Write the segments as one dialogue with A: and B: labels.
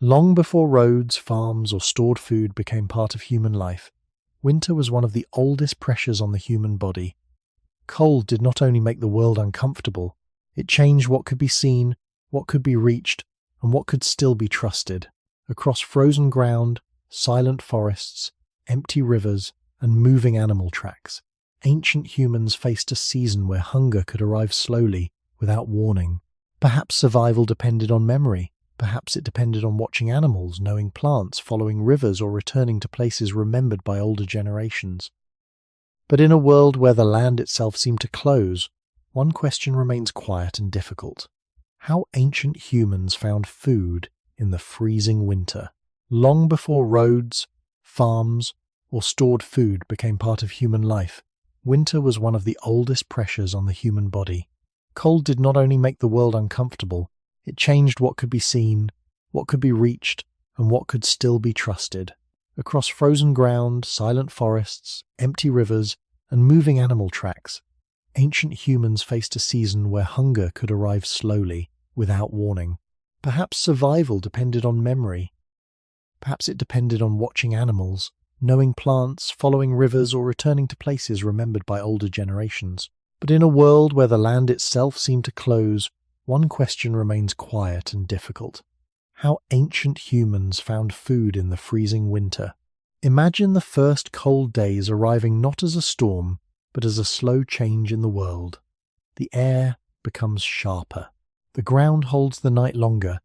A: Long before roads, farms, or stored food became part of human life, winter was one of the oldest pressures on the human body. Cold did not only make the world uncomfortable, it changed what could be seen, what could be reached, and what could still be trusted. Across frozen ground, silent forests, empty rivers, and moving animal tracks, ancient humans faced a season where hunger could arrive slowly, without warning. Perhaps survival depended on memory. Perhaps it depended on watching animals, knowing plants, following rivers, or returning to places remembered by older generations. But in a world where the land itself seemed to close, one question remains quiet and difficult. How ancient humans found food in the freezing winter. Long before roads, farms, or stored food became part of human life, winter was one of the oldest pressures on the human body. Cold did not only make the world uncomfortable, it changed what could be seen, what could be reached, and what could still be trusted. Across frozen ground, silent forests, empty rivers, and moving animal tracks, ancient humans faced a season where hunger could arrive slowly, without warning. Perhaps survival depended on memory. Perhaps it depended on watching animals, knowing plants, following rivers, or returning to places remembered by older generations. But in a world where the land itself seemed to close, one question remains quiet and difficult. How ancient humans found food in the freezing winter. Imagine the first cold days arriving not as a storm, but as a slow change in the world. The air becomes sharper. The ground holds the night longer,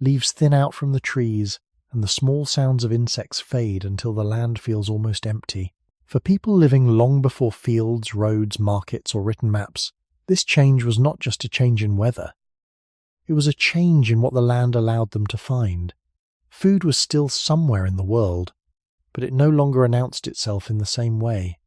A: leaves thin out from the trees, and the small sounds of insects fade until the land feels almost empty. For people living long before fields, roads, markets, or written maps, this change was not just a change in weather. It was a change in what the land allowed them to find. Food was still somewhere in the world, but it no longer announced itself in the same way.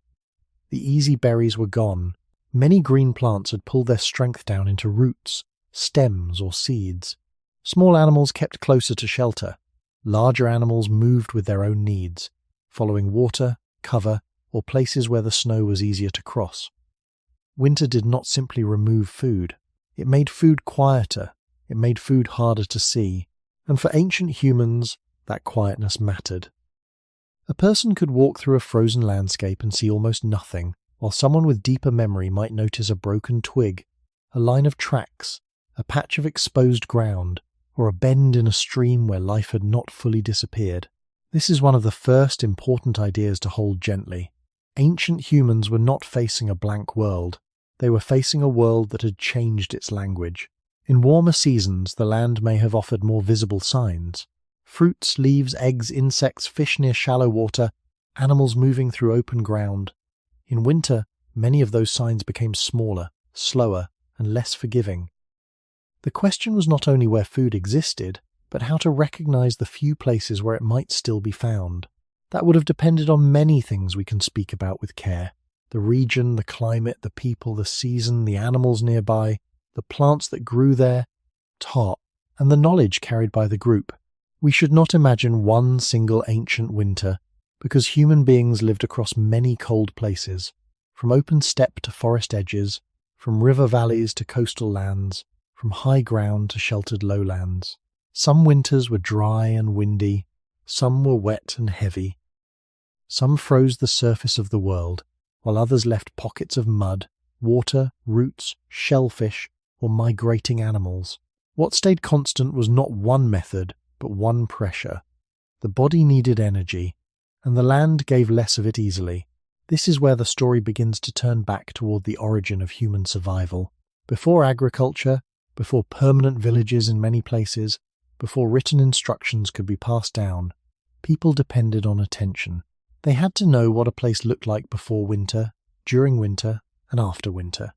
A: The easy berries were gone. Many green plants had pulled their strength down into roots, stems, or seeds. Small animals kept closer to shelter. Larger animals moved with their own needs, following water, cover, or places where the snow was easier to cross. Winter did not simply remove food. It made food quieter. It made food harder to see. And for ancient humans, that quietness mattered. A person could walk through a frozen landscape and see almost nothing, while someone with deeper memory might notice a broken twig, a line of tracks, a patch of exposed ground, or a bend in a stream where life had not fully disappeared. This is one of the first important ideas to hold gently. Ancient humans were not facing a blank world. They were facing a world that had changed its language. In warmer seasons, the land may have offered more visible signs. Fruits, leaves, eggs, insects, fish near shallow water, animals moving through open ground. In winter, many of those signs became smaller, slower, and less forgiving. The question was not only where food existed, but how to recognize the few places where it might still be found. That would have depended on many things we can speak about with care. The region, the climate, the people, the season, the animals nearby, the plants that grew there, taught, and the knowledge carried by the group. We should not imagine one single ancient winter, because human beings lived across many cold places, from open steppe to forest edges, from river valleys to coastal lands, from high ground to sheltered lowlands. Some winters were dry and windy, some were wet and heavy. Some froze the surface of the world, while others left pockets of mud, water, roots, shellfish, or migrating animals. What stayed constant was not one method, but one pressure. The body needed energy, and the land gave less of it easily. This is where the story begins to turn back toward the origin of human survival. Before agriculture, before permanent villages in many places, before written instructions could be passed down, people depended on attention. They had to know what a place looked like before winter, during winter, and after winter.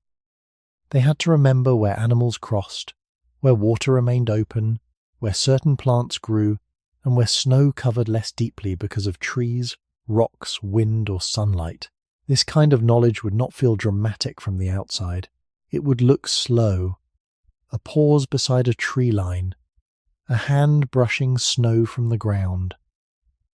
A: They had to remember where animals crossed, where water remained open, where certain plants grew, and where snow covered less deeply because of trees, rocks, wind, or sunlight. This kind of knowledge would not feel dramatic from the outside. It would look slow. A pause beside a tree line, a hand brushing snow from the ground,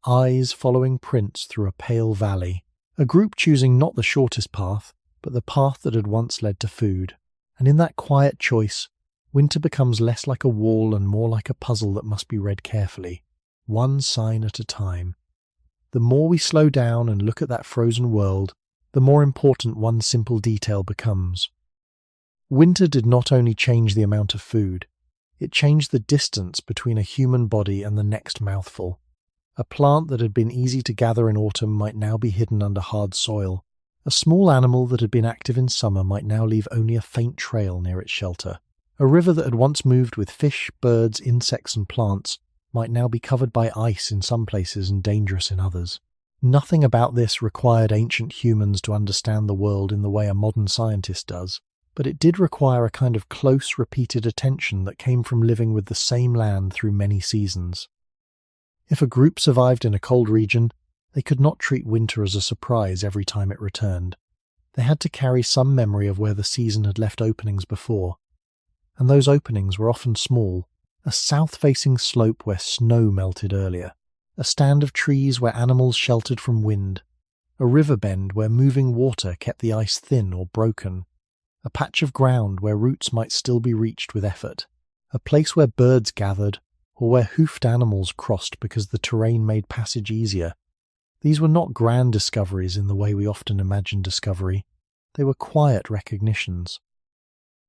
A: eyes following prints through a pale valley, a group choosing not the shortest path, but the path that had once led to food. And in that quiet choice, winter becomes less like a wall and more like a puzzle that must be read carefully, one sign at a time. The more we slow down and look at that frozen world, the more important one simple detail becomes. Winter did not only change the amount of food, it changed the distance between a human body and the next mouthful. A plant that had been easy to gather in autumn might now be hidden under hard soil. A small animal that had been active in summer might now leave only a faint trail near its shelter. A river that had once moved with fish, birds, insects and plants might now be covered by ice in some places and dangerous in others. Nothing about this required ancient humans to understand the world in the way a modern scientist does, but it did require a kind of close, repeated attention that came from living with the same land through many seasons. If a group survived in a cold region, they could not treat winter as a surprise every time it returned. They had to carry some memory of where the season had left openings before, and those openings were often small. A south-facing slope where snow melted earlier, a stand of trees where animals sheltered from wind, a river bend where moving water kept the ice thin or broken, a patch of ground where roots might still be reached with effort, a place where birds gathered or where hoofed animals crossed because the terrain made passage easier. These were not grand discoveries in the way we often imagine discovery. They were quiet recognitions.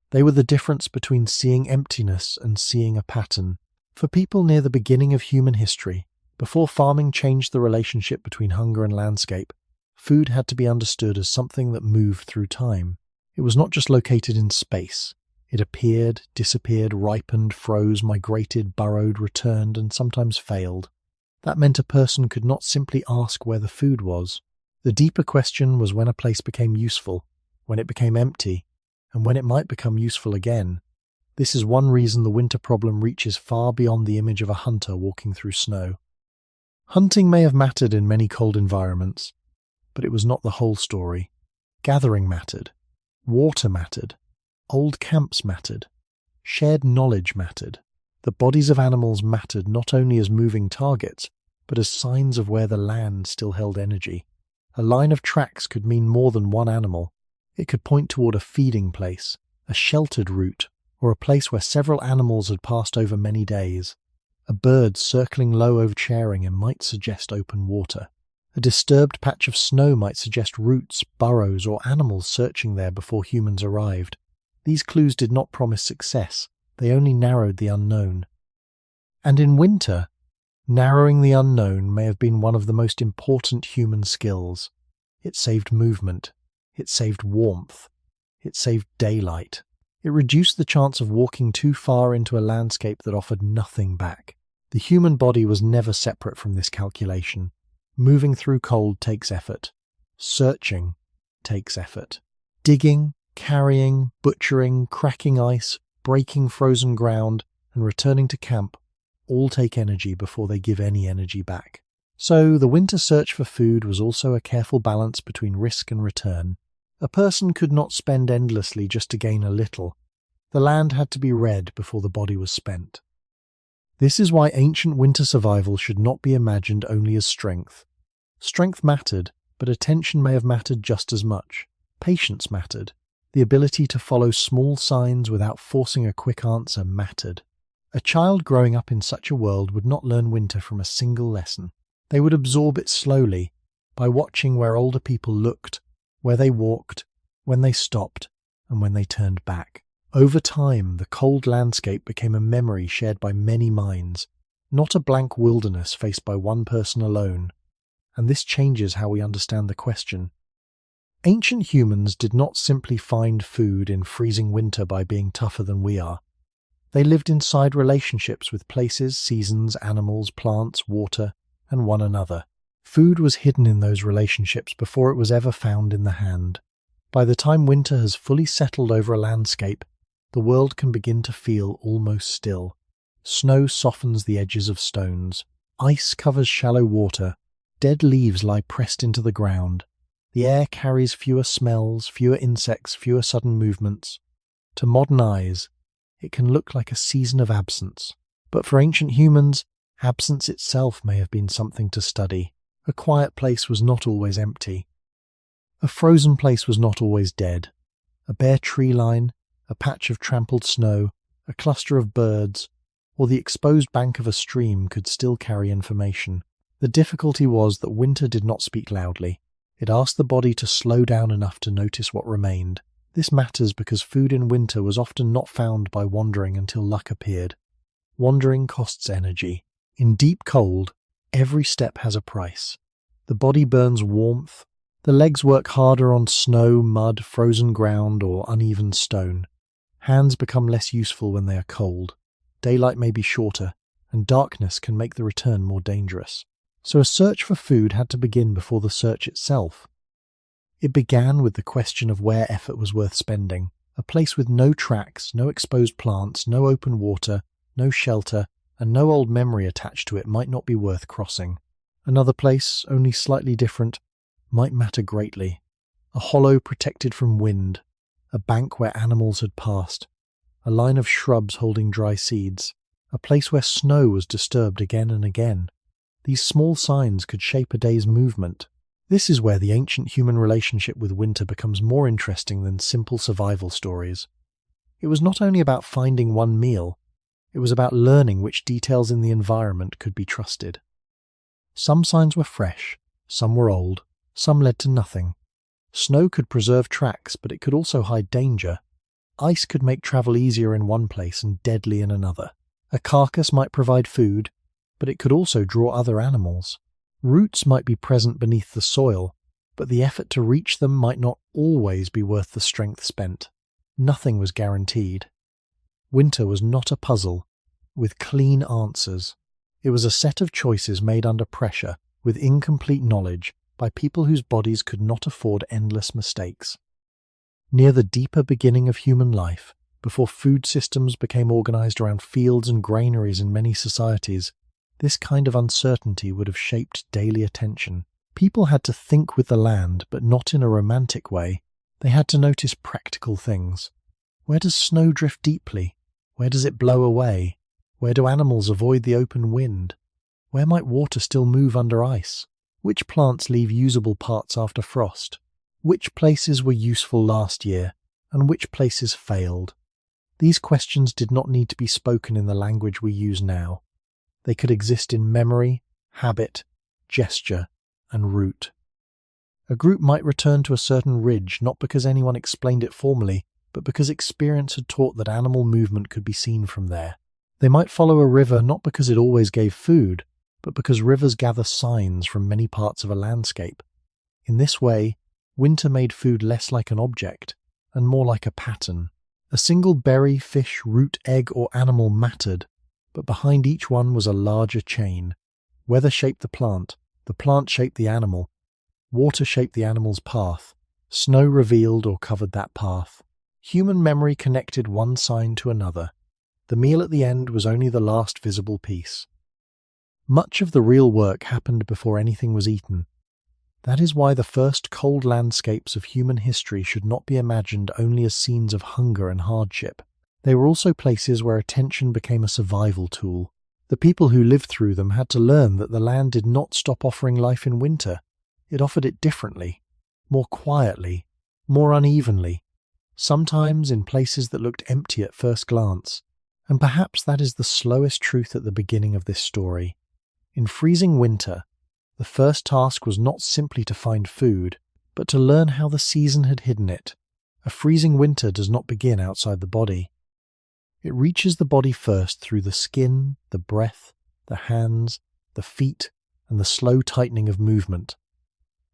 A: They were the difference between seeing emptiness and seeing a pattern. For people near the beginning of human history, before farming changed the relationship between hunger and landscape, food had to be understood as something that moved through time. It was not just located in space. It appeared, disappeared, ripened, froze, migrated, burrowed, returned, and sometimes failed. That meant a person could not simply ask where the food was. The deeper question was when a place became useful, when it became empty, and when it might become useful again. This is one reason the winter problem reaches far beyond the image of a hunter walking through snow. Hunting may have mattered in many cold environments, but it was not the whole story. Gathering mattered. Water mattered. Old camps mattered. Shared knowledge mattered. The bodies of animals mattered not only as moving targets, but as signs of where the land still held energy. A line of tracks could mean more than one animal. It could point toward a feeding place, a sheltered route, or a place where several animals had passed over many days. A bird circling low over sharing might suggest open water. A disturbed patch of snow might suggest roots, burrows, or animals searching there before humans arrived. These clues did not promise success, they only narrowed the unknown. And in winter, narrowing the unknown may have been one of the most important human skills. It saved movement. It saved warmth. It saved daylight. It reduced the chance of walking too far into a landscape that offered nothing back. The human body was never separate from this calculation. Moving through cold takes effort. Searching takes effort. Digging, carrying, butchering, cracking ice, breaking frozen ground, and returning to camp all take energy before they give any energy back. So the winter search for food was also a careful balance between risk and return. A person could not spend endlessly just to gain a little. The land had to be read before the body was spent. This is why ancient winter survival should not be imagined only as strength. Strength mattered, but attention may have mattered just as much. Patience mattered. The ability to follow small signs without forcing a quick answer mattered. A child growing up in such a world would not learn winter from a single lesson. They would absorb it slowly, by watching where older people looked, where they walked, when they stopped, and when they turned back. Over time, the cold landscape became a memory shared by many minds, not a blank wilderness faced by one person alone. And this changes how we understand the question. Ancient humans did not simply find food in freezing winter by being tougher than we are. They lived inside relationships with places, seasons, animals, plants, water, and one another. Food was hidden in those relationships before it was ever found in the hand. By the time winter has fully settled over a landscape, the world can begin to feel almost still. Snow softens the edges of stones. Ice covers shallow water. Dead leaves lie pressed into the ground. The air carries fewer smells, fewer insects, fewer sudden movements. To modern eyes, it can look like a season of absence. But for ancient humans, absence itself may have been something to study. A quiet place was not always empty. A frozen place was not always dead. A bare tree line, a patch of trampled snow, a cluster of birds, or the exposed bank of a stream could still carry information. The difficulty was that winter did not speak loudly. It asked the body to slow down enough to notice what remained. This matters because food in winter was often not found by wandering until luck appeared. Wandering costs energy. In deep cold, every step has a price. The body burns warmth. The legs work harder on snow, mud, frozen ground, or uneven stone. Hands become less useful when they are cold. Daylight may be shorter, and darkness can make the return more dangerous. So a search for food had to begin before the search itself. It began with the question of where effort was worth spending. A place with no tracks, no exposed plants, no open water, no shelter, and no old memory attached to it might not be worth crossing. Another place, only slightly different, might matter greatly. A hollow protected from wind, a bank where animals had passed, a line of shrubs holding dry seeds, a place where snow was disturbed again and again. These small signs could shape a day's movement. This is where the ancient human relationship with winter becomes more interesting than simple survival stories. It was not only about finding one meal, it was about learning which details in the environment could be trusted. Some signs were fresh, some were old, some led to nothing. Snow could preserve tracks, but it could also hide danger. Ice could make travel easier in one place and deadly in another. A carcass might provide food, but it could also draw other animals. Roots might be present beneath the soil, but the effort to reach them might not always be worth the strength spent. Nothing was guaranteed. Winter was not a puzzle with clean answers. It was a set of choices made under pressure, with incomplete knowledge, by people whose bodies could not afford endless mistakes. Near the deeper beginning of human life, before food systems became organized around fields and granaries in many societies, this kind of uncertainty would have shaped daily attention. People had to think with the land, but not in a romantic way. They had to notice practical things. Where does snow drift deeply? Where does it blow away? Where do animals avoid the open wind? Where might water still move under ice? Which plants leave usable parts after frost? Which places were useful last year, and which places failed? These questions did not need to be spoken in the language we use now. They could exist in memory, habit, gesture, and route. A group might return to a certain ridge not because anyone explained it formally, but because experience had taught that animal movement could be seen from there. They might follow a river not because it always gave food, but because rivers gather signs from many parts of a landscape. In this way, winter made food less like an object and more like a pattern. A single berry, fish, root, egg, or animal mattered, but behind each one was a larger chain. Weather shaped the plant shaped the animal, water shaped the animal's path, snow revealed or covered that path. Human memory connected one sign to another. The meal at the end was only the last visible piece. Much of the real work happened before anything was eaten. That is why the first cold landscapes of human history should not be imagined only as scenes of hunger and hardship. They were also places where attention became a survival tool. The people who lived through them had to learn that the land did not stop offering life in winter. It offered it differently, more quietly, more unevenly, sometimes in places that looked empty at first glance. And perhaps that is the slowest truth at the beginning of this story. In freezing winter, the first task was not simply to find food, but to learn how the season had hidden it. A freezing winter does not begin outside the body. It reaches the body first through the skin, the breath, the hands, the feet, and the slow tightening of movement.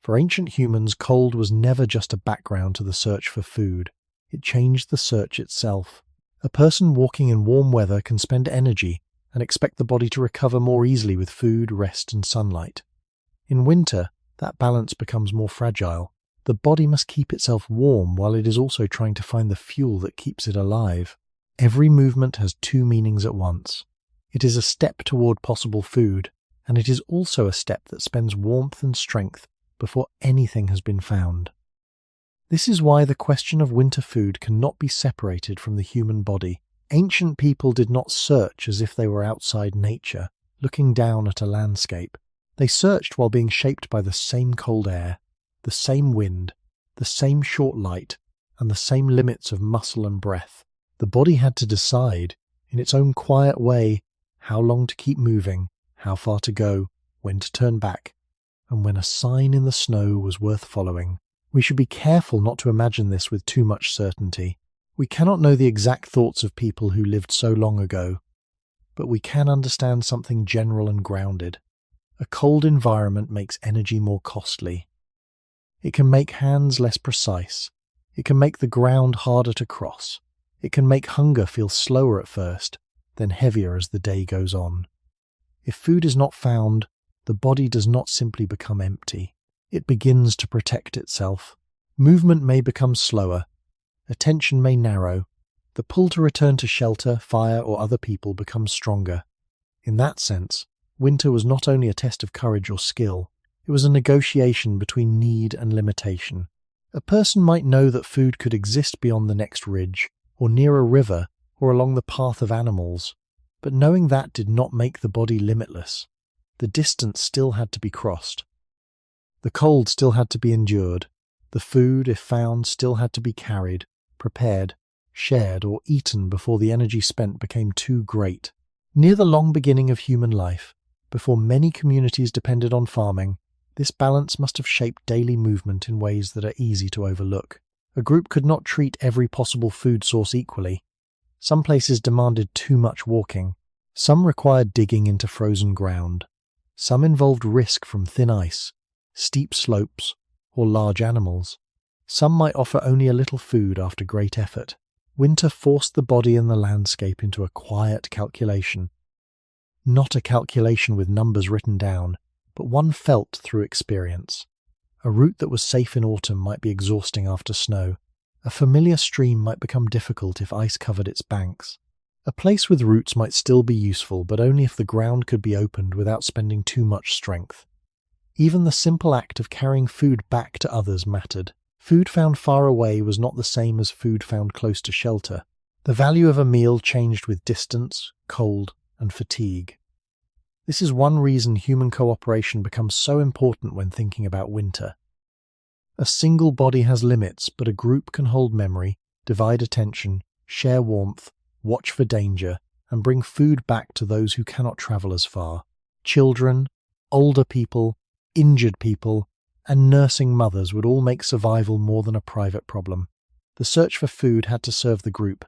A: For ancient humans, cold was never just a background to the search for food. It changed the search itself. A person walking in warm weather can spend energy and expect the body to recover more easily with food, rest, and sunlight. In winter, that balance becomes more fragile. The body must keep itself warm while it is also trying to find the fuel that keeps it alive. Every movement has two meanings at once. It is a step toward possible food, and it is also a step that spends warmth and strength before anything has been found. This is why the question of winter food cannot be separated from the human body. Ancient people did not search as if they were outside nature, looking down at a landscape. They searched while being shaped by the same cold air, the same wind, the same short light, and the same limits of muscle and breath. The body had to decide, in its own quiet way, how long to keep moving, how far to go, when to turn back, and when a sign in the snow was worth following. We should be careful not to imagine this with too much certainty. We cannot know the exact thoughts of people who lived so long ago, but we can understand something general and grounded. A cold environment makes energy more costly. It can make hands less precise. It can make the ground harder to cross. It can make hunger feel slower at first, then heavier as the day goes on. If food is not found, the body does not simply become empty. It begins to protect itself. Movement may become slower. Attention may narrow. The pull to return to shelter, fire, or other people becomes stronger. In that sense, winter was not only a test of courage or skill, it was a negotiation between need and limitation. A person might know that food could exist beyond the next ridge, or near a river, or along the path of animals, but knowing that did not make the body limitless. The distance still had to be crossed. The cold still had to be endured. The food, if found, still had to be carried, prepared, shared, or eaten before the energy spent became too great. Near the long beginning of human life, before many communities depended on farming, this balance must have shaped daily movement in ways that are easy to overlook. A group could not treat every possible food source equally. Some places demanded too much walking. Some required digging into frozen ground. Some involved risk from thin ice, steep slopes, or large animals. Some might offer only a little food after great effort. Winter forced the body and the landscape into a quiet calculation. Not a calculation with numbers written down, but one felt through experience. A route that was safe in autumn might be exhausting after snow. A familiar stream might become difficult if ice covered its banks. A place with roots might still be useful, but only if the ground could be opened without spending too much strength. Even the simple act of carrying food back to others mattered. Food found far away was not the same as food found close to shelter. The value of a meal changed with distance, cold, and fatigue. This is one reason human cooperation becomes so important when thinking about winter. A single body has limits, but a group can hold memory, divide attention, share warmth, watch for danger, and bring food back to those who cannot travel as far. Children, older people, injured people, and nursing mothers would all make survival more than a private problem. The search for food had to serve the group,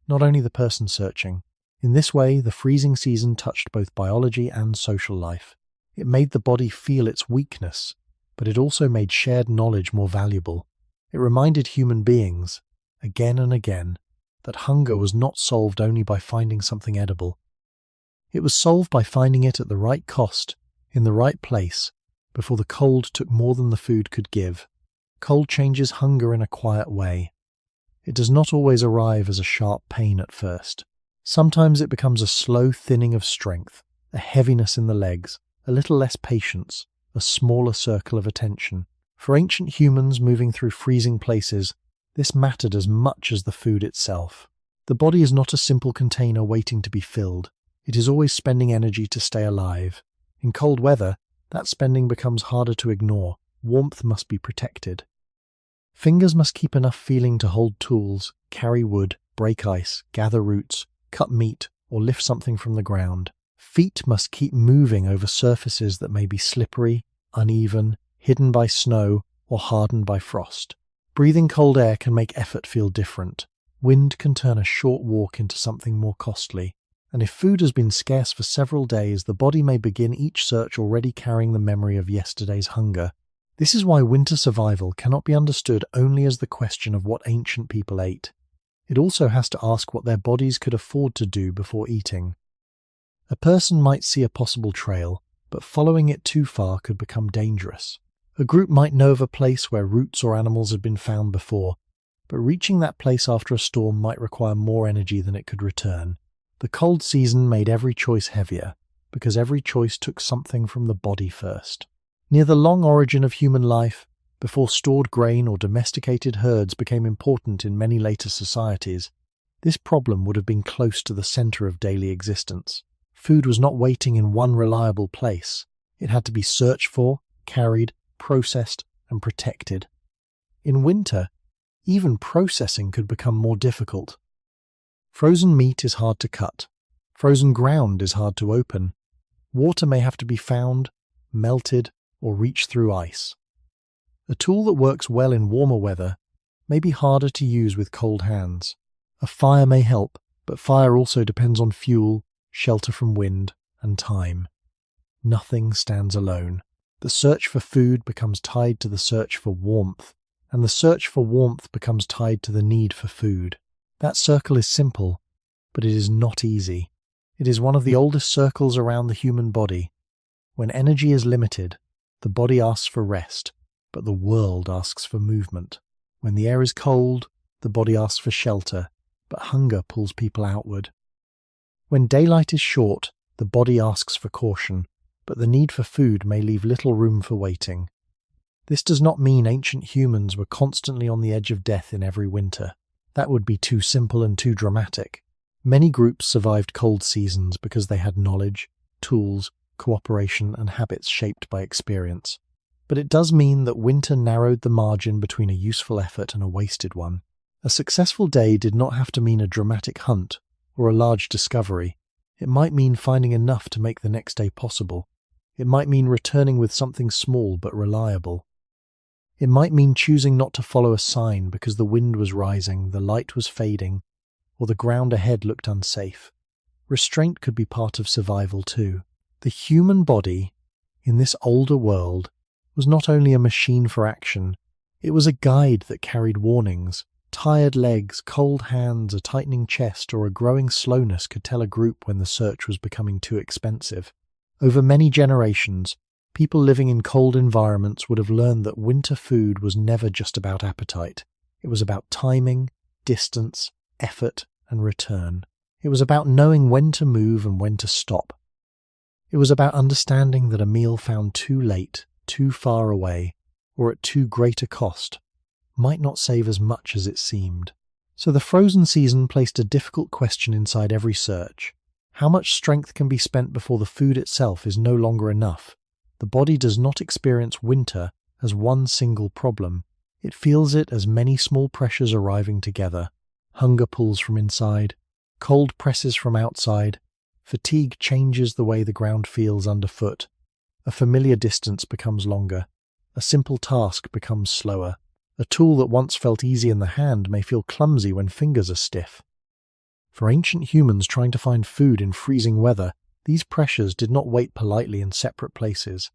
A: not only the person searching. In this way, the freezing season touched both biology and social life. It made the body feel its weakness, but it also made shared knowledge more valuable. It reminded human beings, again and again, that hunger was not solved only by finding something edible. It was solved by finding it at the right cost, in the right place, before the cold took more than the food could give. Cold changes hunger in a quiet way. It does not always arrive as a sharp pain at first. Sometimes it becomes a slow thinning of strength, a heaviness in the legs, a little less patience, a smaller circle of attention. For ancient humans moving through freezing places, this mattered as much as the food itself. The body is not a simple container waiting to be filled. It is always spending energy to stay alive. In cold weather, that spending becomes harder to ignore. Warmth must be protected. Fingers must keep enough feeling to hold tools, carry wood, break ice, gather roots, cut meat, or lift something from the ground. Feet must keep moving over surfaces that may be slippery, uneven, hidden by snow, or hardened by frost. Breathing cold air can make effort feel different. Wind can turn a short walk into something more costly. And if food has been scarce for several days, the body may begin each search already carrying the memory of yesterday's hunger. This is why winter survival cannot be understood only as the question of what ancient people ate. It also has to ask what their bodies could afford to do before eating. A person might see a possible trail, but following it too far could become dangerous. A group might know of a place where roots or animals had been found before, but reaching that place after a storm might require more energy than it could return. The cold season made every choice heavier, because every choice took something from the body first. Near the long origin of human life, before stored grain or domesticated herds became important in many later societies, this problem would have been close to the center of daily existence. Food was not waiting in one reliable place. It had to be searched for, carried, processed, and protected. In winter, even processing could become more difficult. Frozen meat is hard to cut. Frozen ground is hard to open. Water may have to be found, melted, or reach through ice. A tool that works well in warmer weather may be harder to use with cold hands. A fire may help, but fire also depends on fuel, shelter from wind, and time. Nothing stands alone. The search for food becomes tied to the search for warmth, and the search for warmth becomes tied to the need for food. That circle is simple, but it is not easy. It is one of the oldest circles around the human body. When energy is limited, the body asks for rest, but the world asks for movement. When the air is cold, the body asks for shelter, but hunger pulls people outward. When daylight is short, the body asks for caution, but the need for food may leave little room for waiting. This does not mean ancient humans were constantly on the edge of death in every winter. That would be too simple and too dramatic. Many groups survived cold seasons because they had knowledge, tools, cooperation, and habits shaped by experience. But it does mean that winter narrowed the margin between a useful effort and a wasted one. A successful day did not have to mean a dramatic hunt or a large discovery. It might mean finding enough to make the next day possible. It might mean returning with something small but reliable. It might mean choosing not to follow a sign because the wind was rising, the light was fading, or the ground ahead looked unsafe. Restraint could be part of survival too. The human body, in this older world, was not only a machine for action, it was a guide that carried warnings. Tired legs, cold hands, a tightening chest, or a growing slowness could tell a group when the search was becoming too expensive. Over many generations, people living in cold environments would have learned that winter food was never just about appetite. It was about timing, distance, effort, and return. It was about knowing when to move and when to stop. It was about understanding that a meal found too late, too far away, or at too great a cost might not save as much as it seemed. So the frozen season placed a difficult question inside every search. How much strength can be spent before the food itself is no longer enough? The body does not experience winter as one single problem. It feels it as many small pressures arriving together. Hunger pulls from inside, cold presses from outside, fatigue changes the way the ground feels underfoot. A familiar distance becomes longer. A simple task becomes slower. A tool that once felt easy in the hand may feel clumsy when fingers are stiff. For ancient humans trying to find food in freezing weather, these pressures did not wait politely in separate places.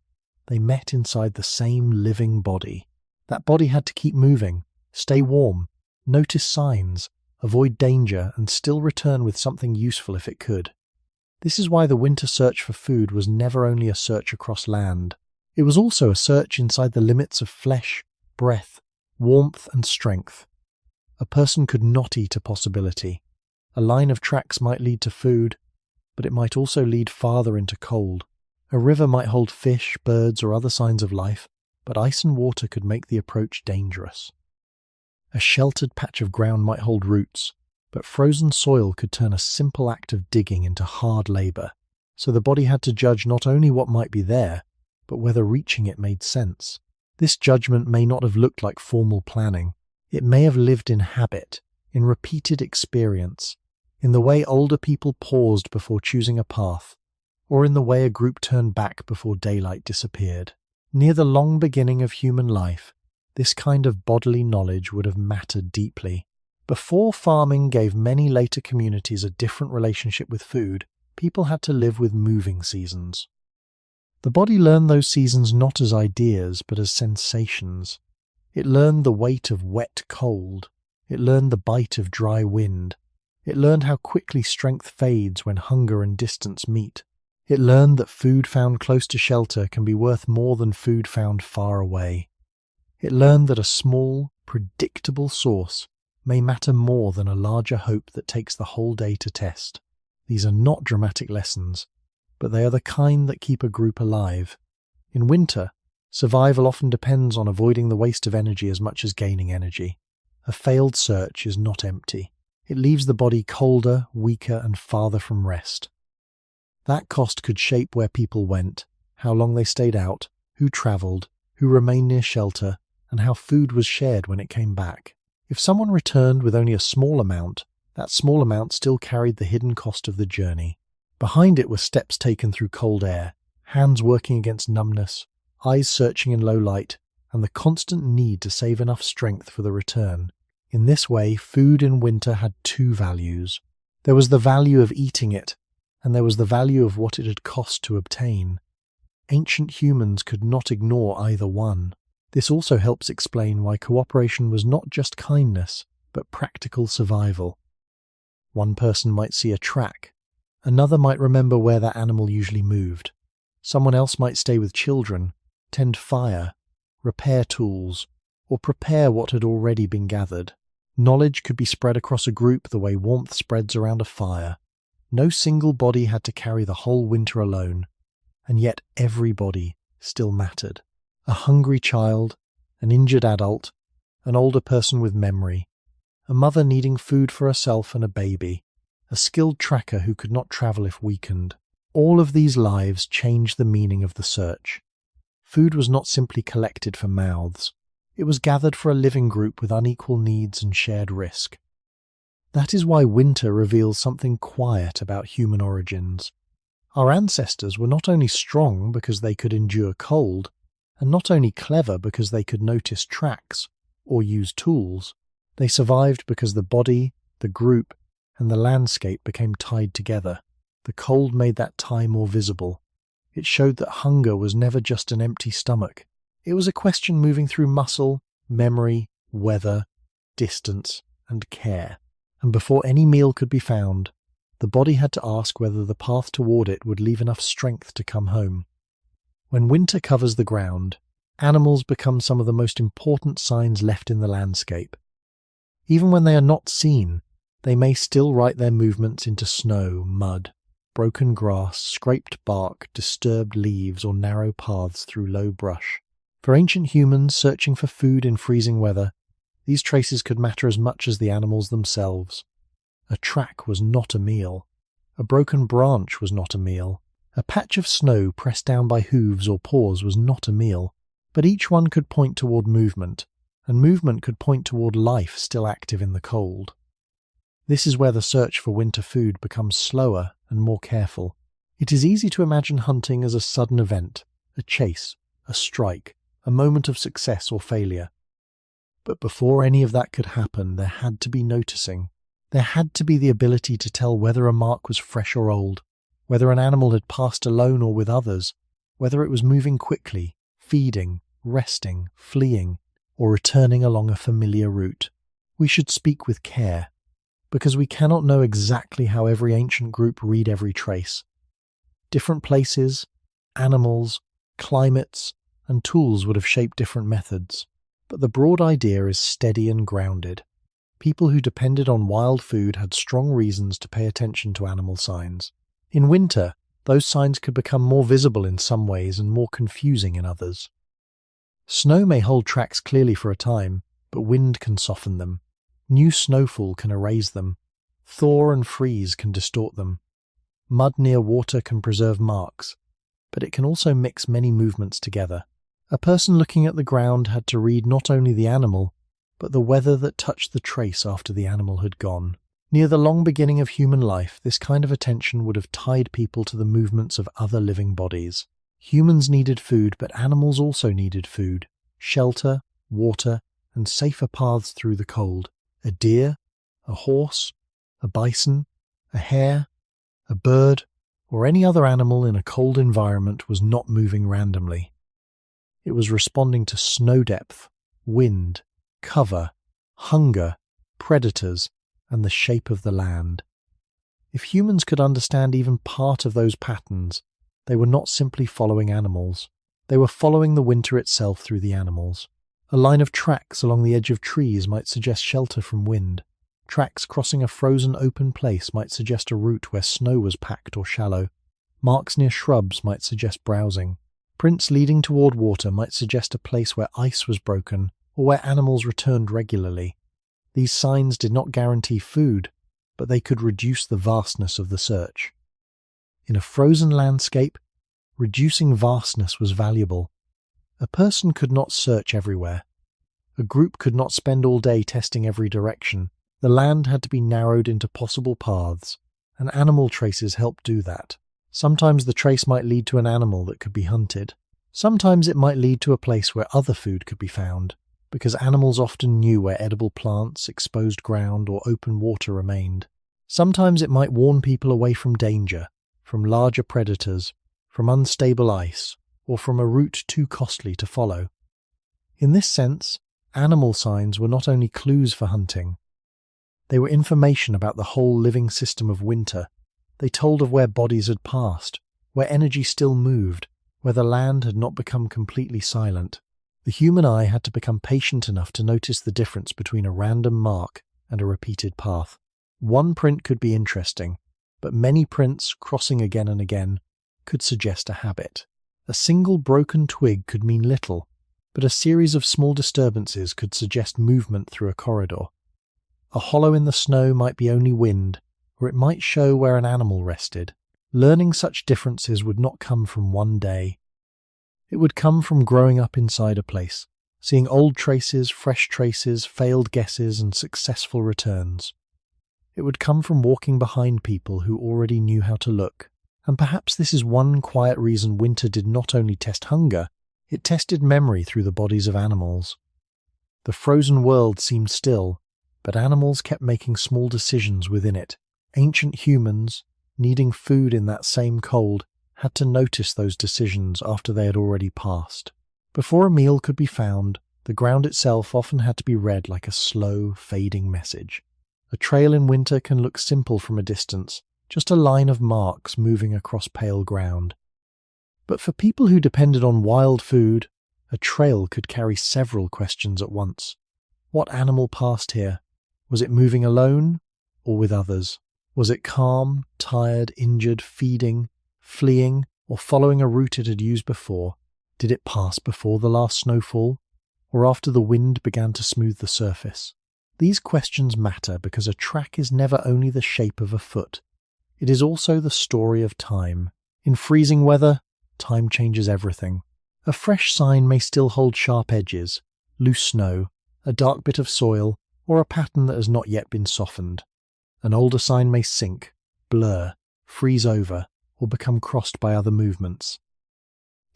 A: They met inside the same living body. That body had to keep moving, stay warm, notice signs, avoid danger, and still return with something useful if it could. This is why the winter search for food was never only a search across land. It was also a search inside the limits of flesh, breath, warmth, and strength. A person could not eat a possibility. A line of tracks might lead to food, but it might also lead farther into cold. A river might hold fish, birds, or other signs of life, but ice and water could make the approach dangerous. A sheltered patch of ground might hold roots, but frozen soil could turn a simple act of digging into hard labor, so the body had to judge not only what might be there, but whether reaching it made sense. This judgment may not have looked like formal planning. It may have lived in habit, in repeated experience, in the way older people paused before choosing a path, or in the way a group turned back before daylight disappeared. Near the long beginning of human life, this kind of bodily knowledge would have mattered deeply. Before farming gave many later communities a different relationship with food, people had to live with moving seasons. The body learned those seasons not as ideas, but as sensations. It learned the weight of wet cold. It learned the bite of dry wind. It learned how quickly strength fades when hunger and distance meet. It learned that food found close to shelter can be worth more than food found far away. It learned that a small, predictable source may matter more than a larger hope that takes the whole day to test. These are not dramatic lessons, but they are the kind that keep a group alive. In winter, survival often depends on avoiding the waste of energy as much as gaining energy. A failed search is not empty. It leaves the body colder, weaker, and farther from rest. That cost could shape where people went, how long they stayed out, who travelled, who remained near shelter, and how food was shared when it came back. If someone returned with only a small amount, that small amount still carried the hidden cost of the journey. Behind it were steps taken through cold air, hands working against numbness, eyes searching in low light, and the constant need to save enough strength for the return. In this way, food in winter had two values. There was the value of eating it, and there was the value of what it had cost to obtain. Ancient humans could not ignore either one. This also helps explain why cooperation was not just kindness, but practical survival. One person might see a track, another might remember where that animal usually moved. Someone else might stay with children, tend fire, repair tools, or prepare what had already been gathered. Knowledge could be spread across a group the way warmth spreads around a fire. No single body had to carry the whole winter alone, and yet every body still mattered. A hungry child, an injured adult, an older person with memory, a mother needing food for herself and a baby, a skilled tracker who could not travel if weakened. All of these lives changed the meaning of the search. Food was not simply collected for mouths. It was gathered for a living group with unequal needs and shared risk. That is why winter reveals something quiet about human origins. Our ancestors were not only strong because they could endure cold, and not only clever because they could notice tracks or use tools. They survived because the body, the group, and the landscape became tied together. The cold made that tie more visible. It showed that hunger was never just an empty stomach. It was a question moving through muscle, memory, weather, distance, and care. And before any meal could be found, the body had to ask whether the path toward it would leave enough strength to come home. When winter covers the ground, animals become some of the most important signs left in the landscape. Even when they are not seen, they may still write their movements into snow, mud, broken grass, scraped bark, disturbed leaves, or narrow paths through low brush. For ancient humans searching for food in freezing weather, these traces could matter as much as the animals themselves. A track was not a meal. A broken branch was not a meal. A patch of snow pressed down by hooves or paws was not a meal. But each one could point toward movement, and movement could point toward life still active in the cold. This is where the search for winter food becomes slower and more careful. It is easy to imagine hunting as a sudden event, a chase, a strike, a moment of success or failure. But before any of that could happen, there had to be noticing. There had to be the ability to tell whether a mark was fresh or old, whether an animal had passed alone or with others, whether it was moving quickly, feeding, resting, fleeing, or returning along a familiar route. We should speak with care, because we cannot know exactly how every ancient group read every trace. Different places, animals, climates, and tools would have shaped different methods, but the broad idea is steady and grounded. People who depended on wild food had strong reasons to pay attention to animal signs. In winter, those signs could become more visible in some ways and more confusing in others. Snow may hold tracks clearly for a time, but wind can soften them. New snowfall can erase them. Thaw and freeze can distort them. Mud near water can preserve marks, but it can also mix many movements together. A person looking at the ground had to read not only the animal, but the weather that touched the trace after the animal had gone. Near the long beginning of human life, this kind of attention would have tied people to the movements of other living bodies. Humans needed food, but animals also needed food, shelter, water, and safer paths through the cold. A deer, a horse, a bison, a hare, a bird, or any other animal in a cold environment was not moving randomly. It was responding to snow depth, wind, cover, hunger, predators, and the shape of the land. If humans could understand even part of those patterns, they were not simply following animals. They were following the winter itself through the animals. A line of tracks along the edge of trees might suggest shelter from wind. Tracks crossing a frozen open place might suggest a route where snow was packed or shallow. Marks near shrubs might suggest browsing. Prints leading toward water might suggest a place where ice was broken or where animals returned regularly. These signs did not guarantee food, but they could reduce the vastness of the search. In a frozen landscape, reducing vastness was valuable. A person could not search everywhere. A group could not spend all day testing every direction. The land had to be narrowed into possible paths, and animal traces helped do that. Sometimes the trace might lead to an animal that could be hunted. Sometimes it might lead to a place where other food could be found, because animals often knew where edible plants, exposed ground, or open water remained. Sometimes it might warn people away from danger, from larger predators, from unstable ice, or from a route too costly to follow. In this sense, animal signs were not only clues for hunting. They were information about the whole living system of winter. They told of where bodies had passed, where energy still moved, where the land had not become completely silent. The human eye had to become patient enough to notice the difference between a random mark and a repeated path. One print could be interesting, but many prints, crossing again and again, could suggest a habit. A single broken twig could mean little, but a series of small disturbances could suggest movement through a corridor. A hollow in the snow might be only wind, or it might show where an animal rested. Learning such differences would not come from one day. It would come from growing up inside a place, seeing old traces, fresh traces, failed guesses, and successful returns. It would come from walking behind people who already knew how to look. And perhaps this is one quiet reason winter did not only test hunger, it tested memory through the bodies of animals. The frozen world seemed still, but animals kept making small decisions within it. Ancient humans, needing food in that same cold, had to notice those decisions after they had already passed. Before a meal could be found, the ground itself often had to be read like a slow, fading message. A trail in winter can look simple from a distance, just a line of marks moving across pale ground. But for people who depended on wild food, a trail could carry several questions at once. What animal passed here? Was it moving alone or with others? Was it calm, tired, injured, feeding, fleeing, or following a route it had used before? Did it pass before the last snowfall, or after the wind began to smooth the surface? These questions matter because a track is never only the shape of a foot. It is also the story of time. In freezing weather, time changes everything. A fresh sign may still hold sharp edges, loose snow, a dark bit of soil, or a pattern that has not yet been softened. An older sign may sink, blur, freeze over, or become crossed by other movements.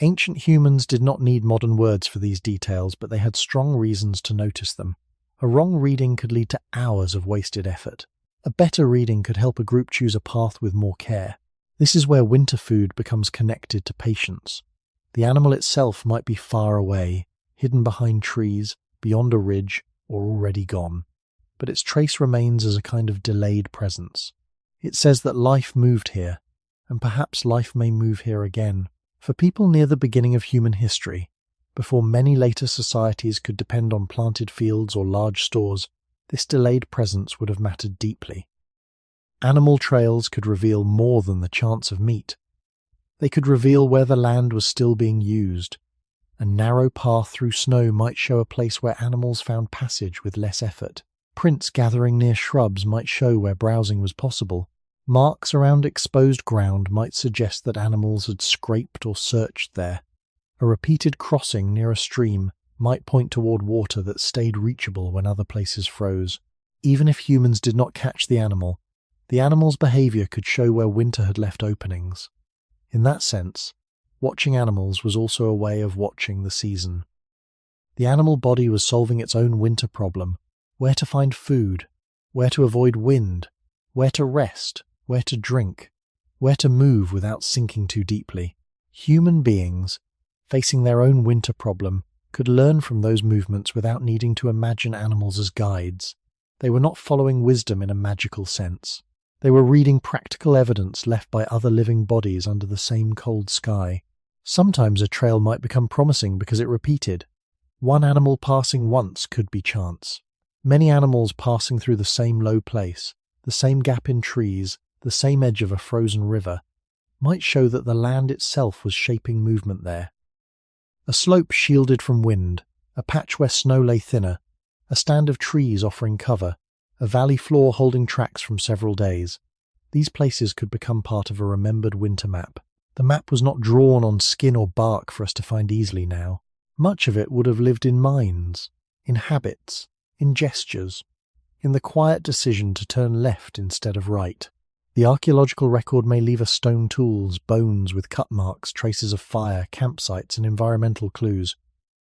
A: Ancient humans did not need modern words for these details, but they had strong reasons to notice them. A wrong reading could lead to hours of wasted effort. A better reading could help a group choose a path with more care. This is where winter food becomes connected to patience. The animal itself might be far away, hidden behind trees, beyond a ridge, or already gone. But its trace remains as a kind of delayed presence. It says that life moved here, and perhaps life may move here again. For people near the beginning of human history, before many later societies could depend on planted fields or large stores, this delayed presence would have mattered deeply. Animal trails could reveal more than the chance of meat. They could reveal where the land was still being used. A narrow path through snow might show a place where animals found passage with less effort. Prints gathering near shrubs might show where browsing was possible. Marks around exposed ground might suggest that animals had scraped or searched there. A repeated crossing near a stream might point toward water that stayed reachable when other places froze. Even if humans did not catch the animal's behavior could show where winter had left openings. In that sense, watching animals was also a way of watching the season. The animal body was solving its own winter problem: where to find food, where to avoid wind, where to rest, where to drink, where to move without sinking too deeply. Human beings, facing their own winter problem, could learn from those movements without needing to imagine animals as guides. They were not following wisdom in a magical sense. They were reading practical evidence left by other living bodies under the same cold sky. Sometimes a trail might become promising because it repeated. One animal passing once could be chance. Many animals passing through the same low place, the same gap in trees, the same edge of a frozen river, might show that the land itself was shaping movement there. A slope shielded from wind, a patch where snow lay thinner, a stand of trees offering cover, a valley floor holding tracks from several days. These places could become part of a remembered winter map. The map was not drawn on skin or bark for us to find easily now. Much of it would have lived in minds, in habits, in gestures. in the quiet decision to turn left instead of right. The archaeological record may leave us stone tools, bones with cut marks, traces of fire, campsites, and environmental clues,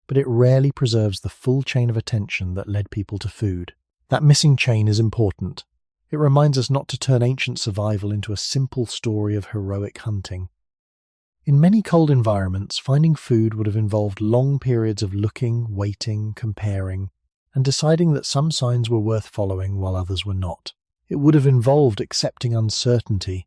A: but it rarely preserves the full chain of attention that led people to food. That missing chain is important. It reminds us not to turn ancient survival into a simple story of heroic hunting. In many cold environments, finding food would have involved long periods of looking, waiting, comparing, and deciding that some signs were worth following while others were not. It would have involved accepting uncertainty.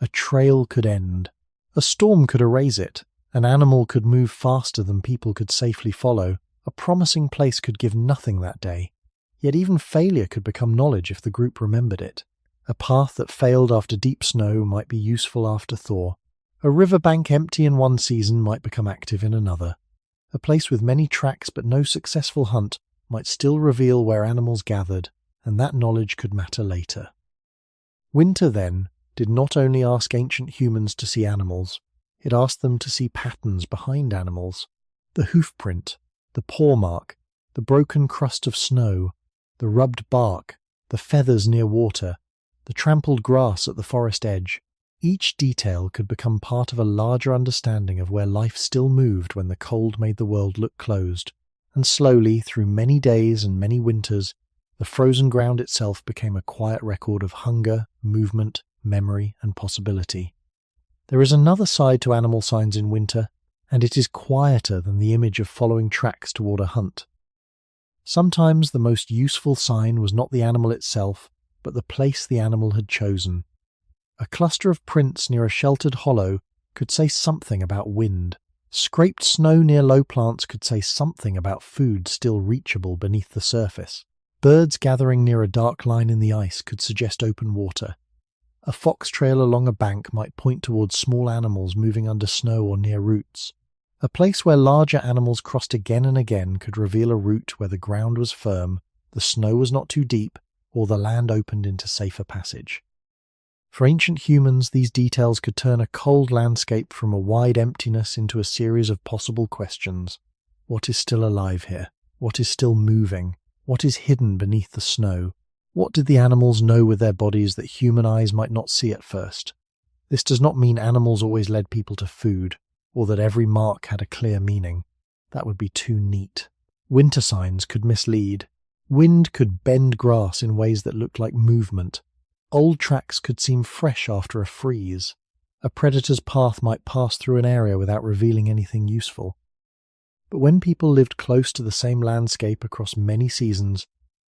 A: A trail could end. A storm could erase it. An animal could move faster than people could safely follow. A promising place could give nothing that day. Yet even failure could become knowledge if the group remembered it. A path that failed after deep snow might be useful after thaw. A riverbank empty in one season might become active in another. A place with many tracks but no successful hunt might still reveal where animals gathered, and that knowledge could matter later. Winter, then, did not only ask ancient humans to see animals, it asked them to see patterns behind animals. The hoof print, the paw mark, the broken crust of snow, the rubbed bark, the feathers near water, the trampled grass at the forest edge. Each detail could become part of a larger understanding of where life still moved when the cold made the world look closed. And slowly, through many days and many winters, the frozen ground itself became a quiet record of hunger, movement, memory, and possibility. There is another side to animal signs in winter, and it is quieter than the image of following tracks toward a hunt. Sometimes the most useful sign was not the animal itself, but the place the animal had chosen. A cluster of prints near a sheltered hollow could say something about wind. Scraped snow near low plants could say something about food still reachable beneath the surface. Birds gathering near a dark line in the ice could suggest open water. A fox trail along a bank might point towards small animals moving under snow or near roots. A place where larger animals crossed again and again could reveal a route where the ground was firm, the snow was not too deep, or the land opened into safer passage. For ancient humans, these details could turn a cold landscape from a wide emptiness into a series of possible questions. What is still alive here? What is still moving? What is hidden beneath the snow? What did the animals know with their bodies that human eyes might not see at first? This does not mean animals always led people to food, or that every mark had a clear meaning. That would be too neat. Winter signs could mislead. Wind could bend grass in ways that looked like movement. Old tracks could seem fresh after a freeze. A predator's path might pass through an area without revealing anything useful. But when people lived close to the same landscape across many seasons,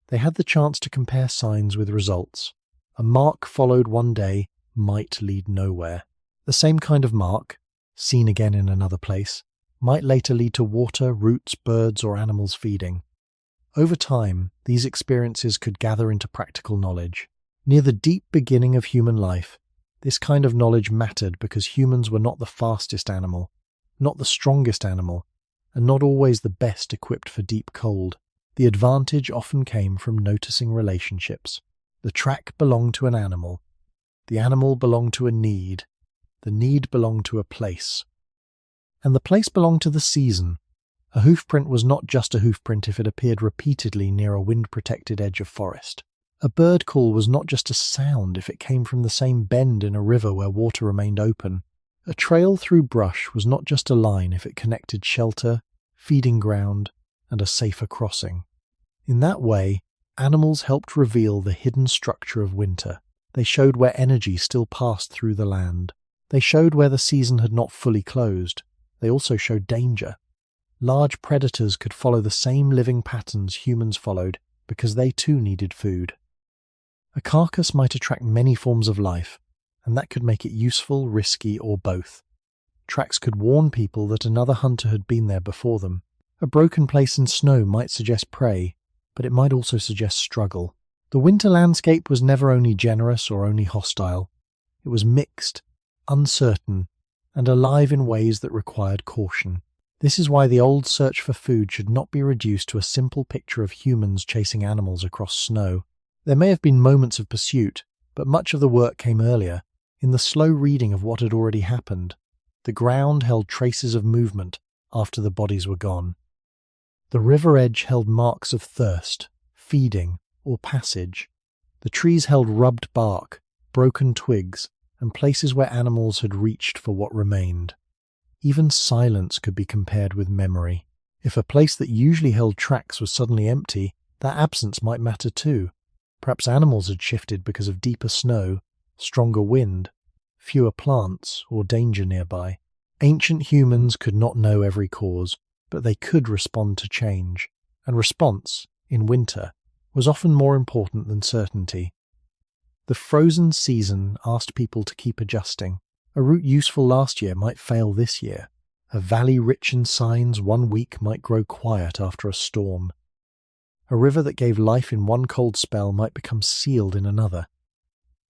A: they had the chance to compare signs with results. A mark followed one day might lead nowhere. The same kind of mark, seen again in another place, might later lead to water, roots, birds, or animals feeding. Over time, these experiences could gather into practical knowledge. Near the deep beginning of human life, this kind of knowledge mattered because humans were not the fastest animal, not the strongest animal, and not always the best equipped for deep cold. The advantage often came from noticing relationships. The track belonged to an animal. The animal belonged to a need. The need belonged to a place. And the place belonged to the season. A hoofprint was not just a hoofprint if it appeared repeatedly near a wind-protected edge of forest. A bird call was not just a sound if it came from the same bend in a river where water remained open. A trail through brush was not just a line if it connected shelter, feeding ground, and a safer crossing. In that way, animals helped reveal the hidden structure of winter. They showed where energy still passed through the land. They showed where the season had not fully closed. They also showed danger. Large predators could follow the same living patterns humans followed because they too needed food. A carcass might attract many forms of life, and that could make it useful, risky, or both. Tracks could warn people that another hunter had been there before them. A broken place in snow might suggest prey, but it might also suggest struggle. The winter landscape was never only generous or only hostile. It was mixed, uncertain, and alive in ways that required caution. This is why the old search for food should not be reduced to a simple picture of humans chasing animals across snow. There may have been moments of pursuit, but much of the work came earlier, in the slow reading of what had already happened. The ground held traces of movement after the bodies were gone. The river edge held marks of thirst, feeding, or passage. The trees held rubbed bark, broken twigs, and places where animals had reached for what remained. Even silence could be compared with memory. If a place that usually held tracks was suddenly empty, that absence might matter too. Perhaps animals had shifted because of deeper snow, stronger wind, fewer plants, or danger nearby. Ancient humans could not know every cause, but they could respond to change, and response, in winter, was often more important than certainty. The frozen season asked people to keep adjusting. A route useful last year might fail this year. A valley rich in signs one week might grow quiet after a storm. A river that gave life in one cold spell might become sealed in another.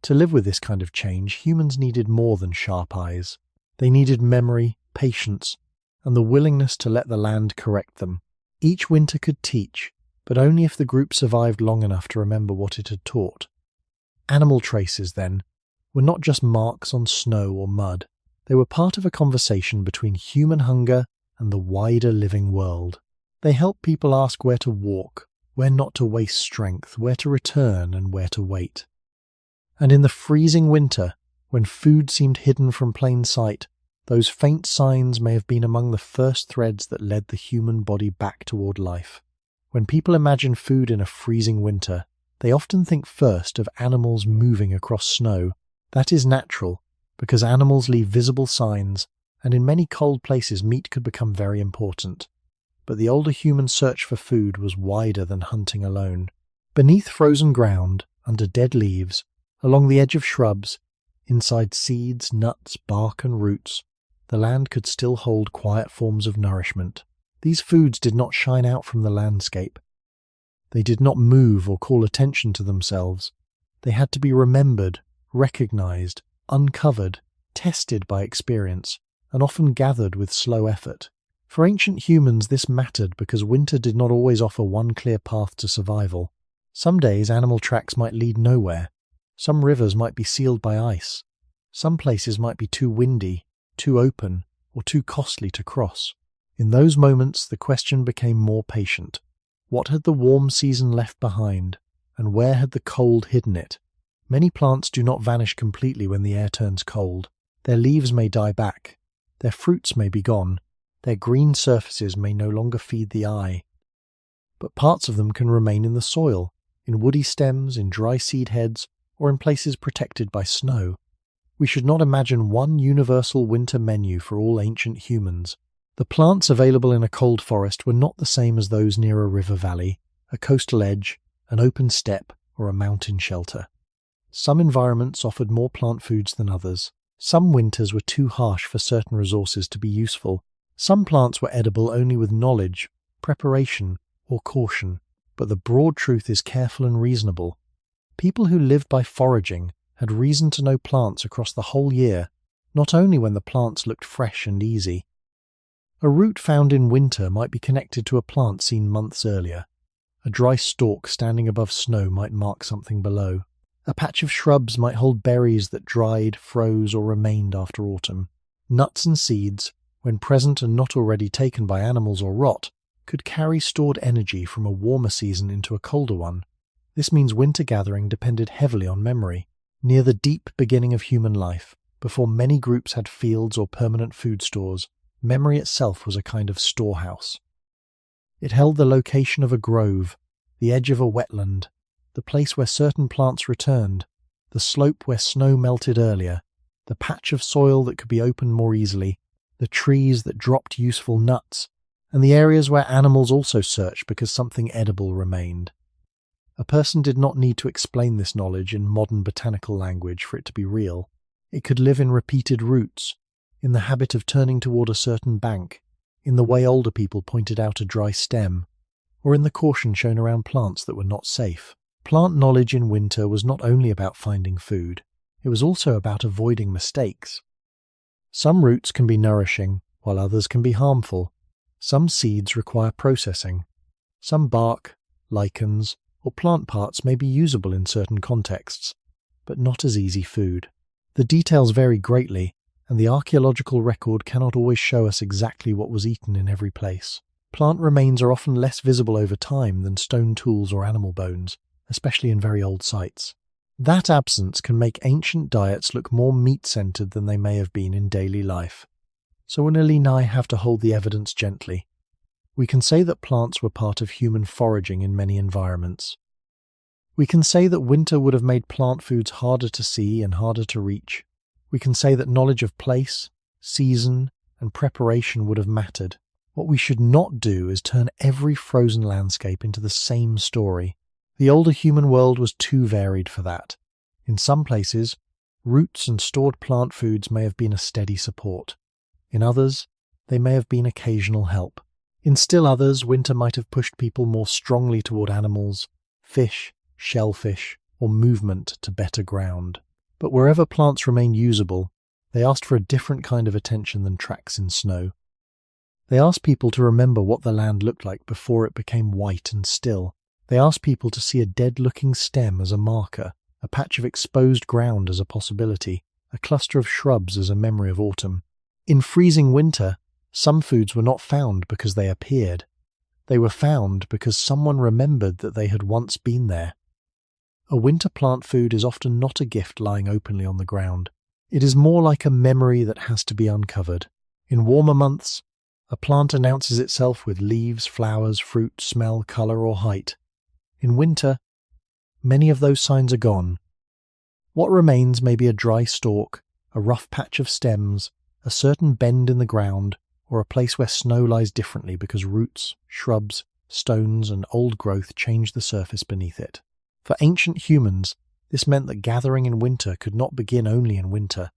A: To live with this kind of change, humans needed more than sharp eyes. They needed memory, patience, and the willingness to let the land correct them. Each winter could teach, but only if the group survived long enough to remember what it had taught. Animal traces, then, were not just marks on snow or mud. They were part of a conversation between human hunger and the wider living world. They helped people ask where to walk, where not to waste strength, where to return, and where to wait. And in the freezing winter, when food seemed hidden from plain sight, those faint signs may have been among the first threads that led the human body back toward life. When people imagine food in a freezing winter, they often think first of animals moving across snow. That is natural, because animals leave visible signs, and in many cold places meat could become very important. But the older human search for food was wider than hunting alone. Beneath frozen ground, under dead leaves, along the edge of shrubs, inside seeds, nuts, bark and roots, the land could still hold quiet forms of nourishment. These foods did not shine out from the landscape. They did not move or call attention to themselves. They had to be remembered, recognized, uncovered, tested by experience, and often gathered with slow effort. For ancient humans, this mattered because winter did not always offer one clear path to survival. Some days animal tracks might lead nowhere. Some rivers might be sealed by ice. Some places might be too windy, too open, or too costly to cross. In those moments, the question became more patient. What had the warm season left behind, and where had the cold hidden it? Many plants do not vanish completely when the air turns cold. Their leaves may die back. Their fruits may be gone. Their green surfaces may no longer feed the eye. But parts of them can remain in the soil, in woody stems, in dry seed heads, or in places protected by snow. We should not imagine one universal winter menu for all ancient humans. The plants available in a cold forest were not the same as those near a river valley, a coastal edge, an open steppe, or a mountain shelter. Some environments offered more plant foods than others. Some winters were too harsh for certain resources to be useful. Some plants were edible only with knowledge, preparation, or caution. But the broad truth is careful and reasonable. People who lived by foraging had reason to know plants across the whole year, not only when the plants looked fresh and easy. A root found in winter might be connected to a plant seen months earlier. A dry stalk standing above snow might mark something below. A patch of shrubs might hold berries that dried, froze, or remained after autumn. Nuts and seeds, when present and not already taken by animals or rot, could carry stored energy from a warmer season into a colder one. This means winter gathering depended heavily on memory. Near the deep beginning of human life, before many groups had fields or permanent food stores, memory itself was a kind of storehouse. It held the location of a grove, the edge of a wetland, the place where certain plants returned, the slope where snow melted earlier, the patch of soil that could be opened more easily, the trees that dropped useful nuts, and the areas where animals also searched because something edible remained. A person did not need to explain this knowledge in modern botanical language for it to be real. It could live in repeated routes, in the habit of turning toward a certain bank, in the way older people pointed out a dry stem, or in the caution shown around plants that were not safe. Plant knowledge in winter was not only about finding food, it was also about avoiding mistakes. Some roots can be nourishing, while others can be harmful. Some seeds require processing. Some bark, lichens, or plant parts may be usable in certain contexts, but not as easy food. The details vary greatly, and the archaeological record cannot always show us exactly what was eaten in every place. Plant remains are often less visible over time than stone tools or animal bones, especially in very old sites. That absence can make ancient diets look more meat-centered than they may have been in daily life. So Unili and I have to hold the evidence gently. We can say that plants were part of human foraging in many environments. We can say that winter would have made plant foods harder to see and harder to reach. We can say that knowledge of place, season, and preparation would have mattered. What we should not do is turn every frozen landscape into the same story. The older human world was too varied for that. In some places, roots and stored plant foods may have been a steady support. In others, they may have been occasional help. In still others, winter might have pushed people more strongly toward animals, fish, shellfish, or movement to better ground. But wherever plants remained usable, they asked for a different kind of attention than tracks in snow. They asked people to remember what the land looked like before it became white and still. They asked people to see a dead-looking stem as a marker, a patch of exposed ground as a possibility, a cluster of shrubs as a memory of autumn. In freezing winter, some foods were not found because they appeared. They were found because someone remembered that they had once been there. A winter plant food is often not a gift lying openly on the ground. It is more like a memory that has to be uncovered. In warmer months, a plant announces itself with leaves, flowers, fruit, smell, colour, or height. In winter, many of those signs are gone. What remains may be a dry stalk, a rough patch of stems, a certain bend in the ground, or a place where snow lies differently because roots, shrubs, stones, and old growth change the surface beneath it. For ancient humans, this meant that gathering in winter could not begin only in winter.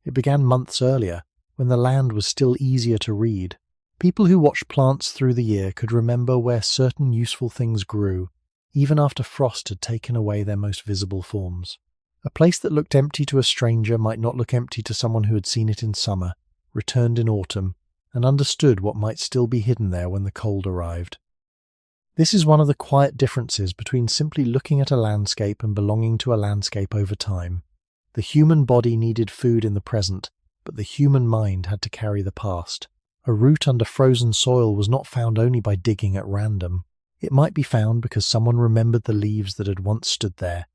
A: It began months earlier, when the land was still easier to read. People who watched plants through the year could remember where certain useful things grew, even after frost had taken away their most visible forms. A place that looked empty to a stranger might not look empty to someone who had seen it in summer, returned in autumn, and understood what might still be hidden there when the cold arrived. This is one of the quiet differences between simply looking at a landscape and belonging to a landscape over time. The human body needed food in the present, but the human mind had to carry the past. A root under frozen soil was not found only by digging at random. It might be found because someone remembered the leaves that had once stood there,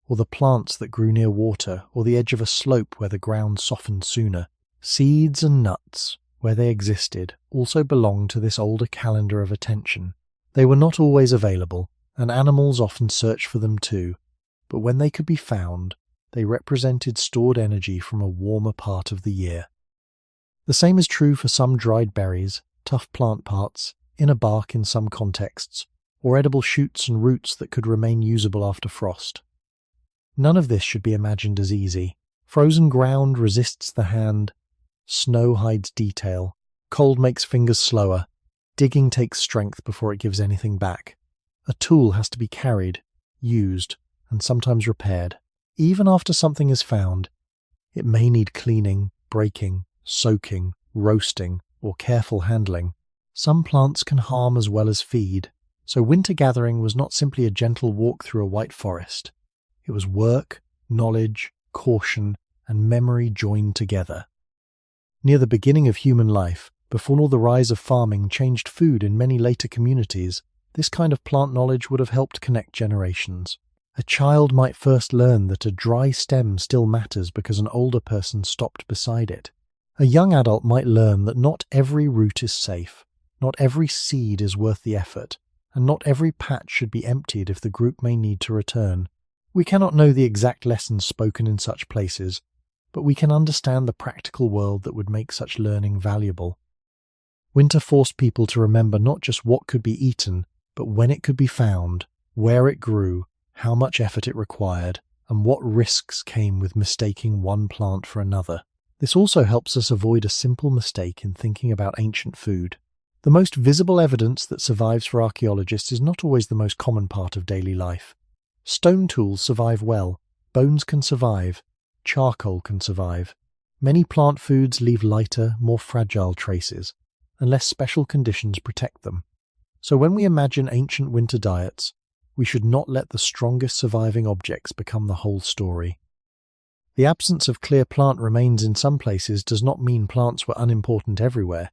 A: or the plants that grew near water, or the edge of a slope where the ground softened sooner. Seeds and nuts, where they existed, also belonged to this older calendar of attention. They were not always available, and animals often searched for them too, but when they could be found, they represented stored energy from a warmer part of the year. The same is true for some dried berries, tough plant parts, inner bark in some contexts, or edible shoots and roots that could remain usable after frost. None of this should be imagined as easy. Frozen ground resists the hand, snow hides detail, cold makes fingers slower, digging takes strength before it gives anything back. A tool has to be carried, used, and sometimes repaired. Even after something is found, it may need cleaning, breaking, soaking, roasting, or careful handling. Some plants can harm as well as feed, so winter gathering was not simply a gentle walk through a white forest. It was work, knowledge, caution, and memory joined together. Near the beginning of human life, before the rise of farming changed food in many later communities, this kind of plant knowledge would have helped connect generations. A child might first learn that a dry stem still matters because an older person stopped beside it. A young adult might learn that not every root is safe, not every seed is worth the effort, and not every patch should be emptied if the group may need to return. We cannot know the exact lessons spoken in such places, but we can understand the practical world that would make such learning valuable. Winter forced people to remember not just what could be eaten, but when it could be found, where it grew, how much effort it required, and what risks came with mistaking one plant for another. This also helps us avoid a simple mistake in thinking about ancient food. The most visible evidence that survives for archaeologists is not always the most common part of daily life. Stone tools survive well, bones can survive, charcoal can survive. Many plant foods leave lighter, more fragile traces, unless special conditions protect them. So when we imagine ancient winter diets, we should not let the strongest surviving objects become the whole story. The absence of clear plant remains in some places does not mean plants were unimportant everywhere.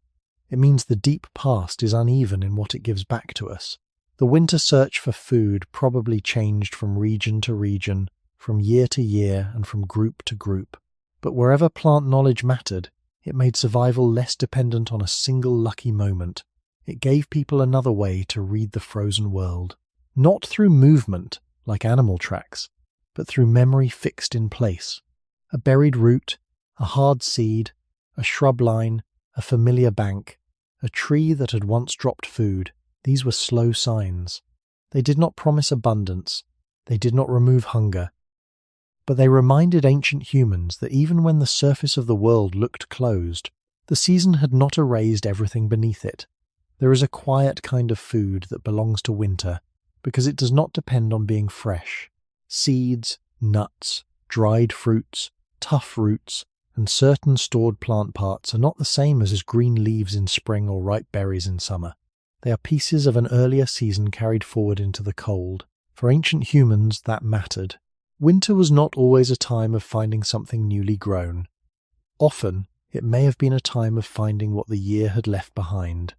A: It means the deep past is uneven in what it gives back to us. The winter search for food probably changed from region to region, from year to year, and from group to group. But wherever plant knowledge mattered, it made survival less dependent on a single lucky moment. It gave people another way to read the frozen world. Not through movement, like animal tracks, but through memory fixed in place. A buried root, a hard seed, a shrub line, a familiar bank, a tree that had once dropped food. These were slow signs. They did not promise abundance. They did not remove hunger. But they reminded ancient humans that even when the surface of the world looked closed, the season had not erased everything beneath it. There is a quiet kind of food that belongs to winter, because it does not depend on being fresh. Seeds, nuts, dried fruits, tough roots, and certain stored plant parts are not the same as green leaves in spring or ripe berries in summer. They are pieces of an earlier season carried forward into the cold. For ancient humans, that mattered. Winter was not always a time of finding something newly grown. Often, it may have been a time of finding what the year had left behind.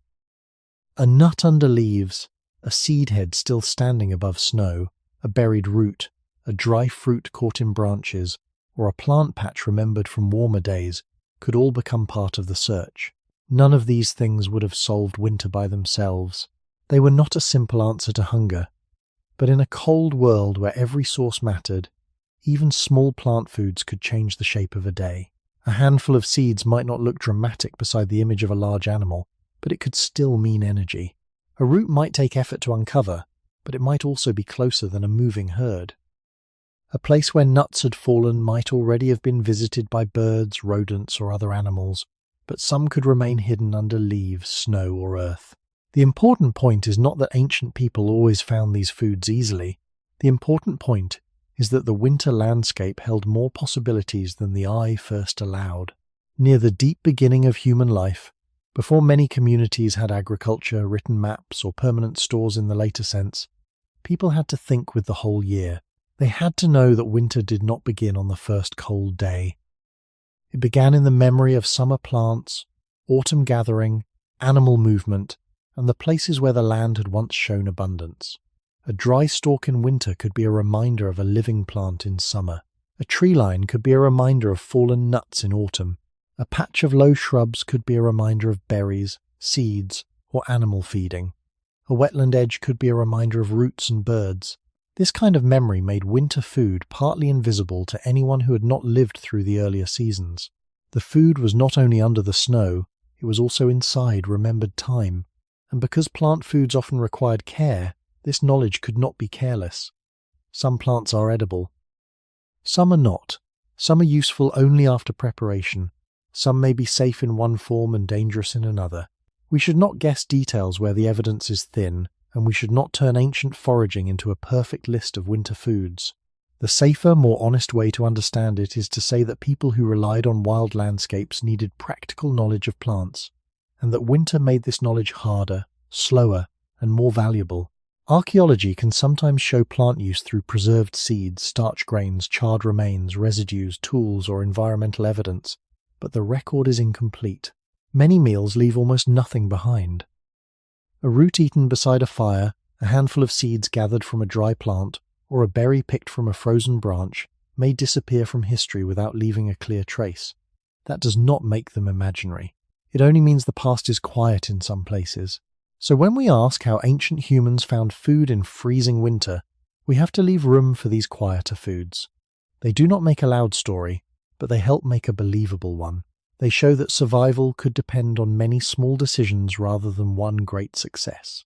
A: A nut under leaves, a seed head still standing above snow, a buried root, a dry fruit caught in branches, or a plant patch remembered from warmer days could all become part of the search. None of these things would have solved winter by themselves. They were not a simple answer to hunger. But in a cold world where every source mattered, even small plant foods could change the shape of a day. A handful of seeds might not look dramatic beside the image of a large animal, but it could still mean energy. A root might take effort to uncover, but it might also be closer than a moving herd. A place where nuts had fallen might already have been visited by birds, rodents, or other animals, but some could remain hidden under leaves, snow, or earth. The important point is not that ancient people always found these foods easily. The important point is that the winter landscape held more possibilities than the eye first allowed. Near the deep beginning of human life, before many communities had agriculture, written maps, or permanent stores in the later sense, people had to think with the whole year. They had to know that winter did not begin on the first cold day. It began in the memory of summer plants, autumn gathering, animal movement, and the places where the land had once shown abundance. A dry stalk in winter could be a reminder of a living plant in summer. A tree line could be a reminder of fallen nuts in autumn. A patch of low shrubs could be a reminder of berries, seeds, or animal feeding. A wetland edge could be a reminder of roots and birds. This kind of memory made winter food partly invisible to anyone who had not lived through the earlier seasons. The food was not only under the snow, it was also inside remembered time. And because plant foods often required care, this knowledge could not be careless. Some plants are edible. Some are not. Some are useful only after preparation. Some may be safe in one form and dangerous in another. We should not guess details where the evidence is thin, and we should not turn ancient foraging into a perfect list of winter foods. The safer, more honest way to understand it is to say that people who relied on wild landscapes needed practical knowledge of plants, and that winter made this knowledge harder, slower, and more valuable. Archaeology can sometimes show plant use through preserved seeds, starch grains, charred remains, residues, tools, or environmental evidence, but the record is incomplete. Many meals leave almost nothing behind. A root eaten beside a fire, a handful of seeds gathered from a dry plant, or a berry picked from a frozen branch may disappear from history without leaving a clear trace. That does not make them imaginary. It only means the past is quiet in some places. So when we ask how ancient humans found food in freezing winter, we have to leave room for these quieter foods. They do not make a loud story, but they help make a believable one. They show that survival could depend on many small decisions rather than one great success.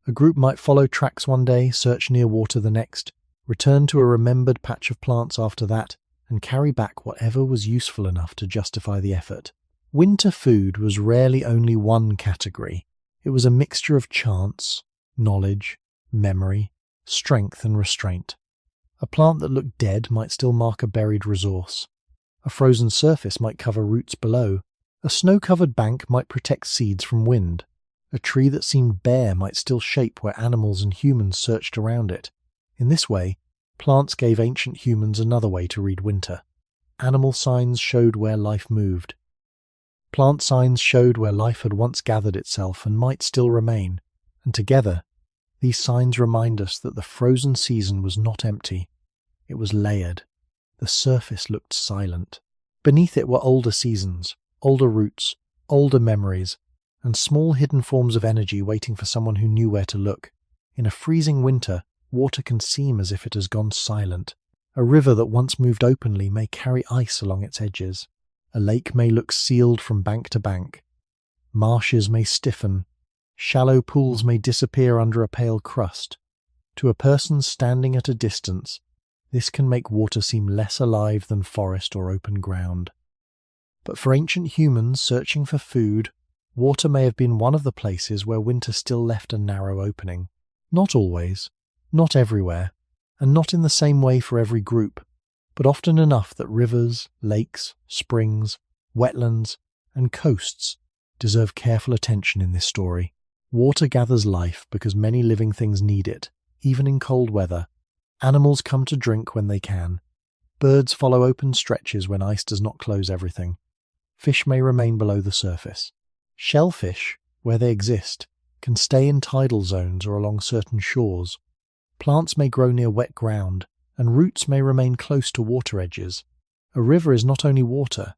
A: A group might follow tracks one day, search near water the next, return to a remembered patch of plants after that, and carry back whatever was useful enough to justify the effort. Winter food was rarely only one category. It was a mixture of chance, knowledge, memory, strength, and restraint. A plant that looked dead might still mark a buried resource. A frozen surface might cover roots below. A snow-covered bank might protect seeds from wind. A tree that seemed bare might still shape where animals and humans searched around it. In this way, plants gave ancient humans another way to read winter. Animal signs showed where life moved. Plant signs showed where life had once gathered itself and might still remain, and together, These signs remind us that the frozen season was not empty. It was layered. The surface looked silent. Beneath it were older seasons, older roots, older memories, and small hidden forms of energy waiting for someone who knew where to look. In a freezing winter, water can seem as if it has gone silent. A river that once moved openly may carry ice along its edges. A lake may look sealed from bank to bank. Marshes may stiffen. Shallow pools may disappear under a pale crust. To a person standing at a distance, this can make water seem less alive than forest or open ground. But for ancient humans searching for food, water may have been one of the places where winter still left a narrow opening. Not always, not everywhere, and not in the same way for every group, but often enough that rivers, lakes, springs, wetlands, and coasts deserve careful attention in this story. Water gathers life because many living things need it, even in cold weather. Animals come to drink when they can. Birds follow open stretches when ice does not close everything. Fish may remain below the surface. Shellfish, where they exist, can stay in tidal zones or along certain shores. Plants may grow near wet ground, and roots may remain close to water edges. A river is not only water.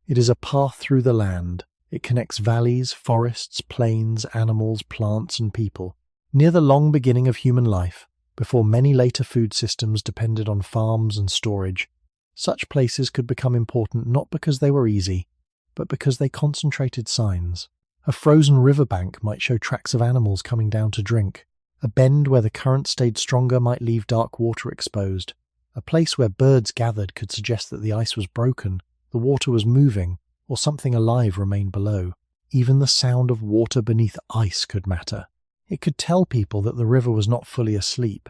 A: It is a path through the land. It connects valleys, forests, plains, animals, plants, and people. Near the long beginning of human life, before many later food systems depended on farms and storage, such places could become important not because they were easy, but because they concentrated signs. A frozen riverbank might show tracks of animals coming down to drink. A bend where the current stayed stronger might leave dark water exposed. A place where birds gathered could suggest that the ice was broken, the water was moving, or something alive remained below. Even the sound of water beneath ice could matter. It could tell people that the river was not fully asleep.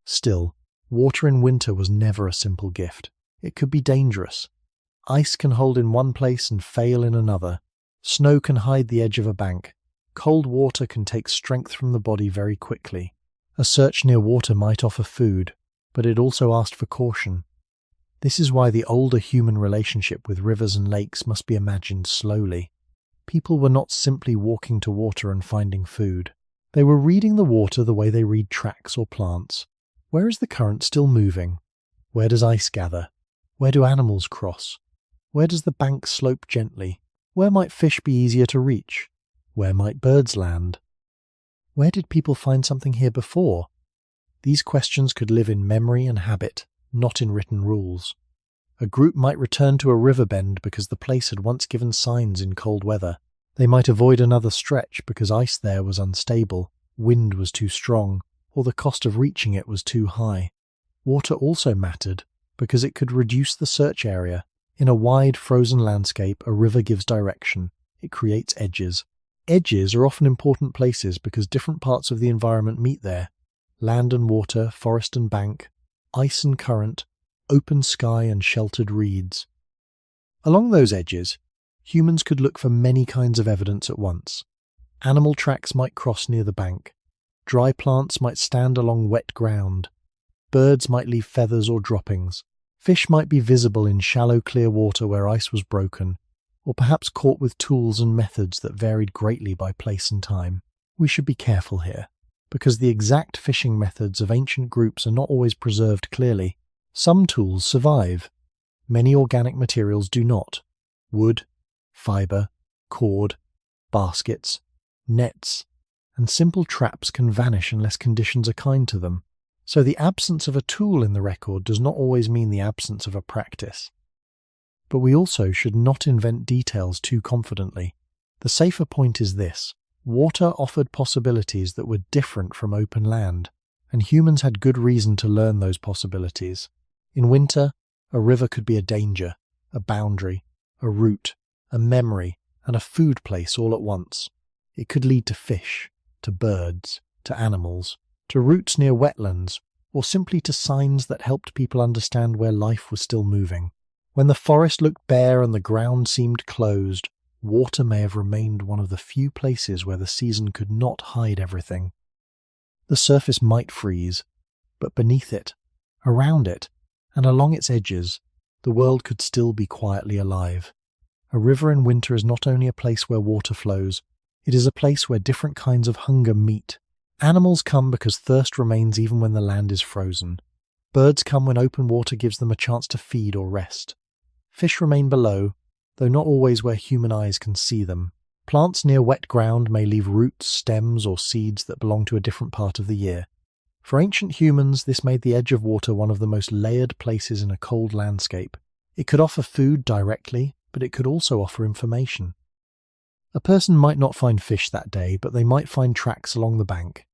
A: Still, water in winter was never a simple gift. It could be dangerous. Ice can hold in one place and fail in another. Snow can hide the edge of a bank. Cold water can take strength from the body very quickly. A search near water might offer food, but it also asked for caution. This is why the older human relationship with rivers and lakes must be imagined slowly. People were not simply walking to water and finding food. They were reading the water the way they read tracks or plants. Where is the current still moving? Where does ice gather? Where do animals cross? Where does the bank slope gently? Where might fish be easier to reach? Where might birds land? Where did people find something here before? These questions could live in memory and habit, not in written rules. A group might return to a river bend because the place had once given signs in cold weather. They might avoid another stretch because ice there was unstable, wind was too strong, or the cost of reaching it was too high. Water also mattered because it could reduce the search area. In a wide, frozen landscape, a river gives direction. It creates edges. Edges are often important places because different parts of the environment meet there. Land and water, forest and bank, ice and current, open sky and sheltered reeds. Along those edges, humans could look for many kinds of evidence at once. Animal tracks might cross near the bank. Dry plants might stand along wet ground. Birds might leave feathers or droppings. Fish might be visible in shallow, clear water where ice was broken, or perhaps caught with tools and methods that varied greatly by place and time. We should be careful here, because the exact fishing methods of ancient groups are not always preserved clearly. Some tools survive. Many organic materials do not. Wood, fibre, cord, baskets, nets, and simple traps can vanish unless conditions are kind to them. So the absence of a tool in the record does not always mean the absence of a practice. But we also should not invent details too confidently. The safer point is this: water offered possibilities that were different from open land, and humans had good reason to learn those possibilities. In winter, a river could be a danger, a boundary, a route, a memory, and a food place all at once. It could lead to fish, to birds, to animals, to routes near wetlands, or simply to signs that helped people understand where life was still moving. When the forest looked bare and the ground seemed closed, water may have remained one of the few places where the season could not hide everything. The surface might freeze, but beneath it, around it, and along its edges, the world could still be quietly alive. A river in winter is not only a place where water flows, it is a place where different kinds of hunger meet, Animals come because thirst remains even when the land is frozen. Birds come when open water gives them a chance to feed or rest. Fish remain below, though not always where human eyes can see them. Plants near wet ground may leave roots, stems, or seeds that belong to a different part of the year. For ancient humans, this made the edge of water one of the most layered places in a cold landscape. It could offer food directly, but it could also offer information. A person might not find fish that day, but they might find tracks along the bank.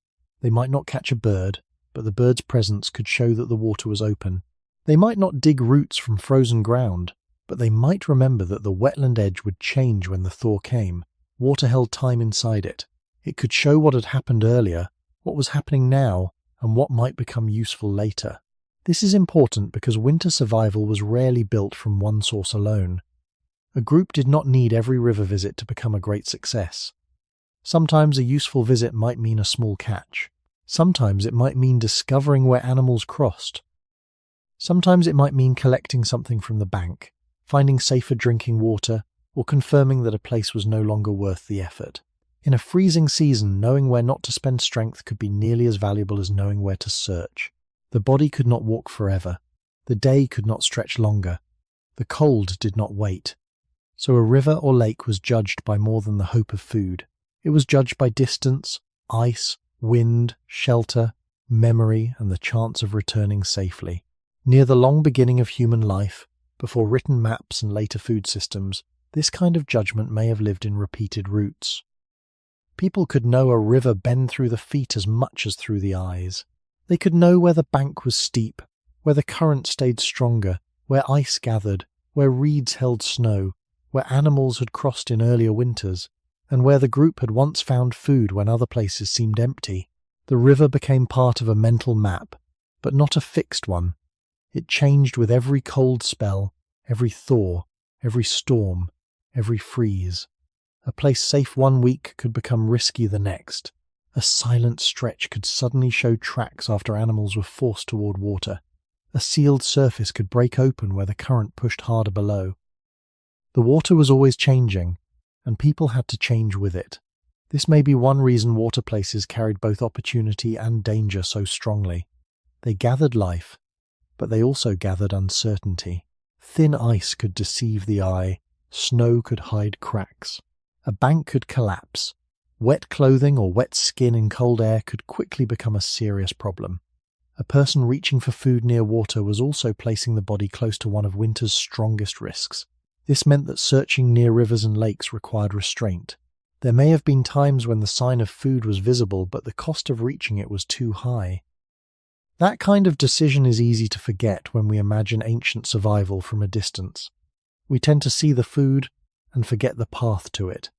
A: They might not catch a bird, but the bird's presence could show that the water was open. They might not dig roots from frozen ground, but they might remember that the wetland edge would change when the thaw came. Water held time inside it. It could show what had happened earlier, what was happening now, and what might become useful later. This is important because winter survival was rarely built from one source alone. A group did not need every river visit to become a great success. Sometimes a useful visit might mean a small catch. Sometimes it might mean discovering where animals crossed. Sometimes it might mean collecting something from the bank, finding safer drinking water, or confirming that a place was no longer worth the effort. In a freezing season, knowing where not to spend strength could be nearly as valuable as knowing where to search. The body could not walk forever. The day could not stretch longer. The cold did not wait. So a river or lake was judged by more than the hope of food. It was judged by distance, ice, wind, shelter, memory, and the chance of returning safely. Near the long beginning of human life, before written maps and later food systems, this kind of judgment may have lived in repeated routes. People could know a river bend through the feet as much as through the eyes. They could know where the bank was steep, where the current stayed stronger, where ice gathered, where reeds held snow, where animals had crossed in earlier winters, and where the group had once found food when other places seemed empty. The river became part of a mental map, but not a fixed one. It changed with every cold spell, every thaw, every storm, every freeze. A place safe one week could become risky the next. A silent stretch could suddenly show tracks after animals were forced toward water. A sealed surface could break open where the current pushed harder below. The water was always changing, and people had to change with it. This may be one reason water places carried both opportunity and danger so strongly. They gathered life, but they also gathered uncertainty. Thin ice could deceive the eye, snow could hide cracks. A bank could collapse. Wet clothing or wet skin in cold air could quickly become a serious problem. A person reaching for food near water was also placing the body close to one of winter's strongest risks. This meant that searching near rivers and lakes required restraint. There may have been times when the sign of food was visible, but the cost of reaching it was too high. That kind of decision is easy to forget when we imagine ancient survival from a distance. We tend to see the food and forget the path to it.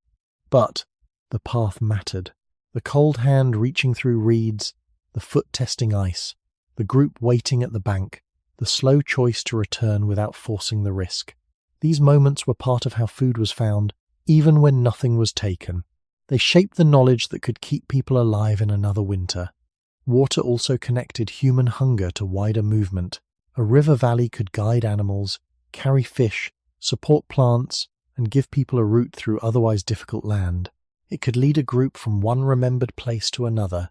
A: But the path mattered. The cold hand reaching through reeds, the foot testing ice, the group waiting at the bank, the slow choice to return without forcing the risk. These moments were part of how food was found, even when nothing was taken. They shaped the knowledge that could keep people alive in another winter. Water also connected human hunger to wider movement. A river valley could guide animals, carry fish, support plants, and give people a route through otherwise difficult land. It could lead a group from one remembered place to another.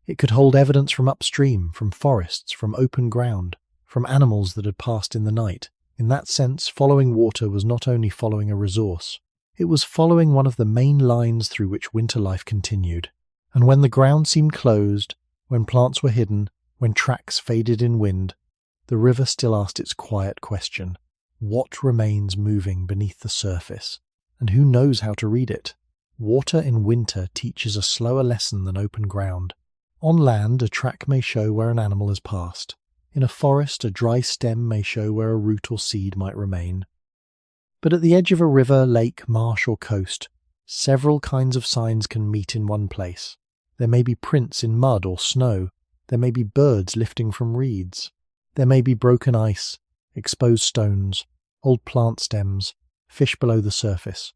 A: It could hold evidence from upstream, from forests, from open ground, from animals that had passed in the night. In that sense, following water was not only following a resource, it was following one of the main lines through which winter life continued. And when the ground seemed closed, when plants were hidden, when tracks faded in wind, the river still asked its quiet question: what remains moving beneath the surface? And who knows how to read it? Water in winter teaches a slower lesson than open ground. On land, a track may show where an animal has passed. In a forest, a dry stem may show where a root or seed might remain. But at the edge of a river, lake, marsh, or coast, several kinds of signs can meet in one place. There may be prints in mud or snow. There may be birds lifting from reeds. There may be broken ice, exposed stones, old plant stems, fish below the surface,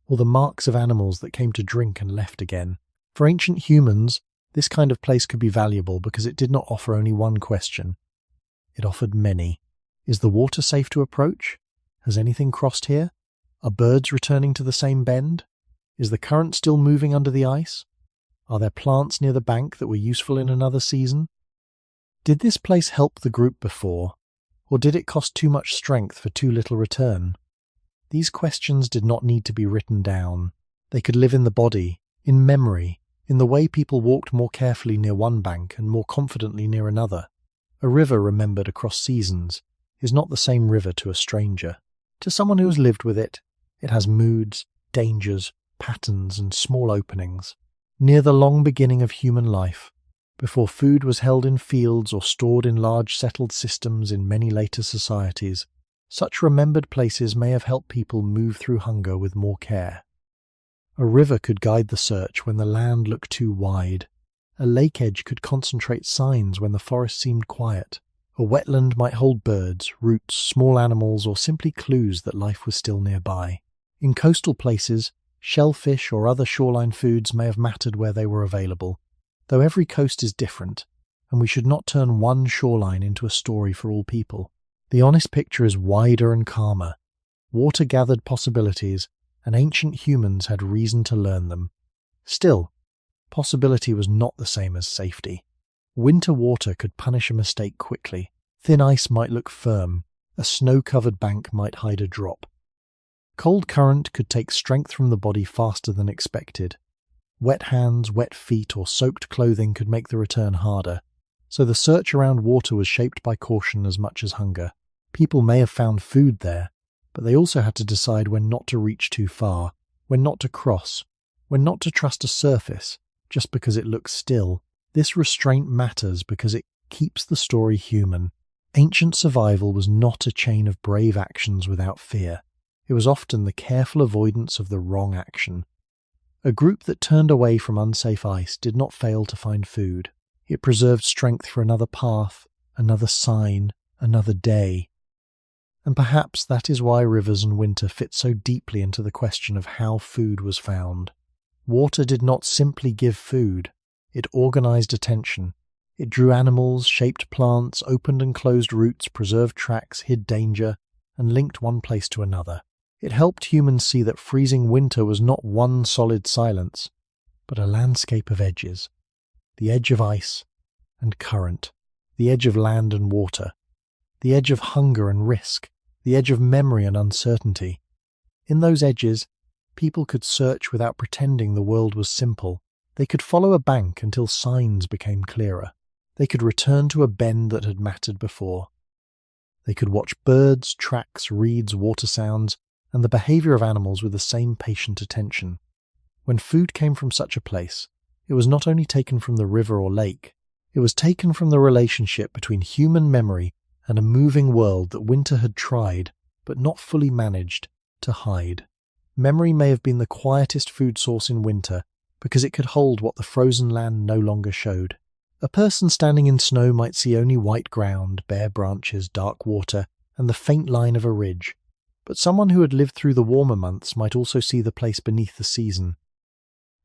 A: or the marks of animals that came to drink and left again. For ancient humans, this kind of place could be valuable because it did not offer only one question. It offered many. Is the water safe to approach? Has anything crossed here? Are birds returning to the same bend? Is the current still moving under the ice? Are there plants near the bank that were useful in another season? Did this place help the group before, or did it cost too much strength for too little return? These questions did not need to be written down. They could live in the body, in memory, in the way people walked more carefully near one bank and more confidently near another. A river remembered across seasons is not the same river to a stranger. To someone who has lived with it, it has moods, dangers, patterns, and small openings. Near the long beginning of human life, before food was held in fields or stored in large settled systems in many later societies, such remembered places may have helped people move through hunger with more care. A river could guide the search when the land looked too wide. A lake edge could concentrate signs when the forest seemed quiet. A wetland might hold birds, roots, small animals, or simply clues that life was still nearby. In coastal places, shellfish or other shoreline foods may have mattered where they were available, though every coast is different, and we should not turn one shoreline into a story for all people. The honest picture is wider and calmer. Water gathered possibilities, and ancient humans had reason to learn them. Still, possibility was not the same as safety. Winter water could punish a mistake quickly. Thin ice might look firm. A snow-covered bank might hide a drop. Cold current could take strength from the body faster than expected. Wet hands, wet feet, or soaked clothing could make the return harder. So the search around water was shaped by caution as much as hunger. People may have found food there, but they also had to decide when not to reach too far, when not to cross, when not to trust a surface just because it looks still. This restraint matters because it keeps the story human. Ancient survival was not a chain of brave actions without fear. It was often the careful avoidance of the wrong action. A group that turned away from unsafe ice did not fail to find food. It preserved strength for another path, another sign, another day. And perhaps that is why rivers and winter fit so deeply into the question of how food was found. Water did not simply give food. It organized attention. It drew animals, shaped plants, opened and closed routes, preserved tracks, hid danger, and linked one place to another. It helped humans see that freezing winter was not one solid silence, but a landscape of edges. The edge of ice and current, the edge of land and water, the edge of hunger and risk, the edge of memory and uncertainty. In those edges, people could search without pretending the world was simple. They could follow a bank until signs became clearer. They could return to a bend that had mattered before. They could watch birds, tracks, reeds, water sounds, and the behavior of animals with the same patient attention. When food came from such a place, it was not only taken from the river or lake, it was taken from the relationship between human memory and a moving world that winter had tried, but not fully managed, to hide. Memory may have been the quietest food source in winter because it could hold what the frozen land no longer showed. A person standing in snow might see only white ground, bare branches, dark water, and the faint line of a ridge. But someone who had lived through the warmer months might also see the place beneath the season.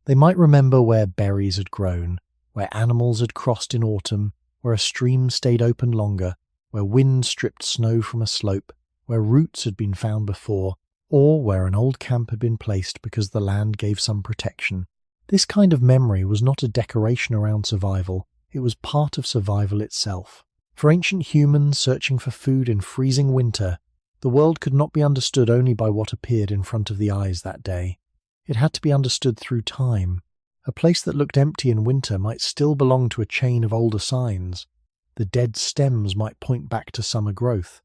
A: They might remember where berries had grown, where animals had crossed in autumn, where a stream stayed open longer, where wind stripped snow from a slope, where roots had been found before, or where an old camp had been placed because the land gave some protection. This kind of memory was not a decoration around survival, it was part of survival itself. For ancient humans searching for food in freezing winter, the world could not be understood only by what appeared in front of the eyes that day. It had to be understood through time. A place that looked empty in winter might still belong to a chain of older signs. The dead stems might point back to summer growth.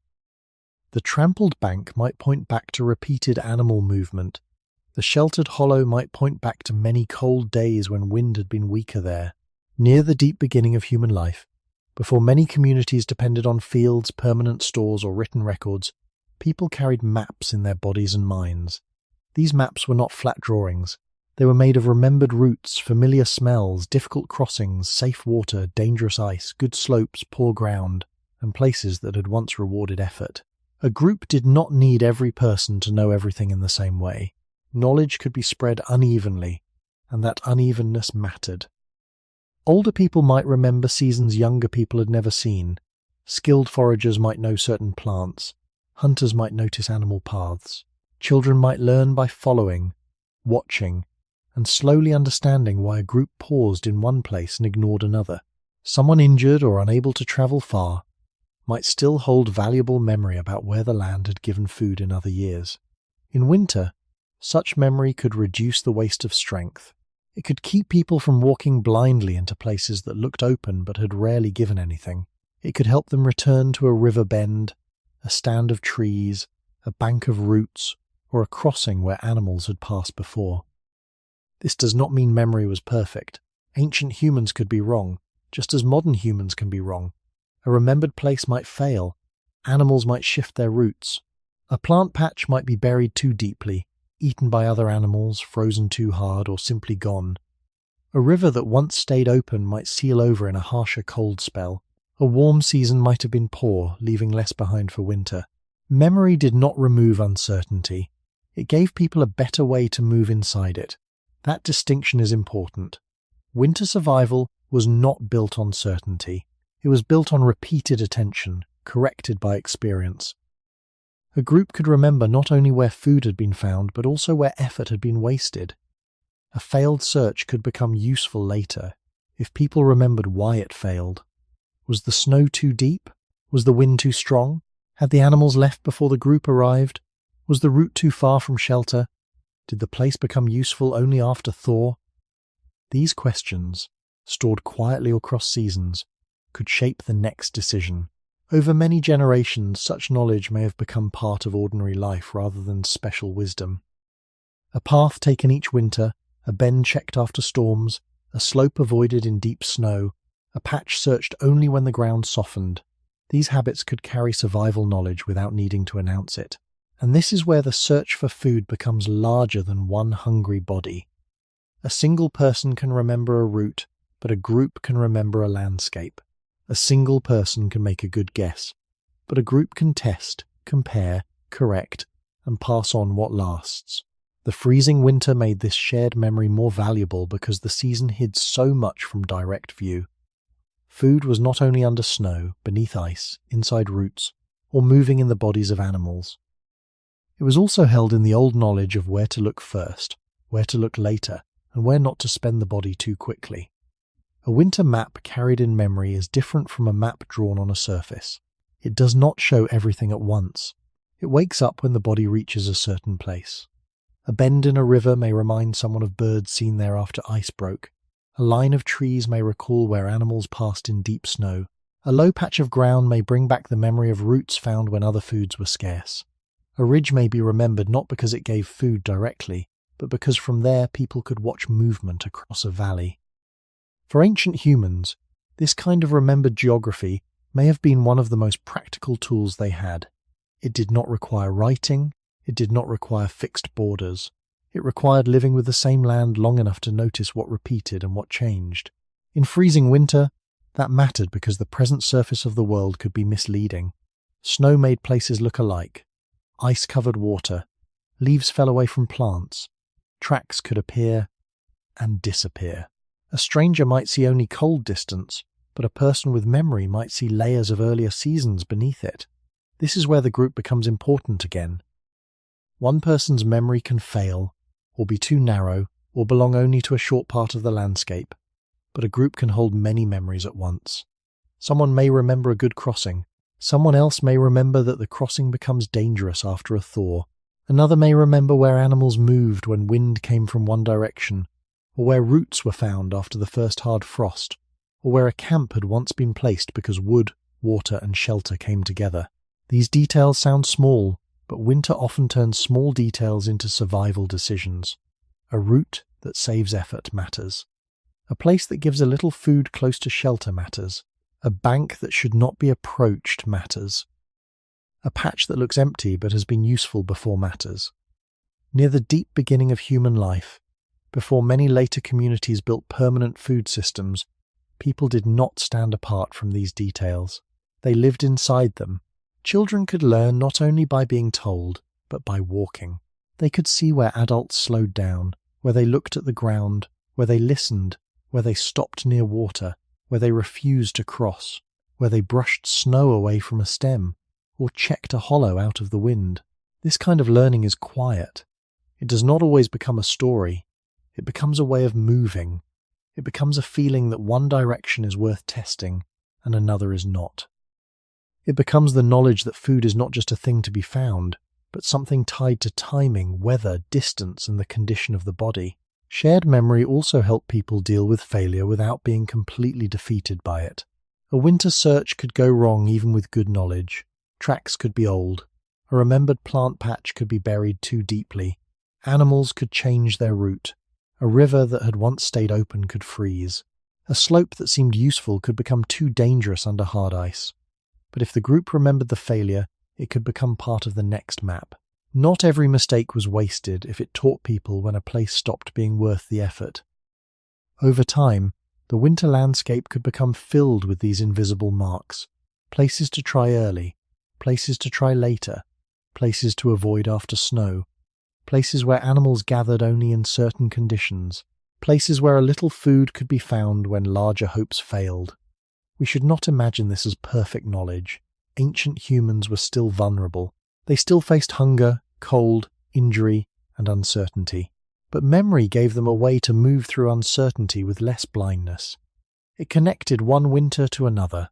A: The trampled bank might point back to repeated animal movement. The sheltered hollow might point back to many cold days when wind had been weaker there. Near the deep beginning of human life, before many communities depended on fields, permanent stores, or written records, people carried maps in their bodies and minds. These maps were not flat drawings. They were made of remembered routes, familiar smells, difficult crossings, safe water, dangerous ice, good slopes, poor ground, and places that had once rewarded effort. A group did not need every person to know everything in the same way. Knowledge could be spread unevenly, and that unevenness mattered. Older people might remember seasons younger people had never seen. Skilled foragers might know certain plants. Hunters might notice animal paths. Children might learn by following, watching, and slowly understanding why a group paused in one place and ignored another. Someone injured or unable to travel far might still hold valuable memory about where the land had given food in other years. In winter, such memory could reduce the waste of strength. It could keep people from walking blindly into places that looked open but had rarely given anything. It could help them return to a river bend, a stand of trees, a bank of roots, or a crossing where animals had passed before. This does not mean memory was perfect. Ancient humans could be wrong, just as modern humans can be wrong. A remembered place might fail. Animals might shift their routes. A plant patch might be buried too deeply, eaten by other animals, frozen too hard, or simply gone. A river that once stayed open might seal over in a harsher cold spell. A warm season might have been poor, leaving less behind for winter. Memory did not remove uncertainty. It gave people a better way to move inside it. That distinction is important. Winter survival was not built on certainty. It was built on repeated attention, corrected by experience. A group could remember not only where food had been found, but also where effort had been wasted. A failed search could become useful later, if people remembered why it failed. Was the snow too deep? Was the wind too strong? Had the animals left before the group arrived? Was the route too far from shelter? Did the place become useful only after thaw? These questions, stored quietly across seasons, could shape the next decision. Over many generations, such knowledge may have become part of ordinary life rather than special wisdom. A path taken each winter, a bend checked after storms, a slope avoided in deep snow, a patch searched only when the ground softened. These habits could carry survival knowledge without needing to announce it. And this is where the search for food becomes larger than one hungry body. A single person can remember a route, but a group can remember a landscape. A single person can make a good guess, but a group can test, compare, correct, and pass on what lasts. The freezing winter made this shared memory more valuable because the season hid so much from direct view. Food was not only under snow, beneath ice, inside roots, or moving in the bodies of animals. It was also held in the old knowledge of where to look first, where to look later, and where not to spend the body too quickly. A winter map carried in memory is different from a map drawn on a surface. It does not show everything at once. It wakes up when the body reaches a certain place. A bend in a river may remind someone of birds seen there after ice broke. A line of trees may recall where animals passed in deep snow. A low patch of ground may bring back the memory of roots found when other foods were scarce. A ridge may be remembered not because it gave food directly, but because from there people could watch movement across a valley. For ancient humans, this kind of remembered geography may have been one of the most practical tools they had. It did not require writing, it did not require fixed borders. It required living with the same land long enough to notice what repeated and what changed. In freezing winter, that mattered because the present surface of the world could be misleading. Snow made places look alike. Ice covered water. Leaves fell away from plants. Tracks could appear and disappear. A stranger might see only cold distance, but a person with memory might see layers of earlier seasons beneath it. This is where the group becomes important again. One person's memory can fail, or be too narrow, or belong only to a short part of the landscape, but a group can hold many memories at once. Someone may remember a good crossing. Someone else may remember that the crossing becomes dangerous after a thaw. Another may remember where animals moved when wind came from one direction, or where roots were found after the first hard frost, or where a camp had once been placed because wood, water, and shelter came together. These details sound small, but winter often turns small details into survival decisions. A route that saves effort matters. A place that gives a little food close to shelter matters. A bank that should not be approached matters. A patch that looks empty but has been useful before matters. Near the deep beginning of human life, before many later communities built permanent food systems, people did not stand apart from these details. They lived inside them. Children could learn not only by being told, but by walking. They could see where adults slowed down, where they looked at the ground, where they listened, where they stopped near water, where they refused to cross, where they brushed snow away from a stem, or checked a hollow out of the wind. This kind of learning is quiet. It does not always become a story. It becomes a way of moving. It becomes a feeling that one direction is worth testing and another is not. It becomes the knowledge that food is not just a thing to be found, but something tied to timing, weather, distance, and the condition of the body. Shared memory also helped people deal with failure without being completely defeated by it. A winter search could go wrong even with good knowledge. Tracks could be old. A remembered plant patch could be buried too deeply. Animals could change their route. A river that had once stayed open could freeze. A slope that seemed useful could become too dangerous under hard ice. But if the group remembered the failure, it could become part of the next map. Not every mistake was wasted if it taught people when a place stopped being worth the effort. Over time, the winter landscape could become filled with these invisible marks. Places to try early, places to try later, places to avoid after snow, places where animals gathered only in certain conditions, places where a little food could be found when larger hopes failed. We should not imagine this as perfect knowledge. Ancient humans were still vulnerable. They still faced hunger, cold, injury, and uncertainty. But memory gave them a way to move through uncertainty with less blindness. It connected one winter to another.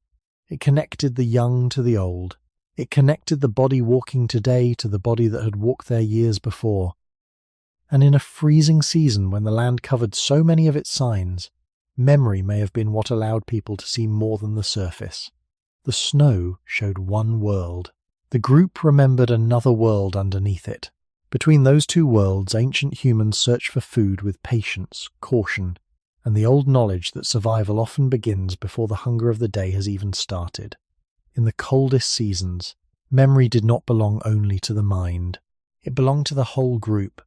A: It connected the young to the old. It connected the body walking today to the body that had walked there years before. And in a freezing season when the land covered so many of its signs, memory may have been what allowed people to see more than the surface. The snow showed one world. The group remembered another world underneath it. Between those two worlds, ancient humans searched for food with patience, caution, and the old knowledge that survival often begins before the hunger of the day has even started. In the coldest seasons, memory did not belong only to the mind. It belonged to the whole group.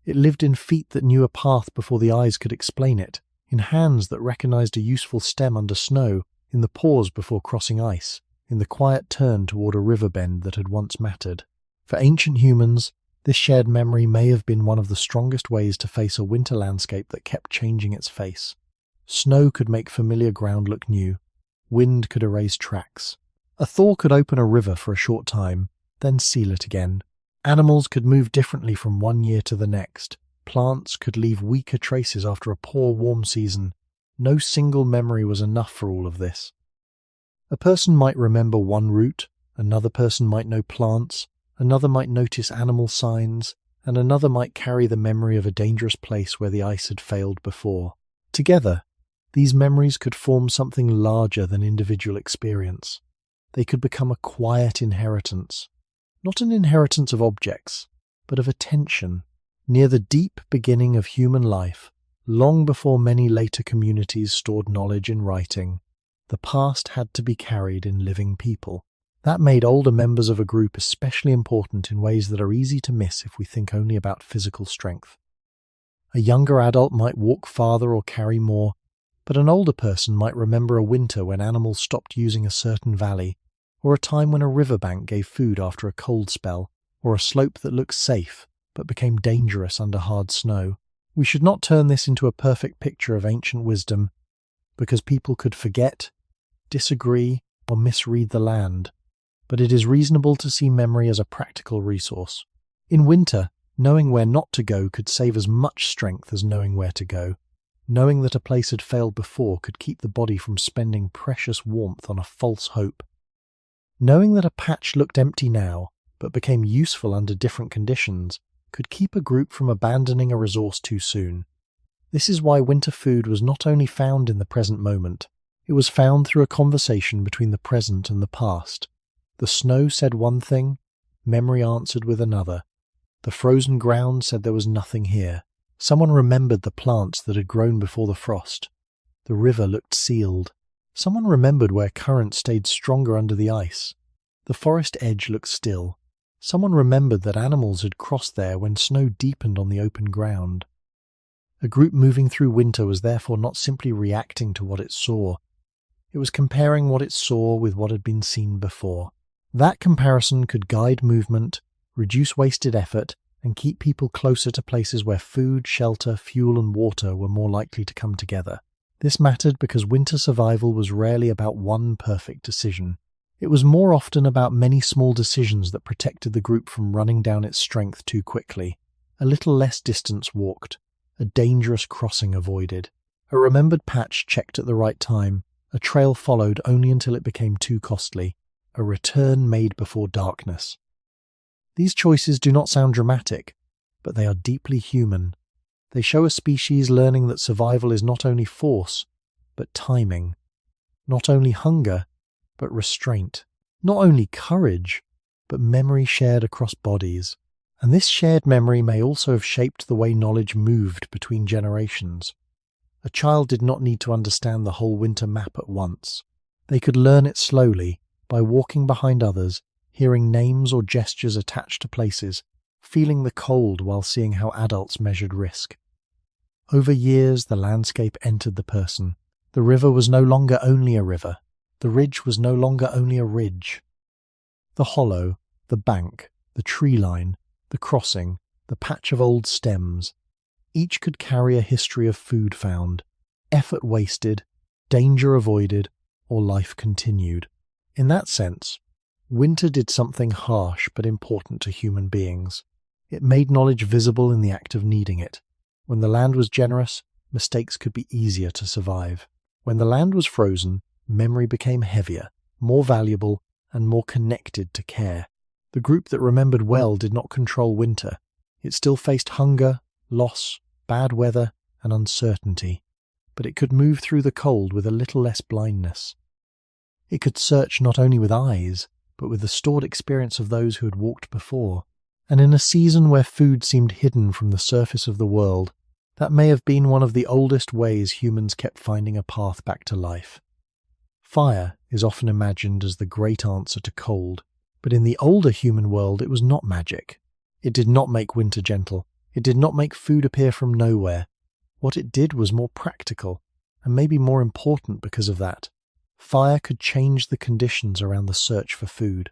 A: It lived in feet that knew a path before the eyes could explain it, in hands that recognized a useful stem under snow, in the pause before crossing ice, in the quiet turn toward a river bend that had once mattered. For ancient humans, this shared memory may have been one of the strongest ways to face a winter landscape that kept changing its face. Snow could make familiar ground look new. Wind could erase tracks. A thaw could open a river for a short time, then seal it again. Animals could move differently from one year to the next. Plants could leave weaker traces after a poor warm season. No single memory was enough for all of this. A person might remember one route, another person might know plants, another might notice animal signs, and another might carry the memory of a dangerous place where the ice had failed before. Together, these memories could form something larger than individual experience. They could become a quiet inheritance, not an inheritance of objects, but of attention, near the deep beginning of human life, long before many later communities stored knowledge in writing. The past had to be carried in living people. That made older members of a group especially important in ways that are easy to miss if we think only about physical strength. A younger adult might walk farther or carry more, but an older person might remember a winter when animals stopped using a certain valley, or a time when a riverbank gave food after a cold spell, or a slope that looked safe but became dangerous under hard snow. We should not turn this into a perfect picture of ancient wisdom, because people could forget, disagree, or misread the land. But it is reasonable to see memory as a practical resource. In winter, knowing where not to go could save as much strength as knowing where to go. Knowing that a place had failed before could keep the body from spending precious warmth on a false hope. Knowing that a patch looked empty now, but became useful under different conditions, could keep a group from abandoning a resource too soon. This is why winter food was not only found in the present moment, it was found through a conversation between the present and the past. The snow said one thing, memory answered with another. The frozen ground said there was nothing here. Someone remembered the plants that had grown before the frost. The river looked sealed. Someone remembered where currents stayed stronger under the ice. The forest edge looked still. Someone remembered that animals had crossed there when snow deepened on the open ground. A group moving through winter was therefore not simply reacting to what it saw. It was comparing what it saw with what had been seen before. That comparison could guide movement, reduce wasted effort, and keep people closer to places where food, shelter, fuel, and water were more likely to come together. This mattered because winter survival was rarely about one perfect decision. It was more often about many small decisions that protected the group from running down its strength too quickly. A little less distance walked, a dangerous crossing avoided, a remembered patch checked at the right time, a trail followed only until it became too costly, a return made before darkness. These choices do not sound dramatic, but they are deeply human. They show a species learning that survival is not only force, but timing. Not only hunger, but restraint. Not only courage, but memory shared across bodies. And this shared memory may also have shaped the way knowledge moved between generations. A child did not need to understand the whole winter map at once. They could learn it slowly, by walking behind others, hearing names or gestures attached to places, feeling the cold while seeing how adults measured risk. Over years, the landscape entered the person. The river was no longer only a river. The ridge was no longer only a ridge. The hollow, the bank, the tree line, the crossing, the patch of old stems, each could carry a history of food found, effort wasted, danger avoided, or life continued. In that sense, winter did something harsh but important to human beings. It made knowledge visible in the act of needing it. When the land was generous, mistakes could be easier to survive. When the land was frozen, memory became heavier, more valuable, and more connected to care. The group that remembered well did not control winter. It still faced hunger, loss, bad weather, and uncertainty, but it could move through the cold with a little less blindness. It could search not only with eyes, but with the stored experience of those who had walked before. And in a season where food seemed hidden from the surface of the world, that may have been one of the oldest ways humans kept finding a path back to life. Fire is often imagined as the great answer to cold, but in the older human world it was not magic. It did not make winter gentle. It did not make food appear from nowhere. What it did was more practical, and maybe more important because of that. Fire could change the conditions around the search for food.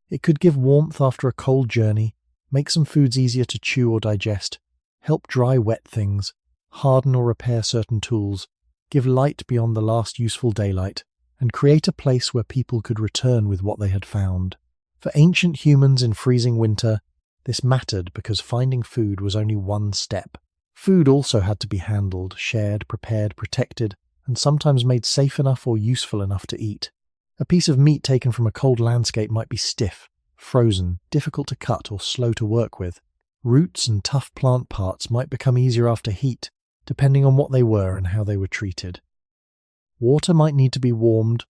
A: It could give warmth after a cold journey, make some foods easier to chew or digest, help dry wet things, harden or repair certain tools, give light beyond the last useful daylight, and create a place where people could return with what they had found. For ancient humans in freezing winter, this mattered because finding food was only one step. Food also had to be handled, shared, prepared, protected, and sometimes made safe enough or useful enough to eat. A piece of meat taken from a cold landscape might be stiff, frozen, difficult to cut, or slow to work with. Roots and tough plant parts might become easier after heat, depending on what they were and how they were treated. Water might need to be warmed,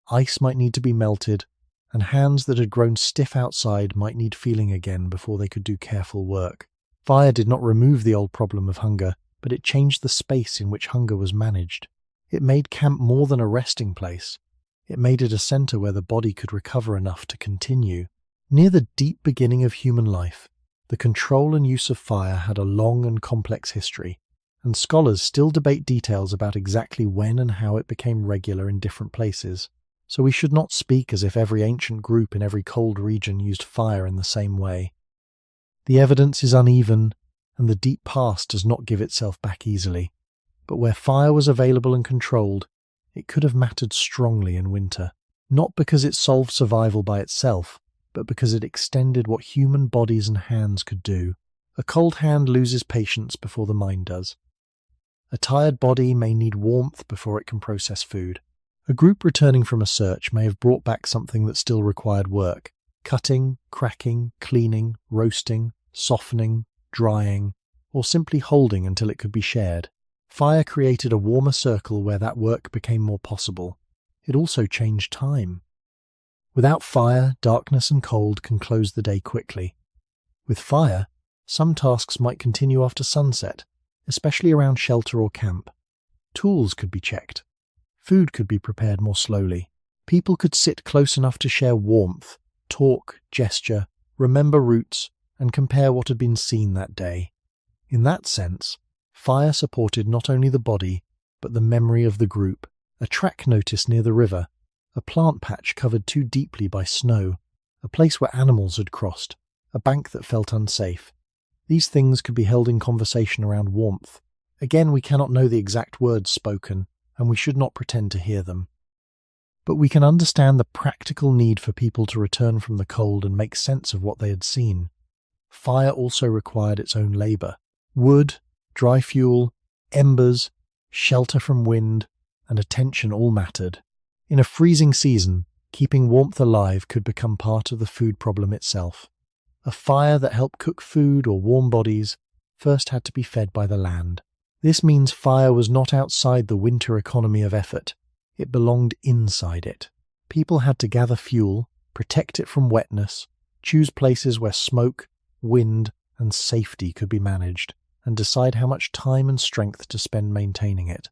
A: ice might need to be melted, and hands that had grown stiff outside might need feeling again before they could do careful work. Fire did not remove the old problem of hunger, but it changed the space in which hunger was managed. It made camp more than a resting place. It made it a center where the body could recover enough to continue. Near the deep beginning of human life, the control and use of fire had a long and complex history, and scholars still debate details about exactly when and how it became regular in different places. So we should not speak as if every ancient group in every cold region used fire in the same way. The evidence is uneven, and the deep past does not give itself back easily. But where fire was available and controlled, it could have mattered strongly in winter, not because it solved survival by itself, but because it extended what human bodies and hands could do. A cold hand loses patience before the mind does. A tired body may need warmth before it can process food. A group returning from a search may have brought back something that still required work: cutting, cracking, cleaning, roasting, softening, drying, or simply holding until it could be shared. Fire created a warmer circle where that work became more possible. It also changed time. Without fire, darkness and cold can close the day quickly. With fire, some tasks might continue after sunset, especially around shelter or camp. Tools could be checked. Food could be prepared more slowly. People could sit close enough to share warmth, talk, gesture, remember routes, and compare what had been seen that day. In that sense, fire supported not only the body, but the memory of the group. A track notice near the river, a plant patch covered too deeply by snow, a place where animals had crossed, a bank that felt unsafe. These things could be held in conversation around warmth. Again, we cannot know the exact words spoken, and we should not pretend to hear them. But we can understand the practical need for people to return from the cold and make sense of what they had seen. Fire also required its own labor. Wood, Dry fuel, embers, shelter from wind, and attention all mattered. In a freezing season, keeping warmth alive could become part of the food problem itself. A fire that helped cook food or warm bodies first had to be fed by the land. This means fire was not outside the winter economy of effort. It belonged inside it. People had to gather fuel, protect it from wetness, choose places where smoke, wind, and safety could be managed, and decide how much time and strength to spend maintaining it.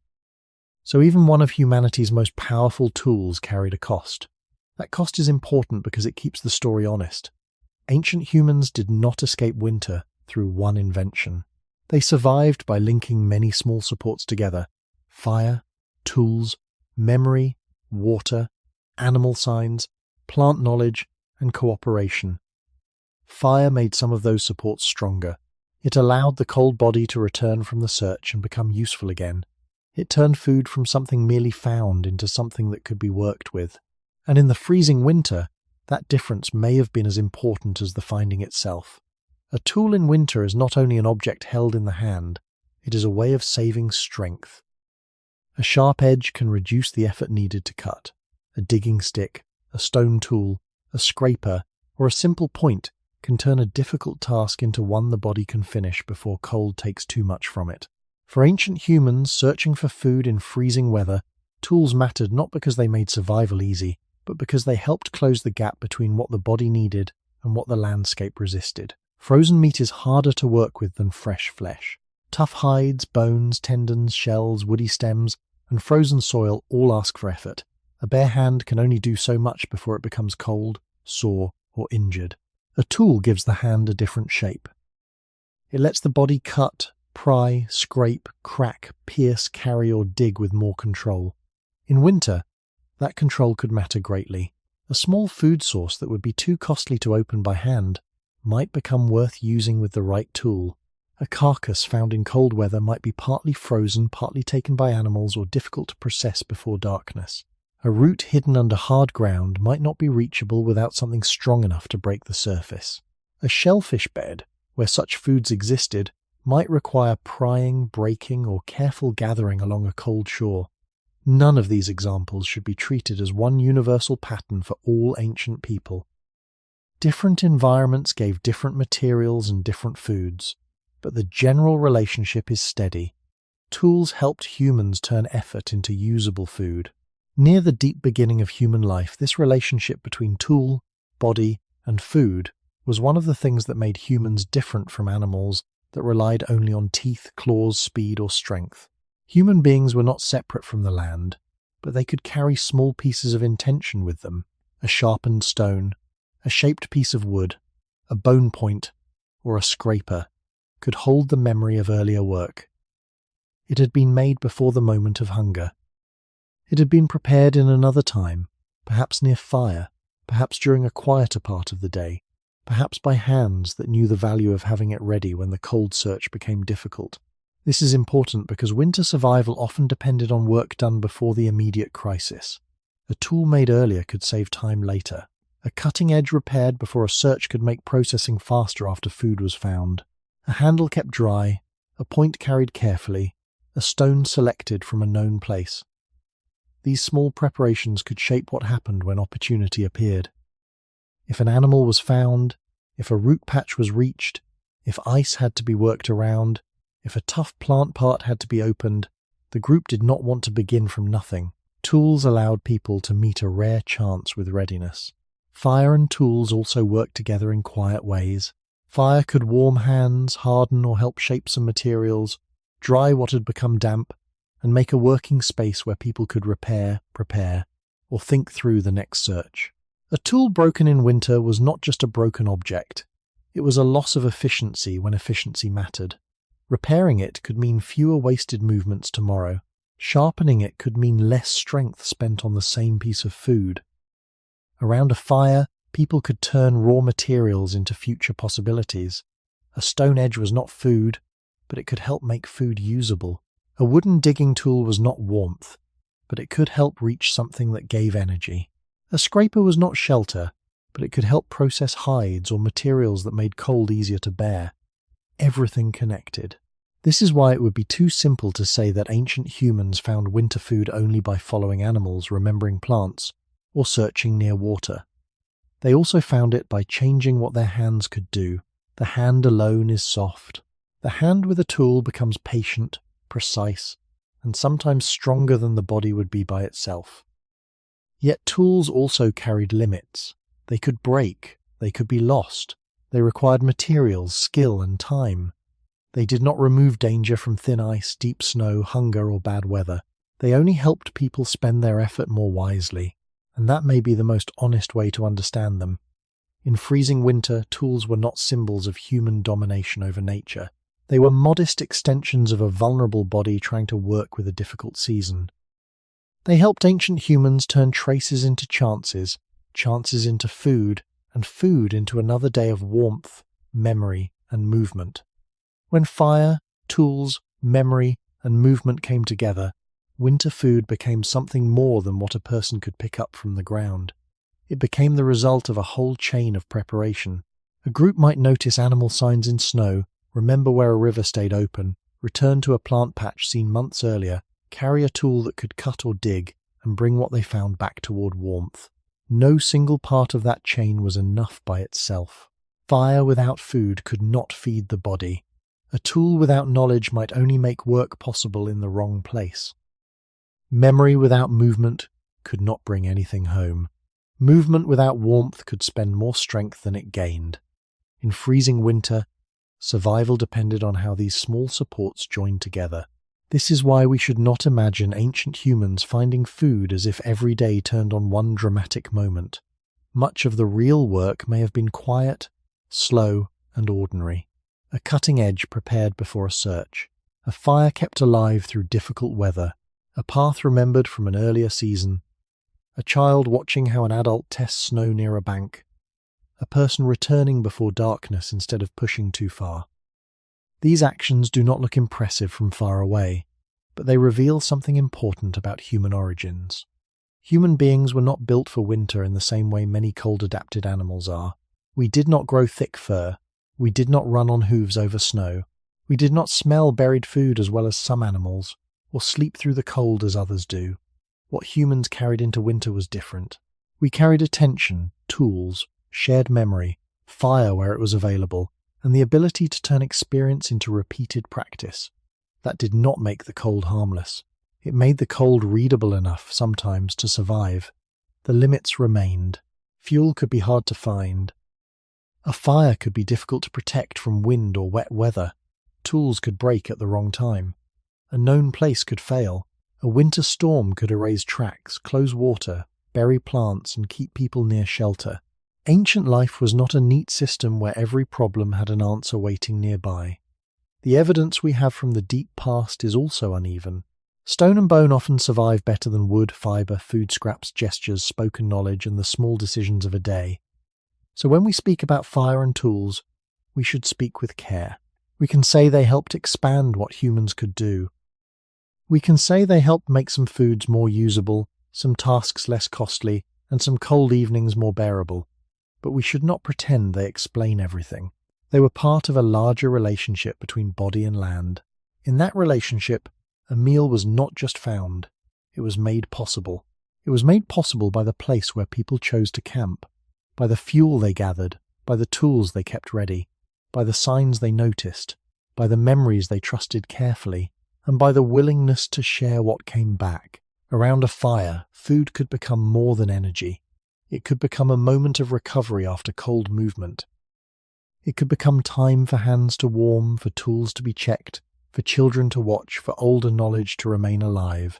A: So even one of humanity's most powerful tools carried a cost. That cost is important because it keeps the story honest. Ancient humans did not escape winter through one invention. They survived by linking many small supports together: fire, tools, memory, water, animal signs, plant knowledge, and cooperation. Fire made some of those supports stronger. It allowed the cold body to return from the search and become useful again. It turned food from something merely found into something that could be worked with. And in the freezing winter, that difference may have been as important as the finding itself. A tool in winter is not only an object held in the hand, it is a way of saving strength. A sharp edge can reduce the effort needed to cut. A digging stick, a stone tool, a scraper, or a simple point can turn a difficult task into one the body can finish before cold takes too much from it. For ancient humans searching for food in freezing weather, tools mattered not because they made survival easy, but because they helped close the gap between what the body needed and what the landscape resisted. Frozen meat is harder to work with than fresh flesh. Tough hides, bones, tendons, shells, woody stems, and frozen soil all ask for effort. A bare hand can only do so much before it becomes cold, sore, or injured. A tool gives the hand a different shape. It lets the body cut, pry, scrape, crack, pierce, carry, or dig with more control. In winter, that control could matter greatly. A small food source that would be too costly to open by hand might become worth using with the right tool. A carcass found in cold weather might be partly frozen, partly taken by animals, or difficult to process before darkness. A root hidden under hard ground might not be reachable without something strong enough to break the surface. A shellfish bed, where such foods existed, might require prying, breaking, or careful gathering along a cold shore. None of these examples should be treated as one universal pattern for all ancient people. Different environments gave different materials and different foods, but the general relationship is steady. Tools helped humans turn effort into usable food. Near the deep beginning of human life, this relationship between tool, body, and food was one of the things that made humans different from animals that relied only on teeth, claws, speed, or strength. Human beings were not separate from the land, but they could carry small pieces of intention with them: a sharpened stone, a shaped piece of wood, a bone point, or a scraper could hold the memory of earlier work. It had been made before the moment of hunger. It had been prepared in another time, perhaps near fire, perhaps during a quieter part of the day, perhaps by hands that knew the value of having it ready when the cold search became difficult. This is important because winter survival often depended on work done before the immediate crisis. A tool made earlier could save time later. A cutting edge repaired before a search could make processing faster after food was found. A handle kept dry, a point carried carefully, a stone selected from a known place. These small preparations could shape what happened when opportunity appeared. If an animal was found, if a root patch was reached, if ice had to be worked around, if a tough plant part had to be opened, the group did not want to begin from nothing. Tools allowed people to meet a rare chance with readiness. Fire and tools also worked together in quiet ways. Fire could warm hands, harden or help shape some materials, dry what had become damp, and make a working space where people could repair, prepare, or think through the next search. A tool broken in winter was not just a broken object. It was a loss of efficiency when efficiency mattered. Repairing it could mean fewer wasted movements tomorrow. Sharpening it could mean less strength spent on the same piece of food. Around a fire, people could turn raw materials into future possibilities. A stone edge was not food, but it could help make food usable. A wooden digging tool was not warmth, but it could help reach something that gave energy. A scraper was not shelter, but it could help process hides or materials that made cold easier to bear. Everything connected. This is why it would be too simple to say that ancient humans found winter food only by following animals, remembering plants, or searching near water. They also found it by changing what their hands could do. The hand alone is soft. The hand with a tool becomes patient, precise, and sometimes stronger than the body would be by itself. Yet tools also carried limits. They could break, they could be lost. They required materials, skill, and time. They did not remove danger from thin ice, deep snow, hunger, or bad weather. They only helped people spend their effort more wisely, and that may be the most honest way to understand them. In freezing winter, tools were not symbols of human domination over nature. They were modest extensions of a vulnerable body trying to work with a difficult season. They helped ancient humans turn traces into chances, chances into food, and food into another day of warmth, memory, and movement. When fire, tools, memory, and movement came together, winter food became something more than what a person could pick up from the ground. It became the result of a whole chain of preparation. A group might notice animal signs in snow, remember where a river stayed open, return to a plant patch seen months earlier, carry a tool that could cut or dig, and bring what they found back toward warmth. No single part of that chain was enough by itself. Fire without food could not feed the body. A tool without knowledge might only make work possible in the wrong place. Memory without movement could not bring anything home. Movement without warmth could spend more strength than it gained. In freezing winter, survival depended on how these small supports joined together. This is why we should not imagine ancient humans finding food as if every day turned on one dramatic moment. Much of the real work may have been quiet, slow, and ordinary. A cutting edge prepared before a search, a fire kept alive through difficult weather, a path remembered from an earlier season, a child watching how an adult tests snow near a bank, a person returning before darkness instead of pushing too far. These actions do not look impressive from far away, but they reveal something important about human origins. Human beings were not built for winter in the same way many cold-adapted animals are. We did not grow thick fur. We did not run on hooves over snow. We did not smell buried food as well as some animals, or sleep through the cold as others do. What humans carried into winter was different. We carried attention, tools, shared memory, fire where it was available, and the ability to turn experience into repeated practice. That did not make the cold harmless. It made the cold readable enough sometimes to survive. The limits remained. Fuel could be hard to find. A fire could be difficult to protect from wind or wet weather. Tools could break at the wrong time. A known place could fail. A winter storm could erase tracks, close water, bury plants, and keep people near shelter. Ancient life was not a neat system where every problem had an answer waiting nearby. The evidence we have from the deep past is also uneven. Stone and bone often survive better than wood, fibre, food scraps, gestures, spoken knowledge, and the small decisions of a day. So when we speak about fire and tools, we should speak with care. We can say they helped expand what humans could do. We can say they helped make some foods more usable, some tasks less costly, and some cold evenings more bearable. But we should not pretend they explain everything. They were part of a larger relationship between body and land. In that relationship, a meal was not just found, it was made possible. It was made possible by the place where people chose to camp, by the fuel they gathered, by the tools they kept ready, by the signs they noticed, by the memories they trusted carefully, and by the willingness to share what came back. Around a fire, food could become more than energy. It could become a moment of recovery after cold movement. It could become time for hands to warm, for tools to be checked, for children to watch, for older knowledge to remain alive.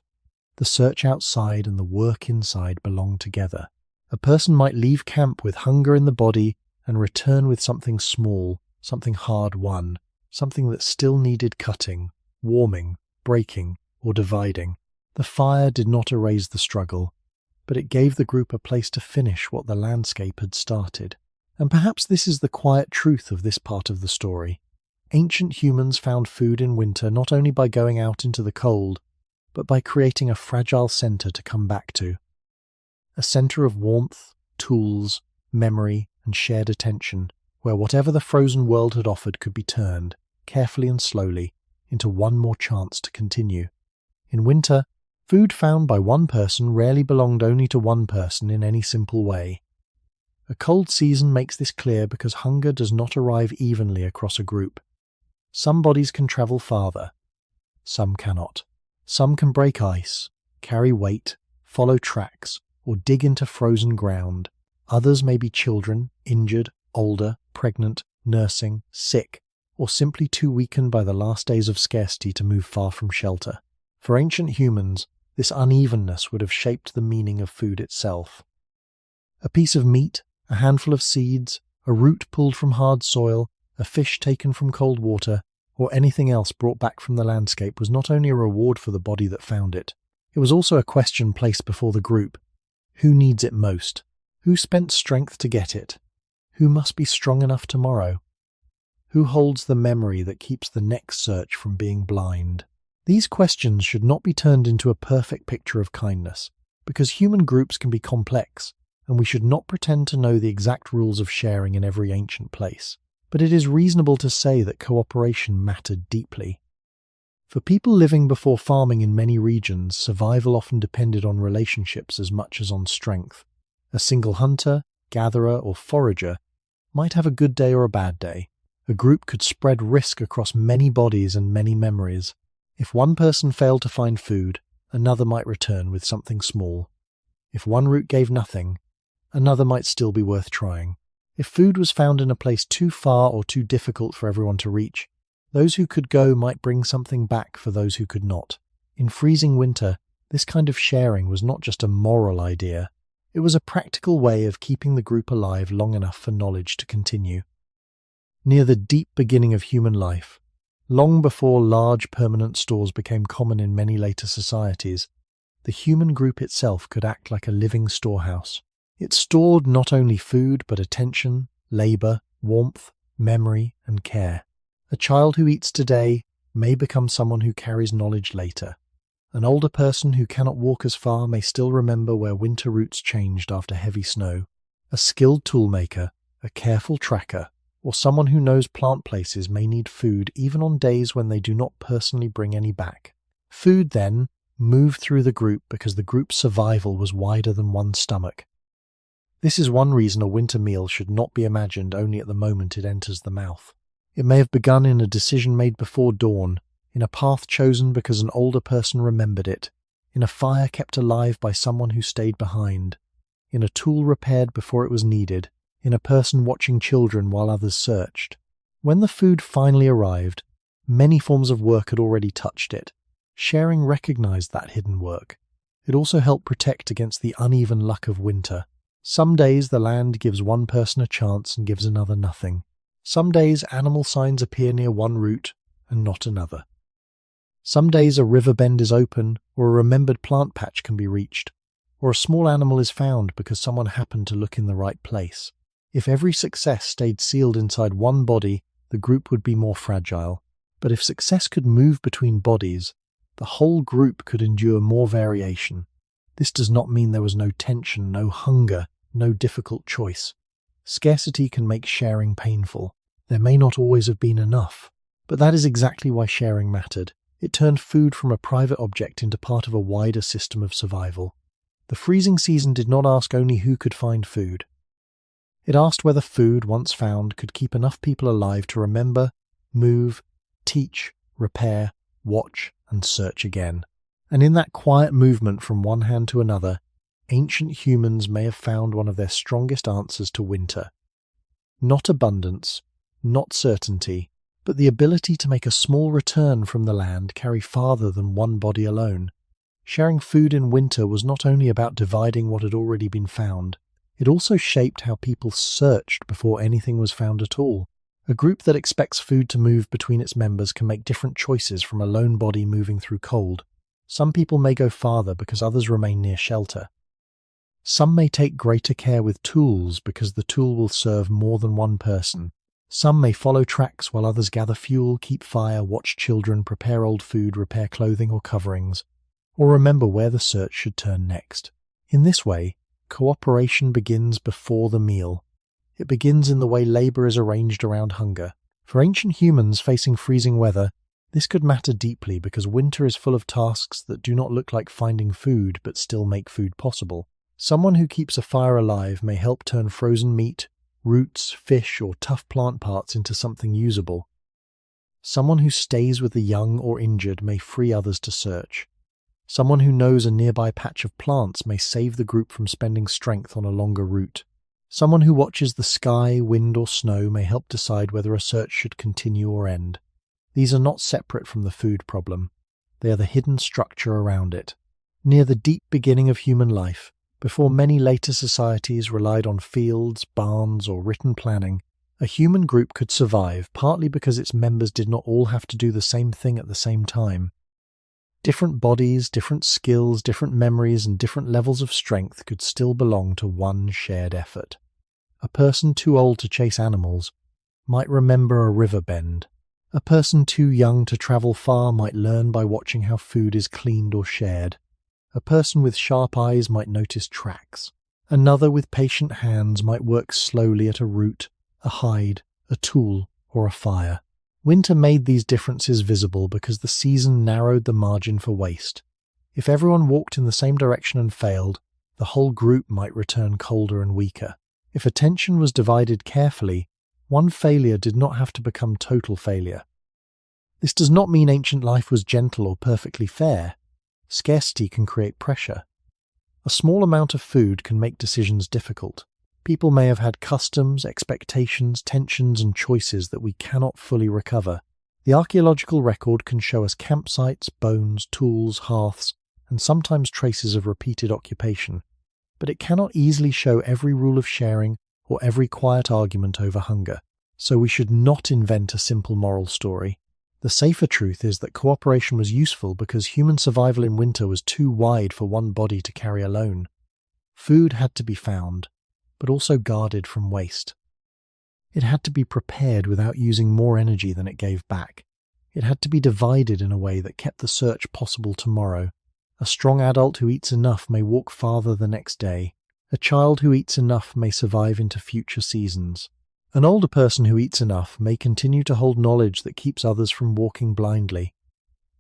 A: The search outside and the work inside belong together. A person might leave camp with hunger in the body and return with something small, something hard-won, something that still needed cutting, warming, breaking, or dividing. The fire did not erase the struggle, but it gave the group a place to finish what the landscape had started. And perhaps this is the quiet truth of this part of the story. Ancient humans found food in winter not only by going out into the cold, but by creating a fragile center to come back to. A center of warmth, tools, memory, and shared attention, where whatever the frozen world had offered could be turned, carefully and slowly, into one more chance to continue. In winter, food found by one person rarely belonged only to one person in any simple way. A cold season makes this clear because hunger does not arrive evenly across a group. Some bodies can travel farther. Some cannot. Some can break ice, carry weight, follow tracks, or dig into frozen ground. Others may be children, injured, older, pregnant, nursing, sick, or simply too weakened by the last days of scarcity to move far from shelter. For ancient humans, this unevenness would have shaped the meaning of food itself. A piece of meat, a handful of seeds, a root pulled from hard soil, a fish taken from cold water, or anything else brought back from the landscape was not only a reward for the body that found it, it was also a question placed before the group. Who needs it most? Who spent strength to get it? Who must be strong enough tomorrow? Who holds the memory that keeps the next search from being blind? These questions should not be turned into a perfect picture of kindness, because human groups can be complex, and we should not pretend to know the exact rules of sharing in every ancient place. But it is reasonable to say that cooperation mattered deeply. For people living before farming in many regions, survival often depended on relationships as much as on strength. A single hunter, gatherer, or forager might have a good day or a bad day. A group could spread risk across many bodies and many memories. If one person failed to find food, another might return with something small. If one route gave nothing, another might still be worth trying. If food was found in a place too far or too difficult for everyone to reach, those who could go might bring something back for those who could not. In freezing winter, this kind of sharing was not just a moral idea. It was a practical way of keeping the group alive long enough for knowledge to continue. Near the deep beginning of human life, long before large permanent stores became common in many later societies, the human group itself could act like a living storehouse. It stored not only food but attention, labor, warmth, memory, and care. A child who eats today may become someone who carries knowledge later. An older person who cannot walk as far may still remember where winter routes changed after heavy snow. A skilled toolmaker, a careful tracker, or someone who knows plant places may need food even on days when they do not personally bring any back. Food, then, moved through the group because the group's survival was wider than one stomach. This is one reason a winter meal should not be imagined only at the moment it enters the mouth. It may have begun in a decision made before dawn, in a path chosen because an older person remembered it, in a fire kept alive by someone who stayed behind, in a tool repaired before it was needed, in a person watching children while others searched. When the food finally arrived, many forms of work had already touched it. Sharing recognized that hidden work. It also helped protect against the uneven luck of winter. Some days the land gives one person a chance and gives another nothing. Some days animal signs appear near one route and not another. Some days a river bend is open, or a remembered plant patch can be reached, or a small animal is found because someone happened to look in the right place. If every success stayed sealed inside one body, the group would be more fragile. But if success could move between bodies, the whole group could endure more variation. This does not mean there was no tension, no hunger, no difficult choice. Scarcity can make sharing painful. There may not always have been enough. But that is exactly why sharing mattered. It turned food from a private object into part of a wider system of survival. The freezing season did not ask only who could find food. It asked whether food, once found, could keep enough people alive to remember, move, teach, repair, watch, and search again. And in that quiet movement from one hand to another, ancient humans may have found one of their strongest answers to winter. Not abundance, not certainty, but the ability to make a small return from the land carry farther than one body alone. Sharing food in winter was not only about dividing what had already been found, it also shaped how people searched before anything was found at all. A group that expects food to move between its members can make different choices from a lone body moving through cold. Some people may go farther because others remain near shelter. Some may take greater care with tools because the tool will serve more than one person. Some may follow tracks while others gather fuel, keep fire, watch children, prepare old food, repair clothing or coverings, or remember where the search should turn next. In this way, cooperation begins before the meal. It begins in the way labor is arranged around hunger. For ancient humans facing freezing weather, This could matter deeply because winter is full of tasks that do not look like finding food but still make food possible. Someone who keeps a fire alive may help turn frozen meat, roots, fish, or tough plant parts into something usable. Someone who stays with the young or injured may free others to search. Someone who knows a nearby patch of plants may save the group from spending strength on a longer route. Someone who watches the sky, wind, or snow may help decide whether a search should continue or end. These are not separate from the food problem. They are the hidden structure around it. Near the deep beginning of human life, before many later societies relied on fields, barns, or written planning, a human group could survive partly because its members did not all have to do the same thing at the same time. Different bodies, different skills, different memories, and different levels of strength could still belong to one shared effort. A person too old to chase animals might remember a river bend. A person too young to travel far might learn by watching how food is cleaned or shared. A person with sharp eyes might notice tracks. Another with patient hands might work slowly at a root, a hide, a tool, or a fire. Winter made these differences visible because the season narrowed the margin for waste. If everyone walked in the same direction and failed, the whole group might return colder and weaker. If attention was divided carefully, one failure did not have to become total failure. This does not mean ancient life was gentle or perfectly fair. Scarcity can create pressure. A small amount of food can make decisions difficult. People may have had customs, expectations, tensions, and choices that we cannot fully recover. The archaeological record can show us campsites, bones, tools, hearths, and sometimes traces of repeated occupation. But it cannot easily show every rule of sharing or every quiet argument over hunger. So we should not invent a simple moral story. The safer truth is that cooperation was useful because human survival in winter was too wide for one body to carry alone. Food had to be found, but also guarded from waste. It had to be prepared without using more energy than it gave back. It had to be divided in a way that kept the search possible tomorrow. A strong adult who eats enough may walk farther the next day. A child who eats enough may survive into future seasons. An older person who eats enough may continue to hold knowledge that keeps others from walking blindly.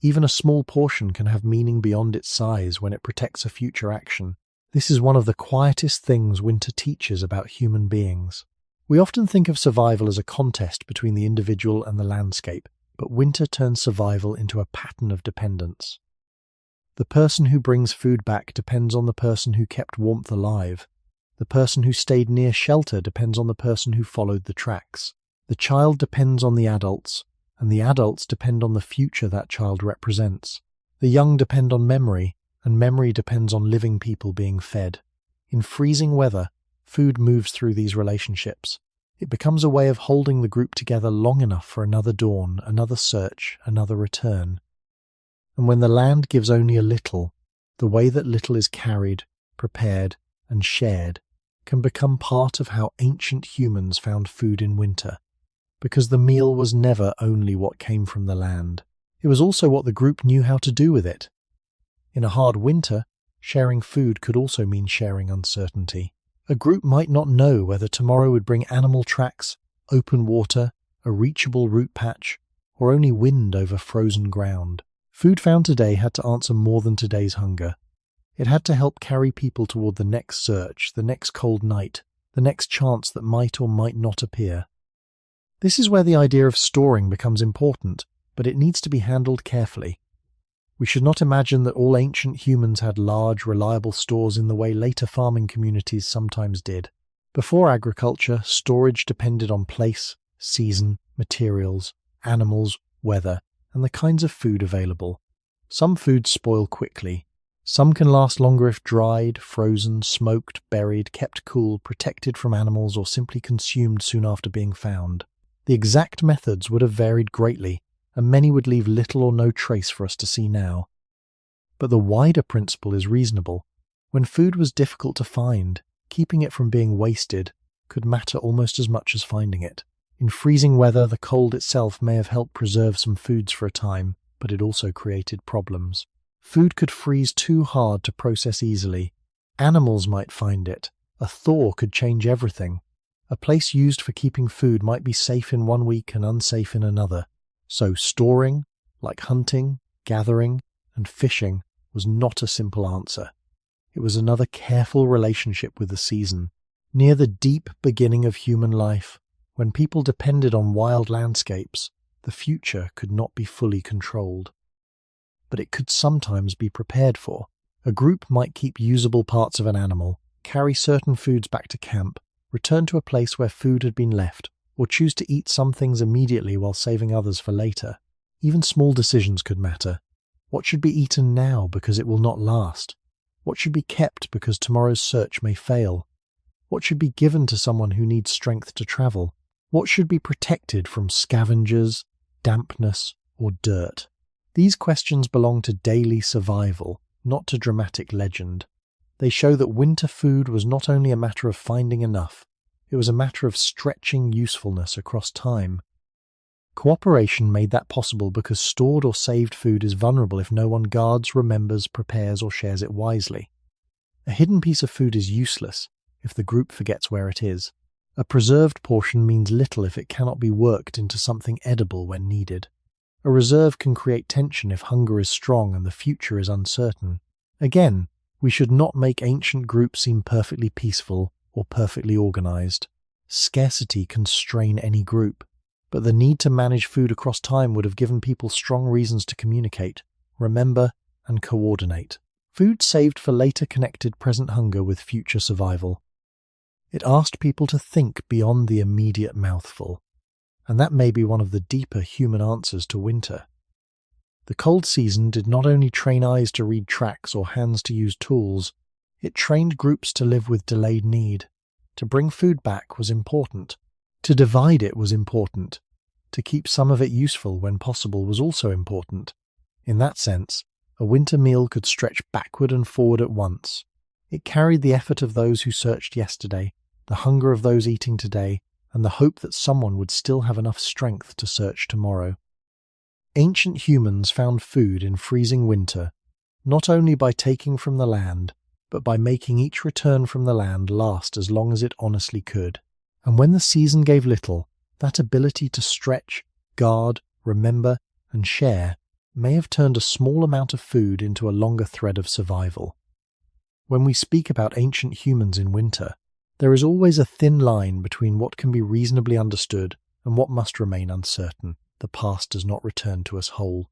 A: Even a small portion can have meaning beyond its size when it protects a future action. This is one of the quietest things winter teaches about human beings. We often think of survival as a contest between the individual and the landscape, but winter turns survival into a pattern of dependence. The person who brings food back depends on the person who kept warmth alive. The person who stayed near shelter depends on the person who followed the tracks. The child depends on the adults, and the adults depend on the future that child represents. The young depend on memory, and memory depends on living people being fed. In freezing weather, food moves through these relationships. It becomes a way of holding the group together long enough for another dawn, another search, another return. And when the land gives only a little, the way that little is carried, prepared, and shared can become part of how ancient humans found food in winter, because the meal was never only what came from the land. It was also what the group knew how to do with it. In a hard winter, sharing food could also mean sharing uncertainty. A group might not know whether tomorrow would bring animal tracks, open water, a reachable root patch, or only wind over frozen ground. Food found today had to answer more than today's hunger. It had to help carry people toward the next search, the next cold night, the next chance that might or might not appear. This is where the idea of storing becomes important, but it needs to be handled carefully. We should not imagine that all ancient humans had large, reliable stores in the way later farming communities sometimes did. Before agriculture, storage depended on place, season, materials, animals, weather, and the kinds of food available. Some foods spoil quickly. Some can last longer if dried, frozen, smoked, buried, kept cool, protected from animals, or simply consumed soon after being found. The exact methods would have varied greatly, and many would leave little or no trace for us to see now. But the wider principle is reasonable. When food was difficult to find, keeping it from being wasted could matter almost as much as finding it. In freezing weather, the cold itself may have helped preserve some foods for a time, but it also created problems. Food could freeze too hard to process easily. Animals might find it. A thaw could change everything. A place used for keeping food might be safe in one week and unsafe in another. So storing, like hunting, gathering, and fishing, was not a simple answer. It was another careful relationship with the season. Near the deep beginning of human life, when people depended on wild landscapes, the future could not be fully controlled. But it could sometimes be prepared for. A group might keep usable parts of an animal, carry certain foods back to camp, return to a place where food had been left, or choose to eat some things immediately while saving others for later. Even small decisions could matter. What should be eaten now because it will not last? What should be kept because tomorrow's search may fail? What should be given to someone who needs strength to travel? What should be protected from scavengers, dampness, or dirt? These questions belong to daily survival, not to dramatic legend. They show that winter food was not only a matter of finding enough, it was a matter of stretching usefulness across time. Cooperation made that possible because stored or saved food is vulnerable if no one guards, remembers, prepares, or shares it wisely. A hidden piece of food is useless if the group forgets where it is. A preserved portion means little if it cannot be worked into something edible when needed. A reserve can create tension if hunger is strong and the future is uncertain. Again, we should not make ancient groups seem perfectly peaceful or perfectly organized. Scarcity can strain any group, but the need to manage food across time would have given people strong reasons to communicate, remember, and coordinate. Food saved for later connected present hunger with future survival. It asked people to think beyond the immediate mouthful, and that may be one of the deeper human answers to winter. The cold season did not only train eyes to read tracks or hands to use tools, it trained groups to live with delayed need. To bring food back was important. To divide it was important. To keep some of it useful when possible was also important. In that sense, a winter meal could stretch backward and forward at once. It carried the effort of those who searched yesterday, the hunger of those eating today, and the hope that someone would still have enough strength to search tomorrow. Ancient humans found food in freezing winter, not only by taking from the land, but by making each return from the land last as long as it honestly could. And when the season gave little, that ability to stretch, guard, remember, and share may have turned a small amount of food into a longer thread of survival. When we speak about ancient humans in winter, there is always a thin line between what can be reasonably understood and what must remain uncertain. The past does not return to us whole.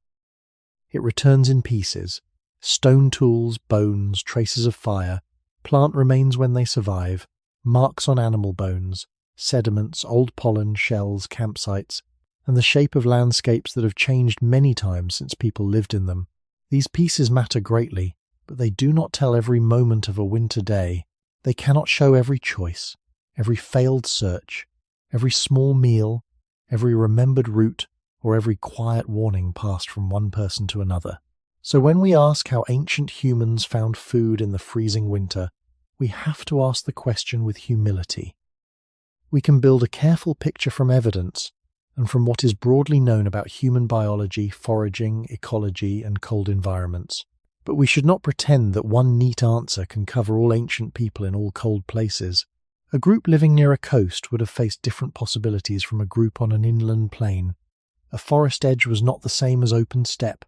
A: It returns in pieces: stone tools, bones, traces of fire, plant remains when they survive, marks on animal bones, sediments, old pollen, shells, campsites, and the shape of landscapes that have changed many times since people lived in them. These pieces matter greatly, but they do not tell every moment of a winter day. They cannot show every choice, every failed search, every small meal, every remembered route, or every quiet warning passed from one person to another. So when we ask how ancient humans found food in the freezing winter, we have to ask the question with humility. We can build a careful picture from evidence and from what is broadly known about human biology, foraging, ecology, and cold environments. But we should not pretend that one neat answer can cover all ancient people in all cold places. A group living near a coast would have faced different possibilities from a group on an inland plain. A forest edge was not the same as open steppe.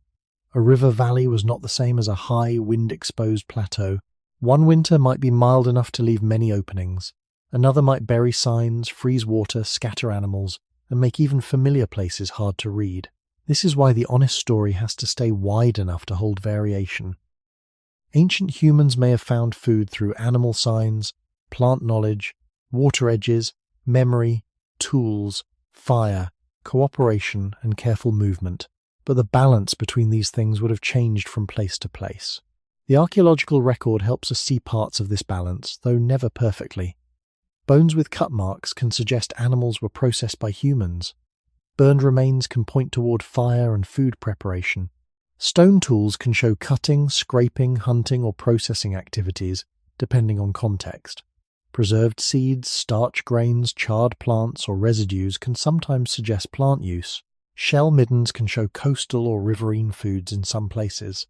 A: A river valley was not the same as a high, wind-exposed plateau. One winter might be mild enough to leave many openings. Another might bury signs, freeze water, scatter animals, and make even familiar places hard to read. This is why the honest story has to stay wide enough to hold variation. Ancient humans may have found food through animal signs, plant knowledge, water edges, memory, tools, fire, cooperation, and careful movement, but the balance between these things would have changed from place to place. The archaeological record helps us see parts of this balance, though never perfectly. Bones with cut marks can suggest animals were processed by humans. Burned remains can point toward fire and food preparation. Stone tools can show cutting, scraping, hunting, or processing activities, depending on context. Preserved seeds, starch grains, charred plants, or residues can sometimes suggest plant use. Shell middens can show coastal or riverine foods in some places.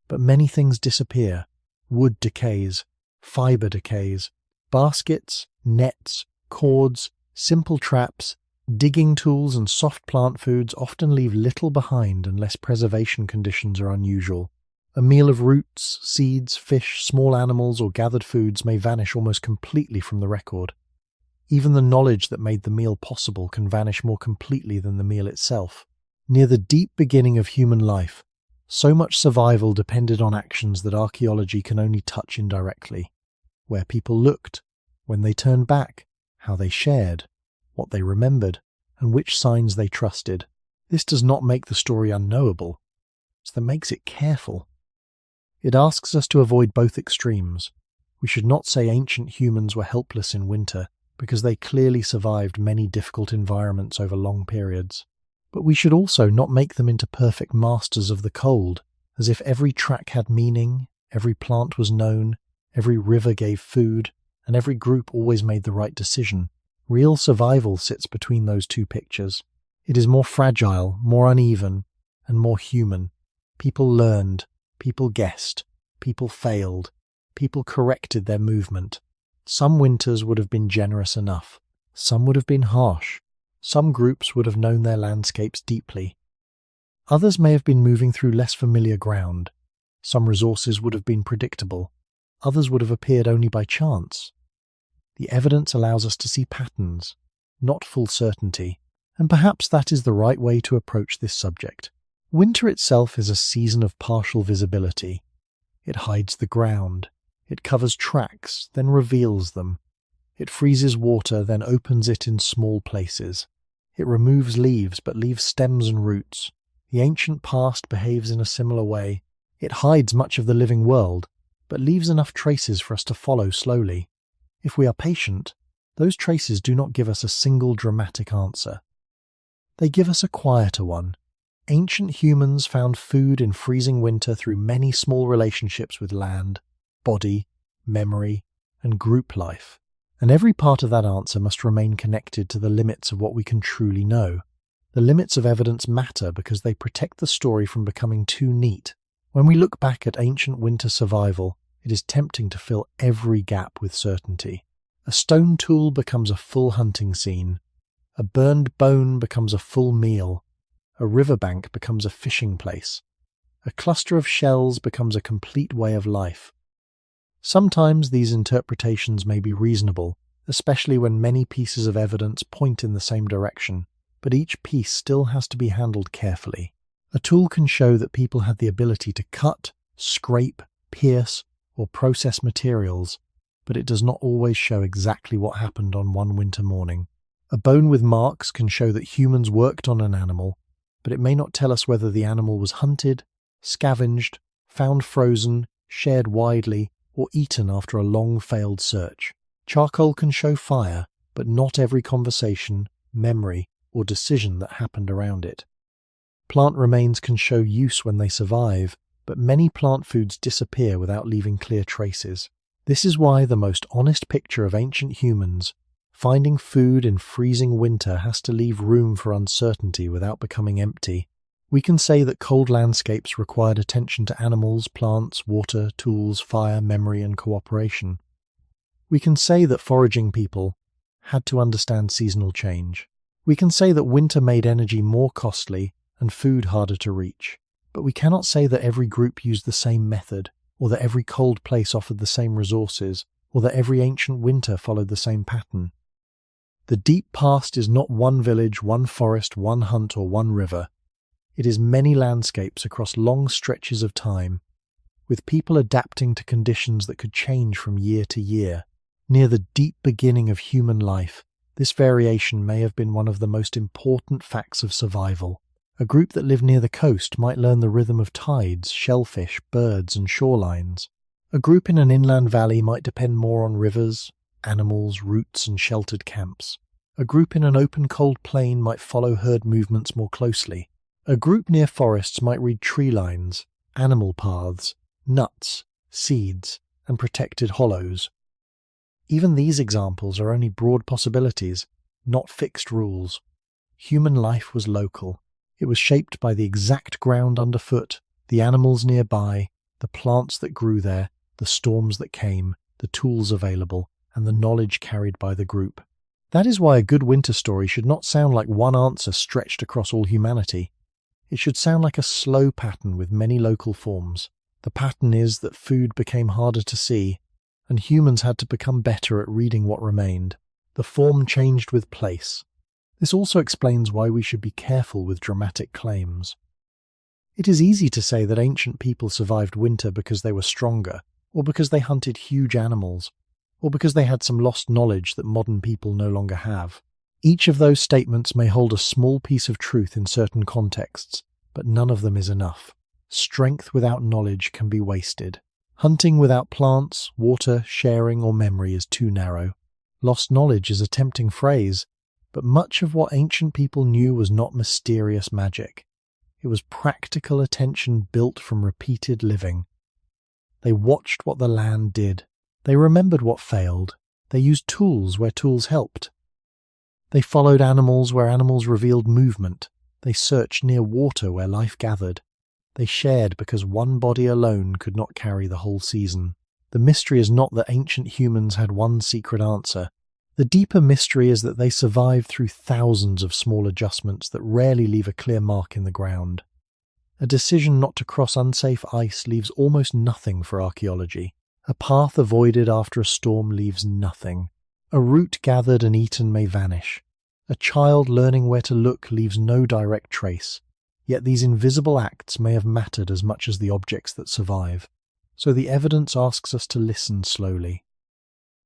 A: But many things disappear. Wood decays, fiber decays. Baskets, nets, cords, simple traps, Digging tools and soft plant foods often leave little behind unless preservation conditions are unusual. A meal of roots, seeds, fish, small animals, or gathered foods may vanish almost completely from the record. Even the knowledge that made the meal possible can vanish more completely than the meal itself. Near the deep beginning of human life, so much survival depended on actions that archaeology can only touch indirectly. Where people looked, when they turned back, how they shared, what they remembered, and which signs they trusted. This does not make the story unknowable, it's that makes it careful. It asks us to avoid both extremes. We should not say ancient humans were helpless in winter, because they clearly survived many difficult environments over long periods. But we should also not make them into perfect masters of the cold, as if every track had meaning, every plant was known, every river gave food, and every group always made the right decision. Real survival sits between those two pictures. It is more fragile, more uneven, and more human. People learned, people guessed, people failed, people corrected their movement. Some winters would have been generous enough, some would have been harsh, some groups would have known their landscapes deeply. Others may have been moving through less familiar ground. Some resources would have been predictable, others would have appeared only by chance. The evidence allows us to see patterns, not full certainty, and perhaps that is the right way to approach this subject. Winter itself is a season of partial visibility. It hides the ground, it covers tracks, then reveals them. It freezes water, then opens it in small places. It removes leaves, but leaves stems and roots. The ancient past behaves in a similar way. It hides much of the living world, but leaves enough traces for us to follow slowly. If we are patient, those traces do not give us a single dramatic answer. They give us a quieter one. Ancient humans found food in freezing winter through many small relationships with land, body, memory, and group life. And every part of that answer must remain connected to the limits of what we can truly know. The limits of evidence matter because they protect the story from becoming too neat. When we look back at ancient winter survival, it is tempting to fill every gap with certainty. A stone tool becomes a full hunting scene. A burned bone becomes a full meal. A riverbank becomes a fishing place. A cluster of shells becomes a complete way of life. Sometimes these interpretations may be reasonable, especially when many pieces of evidence point in the same direction, but each piece still has to be handled carefully. A tool can show that people had the ability to cut, scrape, pierce, or process materials, but it does not always show exactly what happened on one winter morning. A bone with marks can show that humans worked on an animal, but it may not tell us whether the animal was hunted, scavenged, found frozen, shared widely, or eaten after a long failed search. Charcoal can show fire, but not every conversation, memory, or decision that happened around it. Plant remains can show use when they survive, but many plant foods disappear without leaving clear traces. This is why the most honest picture of ancient humans, finding food in freezing winter, has to leave room for uncertainty without becoming empty. We can say that cold landscapes required attention to animals, plants, water, tools, fire, memory, and cooperation. We can say that foraging people had to understand seasonal change. We can say that winter made energy more costly and food harder to reach. But we cannot say that every group used the same method, or that every cold place offered the same resources, or that every ancient winter followed the same pattern. The deep past is not one village, one forest, one hunt, or one river. It is many landscapes across long stretches of time, with people adapting to conditions that could change from year to year. Near the deep beginning of human life, this variation may have been one of the most important facts of survival. A group that lived near the coast might learn the rhythm of tides, shellfish, birds, and shorelines. A group in an inland valley might depend more on rivers, animals, roots, and sheltered camps. A group in an open cold plain might follow herd movements more closely. A group near forests might read tree lines, animal paths, nuts, seeds, and protected hollows. Even these examples are only broad possibilities, not fixed rules. Human life was local. It was shaped by the exact ground underfoot, the animals nearby, the plants that grew there, the storms that came, the tools available, and the knowledge carried by the group. That is why a good winter story should not sound like one answer stretched across all humanity. It should sound like a slow pattern with many local forms. The pattern is that food became harder to see, and humans had to become better at reading what remained. The form changed with place. This also explains why we should be careful with dramatic claims. It is easy to say that ancient people survived winter because they were stronger, or because they hunted huge animals, or because they had some lost knowledge that modern people no longer have. Each of those statements may hold a small piece of truth in certain contexts, but none of them is enough. Strength without knowledge can be wasted. Hunting without plants, water, sharing, or memory is too narrow. Lost knowledge is a tempting phrase, but much of what ancient people knew was not mysterious magic. It was practical attention built from repeated living. They watched what the land did. They remembered what failed. They used tools where tools helped. They followed animals where animals revealed movement. They searched near water where life gathered. They shared because one body alone could not carry the whole season. The mystery is not that ancient humans had one secret answer. The deeper mystery is that they survived through thousands of small adjustments that rarely leave a clear mark in the ground. A decision not to cross unsafe ice leaves almost nothing for archaeology. A path avoided after a storm leaves nothing. A root gathered and eaten may vanish. A child learning where to look leaves no direct trace. Yet these invisible acts may have mattered as much as the objects that survive. So the evidence asks us to listen slowly.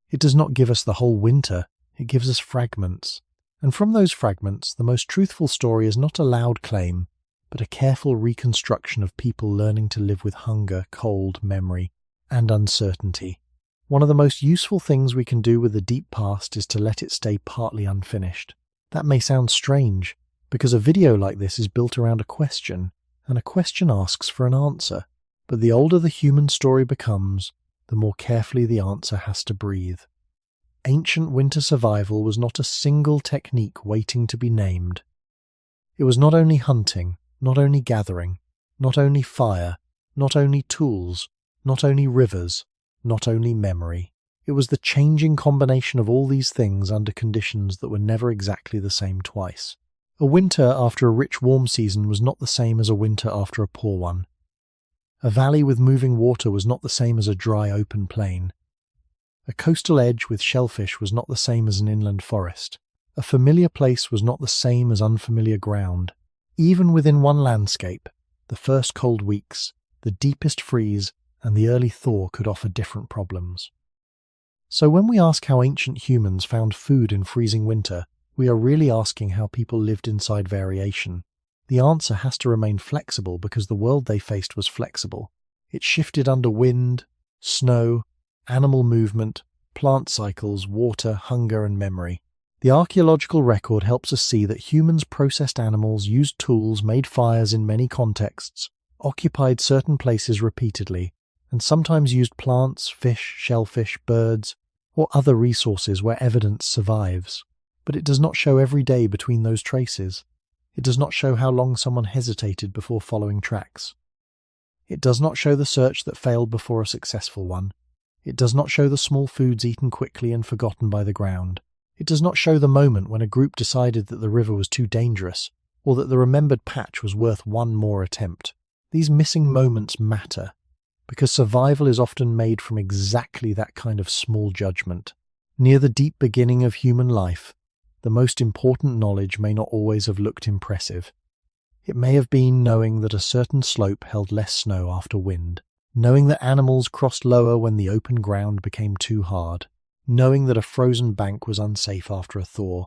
A: It does not give us the whole winter, it gives us fragments. And from those fragments, the most truthful story is not a loud claim, but a careful reconstruction of people learning to live with hunger, cold, memory, and uncertainty. One of the most useful things we can do with the deep past is to let it stay partly unfinished. That may sound strange, because a video like this is built around a question, and a question asks for an answer. But the older the human story becomes, the more carefully the answer has to breathe. Ancient winter survival was not a single technique waiting to be named. It was not only hunting, not only gathering, not only fire, not only tools, not only rivers, not only memory. It was the changing combination of all these things under conditions that were never exactly the same twice. A winter after a rich warm season was not the same as a winter after a poor one. A valley with moving water was not the same as a dry open plain. A coastal edge with shellfish was not the same as an inland forest. A familiar place was not the same as unfamiliar ground. Even within one landscape, the first cold weeks, the deepest freeze, and the early thaw could offer different problems. So when we ask how ancient humans found food in freezing winter, we are really asking how people lived inside variation. The answer has to remain flexible because the world they faced was flexible. It shifted under wind, snow, animal movement, plant cycles, water, hunger, and memory. The archaeological record helps us see that humans processed animals, used tools, made fires in many contexts, occupied certain places repeatedly, and sometimes used plants, fish, shellfish, birds, or other resources where evidence survives. But it does not show every day between those traces. It does not show how long someone hesitated before following tracks. It does not show the search that failed before a successful one. It does not show the small foods eaten quickly and forgotten by the ground. It does not show the moment when a group decided that the river was too dangerous, or that the remembered patch was worth one more attempt. These missing moments matter, because survival is often made from exactly that kind of small judgment. Near the deep beginning of human life, the most important knowledge may not always have looked impressive. It may have been knowing that a certain slope held less snow after wind, knowing that animals crossed lower when the open ground became too hard, knowing that a frozen bank was unsafe after a thaw,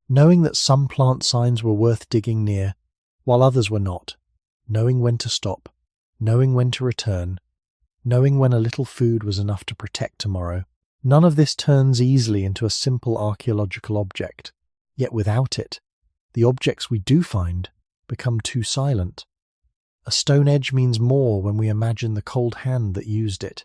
A: knowing that some plant signs were worth digging near, while others were not, knowing when to stop, knowing when to return, knowing when a little food was enough to protect tomorrow. None of this turns easily into a simple archaeological object, yet without it, the objects we do find become too silent. A stone edge means more when we imagine the cold hand that used it.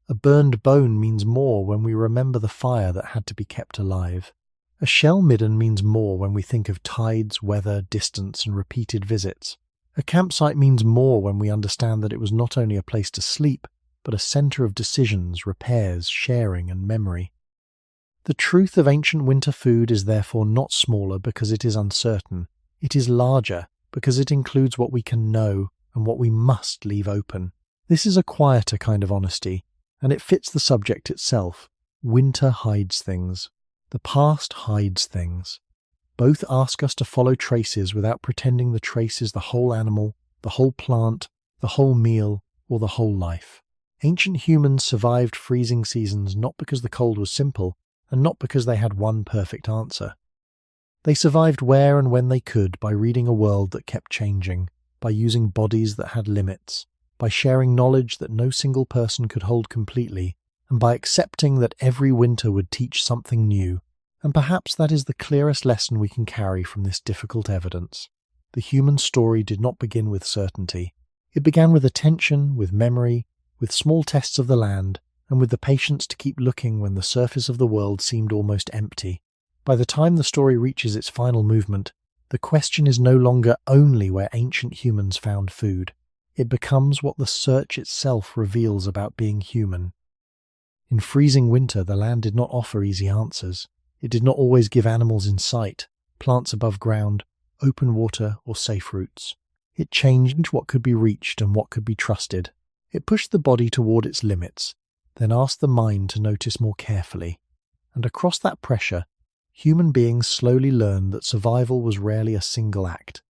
A: A burned bone means more when we remember the fire that had to be kept alive. A shell midden means more when we think of tides, weather, distance, and repeated visits. A campsite means more when we understand that it was not only a place to sleep, but a center of decisions, repairs, sharing, and memory. The truth of ancient winter food is therefore not smaller because it is uncertain. It is larger because it includes what we can know and what we must leave open. This is a quieter kind of honesty, and it fits the subject itself. Winter hides things. The past hides things. Both ask us to follow traces without pretending the trace is the whole animal, the whole plant, the whole meal, or the whole life. Ancient humans survived freezing seasons not because the cold was simple, and not because they had one perfect answer. They survived where and when they could by reading a world that kept changing, by using bodies that had limits, by sharing knowledge that no single person could hold completely, and by accepting that every winter would teach something new. And perhaps that is the clearest lesson we can carry from this difficult evidence. The human story did not begin with certainty. It began with attention, with memory, with small tests of the land, and with the patience to keep looking when the surface of the world seemed almost empty. By the time the story reaches its final movement, the question is no longer only where ancient humans found food. It becomes what the search itself reveals about being human. In freezing winter, the land did not offer easy answers. It did not always give animals in sight, plants above ground, open water, or safe routes. It changed what could be reached and what could be trusted. It pushed the body toward its limits, then asked the mind to notice more carefully. And across that pressure, human beings slowly learned that survival was rarely a single act.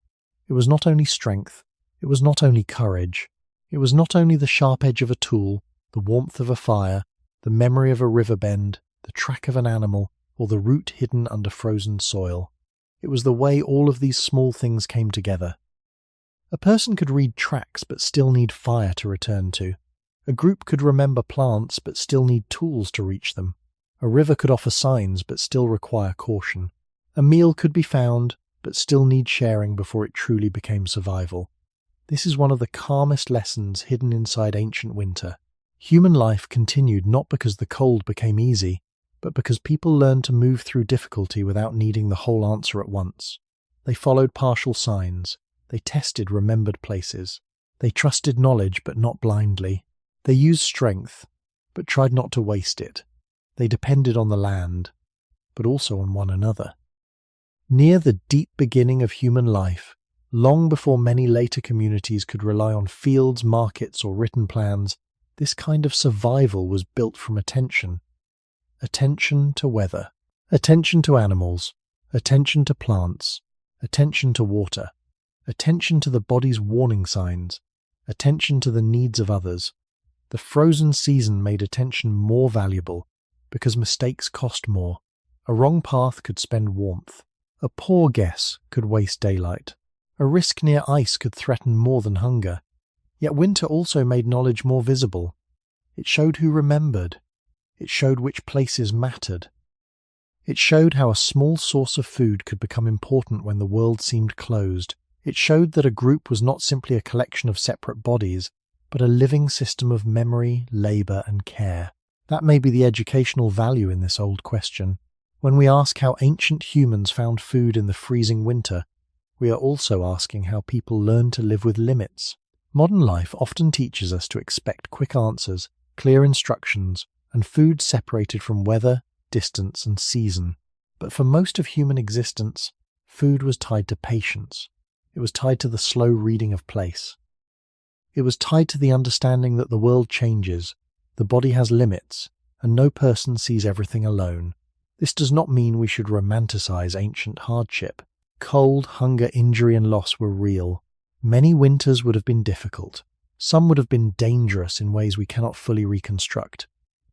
A: It was not only strength, it was not only courage, it was not only the sharp edge of a tool, the warmth of a fire, the memory of a river bend, the track of an animal, or the root hidden under frozen soil. It was the way all of these small things came together. A person could read tracks but still need fire to return to. A group could remember plants but still need tools to reach them. A river could offer signs but still require caution. A meal could be found but still need sharing before it truly became survival. This is one of the calmest lessons hidden inside ancient winter. Human life continued not because the cold became easy, but because people learned to move through difficulty without needing the whole answer at once. They followed partial signs. They tested remembered places. They trusted knowledge but not blindly. They used strength, but tried not to waste it. They depended on the land, but also on one another. Near the deep beginning of human life, long before many later communities could rely on fields, markets, or written plans, this kind of survival was built from attention. Attention to weather, attention to animals, attention to plants, attention to water, attention to the body's warning signs, attention to the needs of others. The frozen season made attention more valuable because mistakes cost more. A wrong path could spend warmth. A poor guess could waste daylight. A risk near ice could threaten more than hunger. Yet winter also made knowledge more visible. It showed who remembered. It showed which places mattered. It showed how a small source of food could become important when the world seemed closed. It showed that a group was not simply a collection of separate bodies, but a living system of memory, labour, and care. That may be the educational value in this old question. When we ask how ancient humans found food in the freezing winter, we are also asking how people learned to live with limits. Modern life often teaches us to expect quick answers, clear instructions, and food separated from weather, distance, and season. But for most of human existence, food was tied to patience. It was tied to the slow reading of place. It was tied to the understanding that the world changes, the body has limits, and no person sees everything alone. This does not mean we should romanticize ancient hardship. Cold, hunger, injury, and loss were real. Many winters would have been difficult. Some would have been dangerous in ways we cannot fully reconstruct.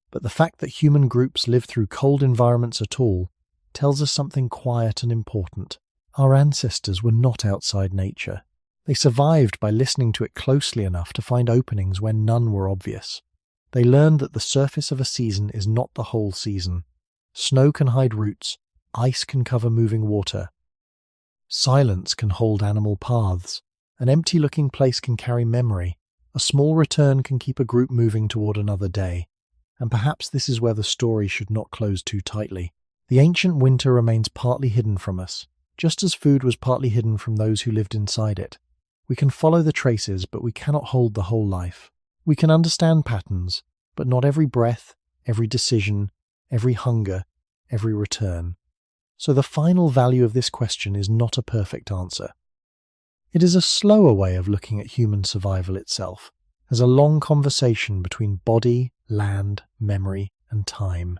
A: But the fact that human groups lived through cold environments at all tells us something quiet and important. Our ancestors were not outside nature. They survived by listening to it closely enough to find openings when none were obvious. They learned that the surface of a season is not the whole season. Snow can hide roots, ice can cover moving water. Silence can hold animal paths. An empty-looking place can carry memory. A small return can keep a group moving toward another day. And perhaps this is where the story should not close too tightly. The ancient winter remains partly hidden from us, just as food was partly hidden from those who lived inside it. We can follow the traces, but we cannot hold the whole life. We can understand patterns, but not every breath, every decision, every hunger, every return. So the final value of this question is not a perfect answer. It is a slower way of looking at human survival itself, as a long conversation between body, land, memory, and time.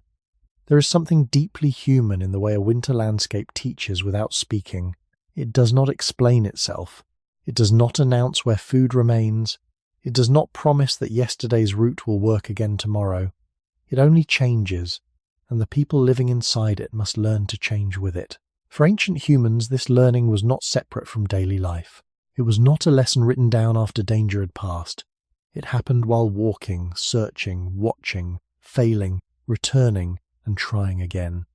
A: There is something deeply human in the way a winter landscape teaches without speaking. It does not explain itself. It does not announce where food remains. It does not promise that yesterday's route will work again tomorrow. It only changes, and the people living inside it must learn to change with it. For ancient humans, this learning was not separate from daily life. It was not a lesson written down after danger had passed. It happened while walking, searching, watching, failing, returning, and trying again.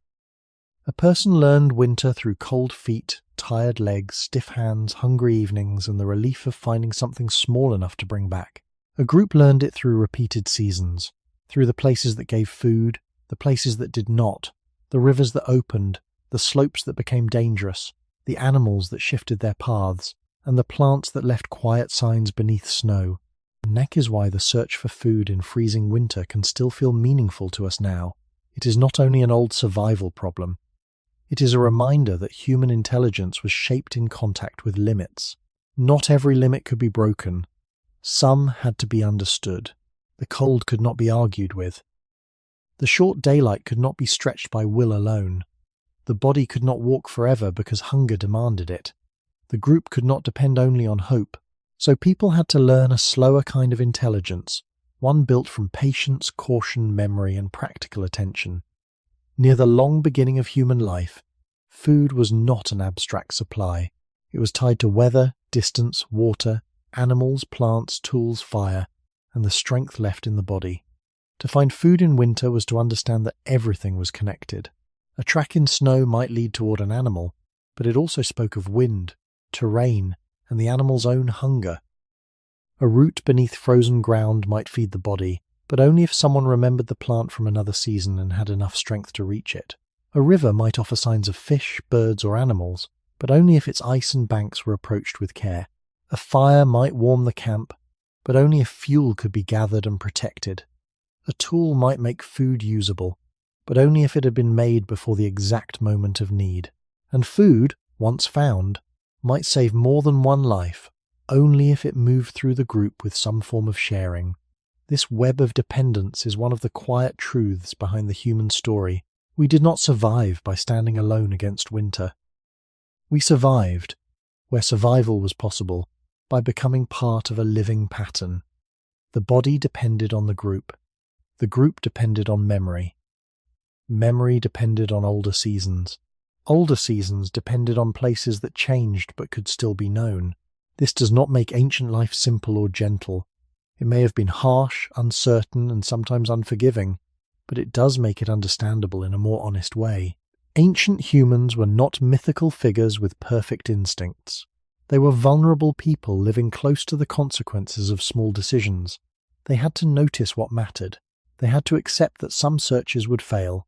A: A person learned winter through cold feet, tired legs, stiff hands, hungry evenings, and the relief of finding something small enough to bring back. A group learned it through repeated seasons, through the places that gave food, the places that did not, the rivers that opened, the slopes that became dangerous, the animals that shifted their paths, and the plants that left quiet signs beneath snow. And that is why the search for food in freezing winter can still feel meaningful to us now. It is not only an old survival problem. It is a reminder that human intelligence was shaped in contact with limits. Not every limit could be broken. Some had to be understood. The cold could not be argued with. The short daylight could not be stretched by will alone. The body could not walk forever because hunger demanded it. The group could not depend only on hope. So people had to learn a slower kind of intelligence, one built from patience, caution, memory, and practical attention. Near the long beginning of human life, food was not an abstract supply. It was tied to weather, distance, water, animals, plants, tools, fire, and the strength left in the body. To find food in winter was to understand that everything was connected. A track in snow might lead toward an animal, but it also spoke of wind, terrain, and the animal's own hunger. A root beneath frozen ground might feed the body, but only if someone remembered the plant from another season and had enough strength to reach it. A river might offer signs of fish, birds, or animals, but only if its ice and banks were approached with care. A fire might warm the camp, but only if fuel could be gathered and protected. A tool might make food usable, but only if it had been made before the exact moment of need. And food, once found, might save more than one life, only if it moved through the group with some form of sharing. This web of dependence is one of the quiet truths behind the human story. We did not survive by standing alone against winter. We survived, where survival was possible, by becoming part of a living pattern. The body depended on the group. The group depended on memory. Memory depended on older seasons. Older seasons depended on places that changed but could still be known. This does not make ancient life simple or gentle. It may have been harsh, uncertain, and sometimes unforgiving, but it does make it understandable in a more honest way. Ancient humans were not mythical figures with perfect instincts. They were vulnerable people living close to the consequences of small decisions. They had to notice what mattered. They had to accept that some searches would fail.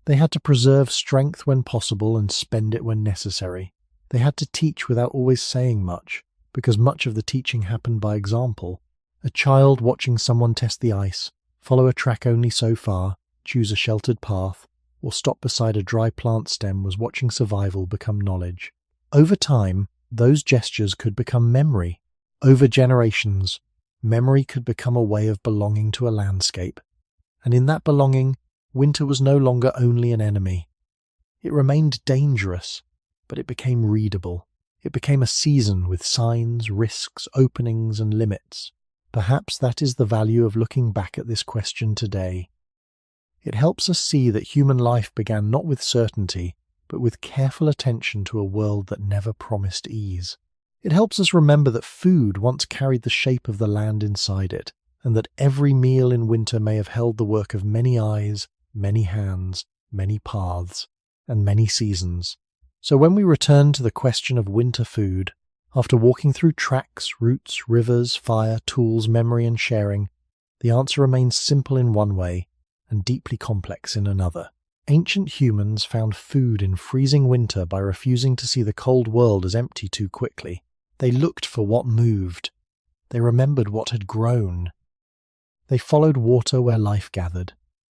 A: They had to preserve strength when possible and spend it when necessary. They had to teach without always saying much, because much of the teaching happened by example. A child watching someone test the ice, follow a track only so far, choose a sheltered path, or stop beside a dry plant stem was watching survival become knowledge. Over time, those gestures could become memory. Over generations, memory could become a way of belonging to a landscape. And in that belonging, winter was no longer only an enemy. It remained dangerous, but it became readable. It became a season with signs, risks, openings, and limits. Perhaps that is the value of looking back at this question today. It helps us see that human life began not with certainty, but with careful attention to a world that never promised ease. It helps us remember that food once carried the shape of the land inside it, and that every meal in winter may have held the work of many eyes, many hands, many paths, and many seasons. So when we return to the question of winter food, after walking through tracks, routes, rivers, fire, tools, memory, and sharing, the answer remains simple in one way and deeply complex in another. Ancient humans found food in freezing winter by refusing to see the cold world as empty too quickly. They looked for what moved. They remembered what had grown. They followed water where life gathered.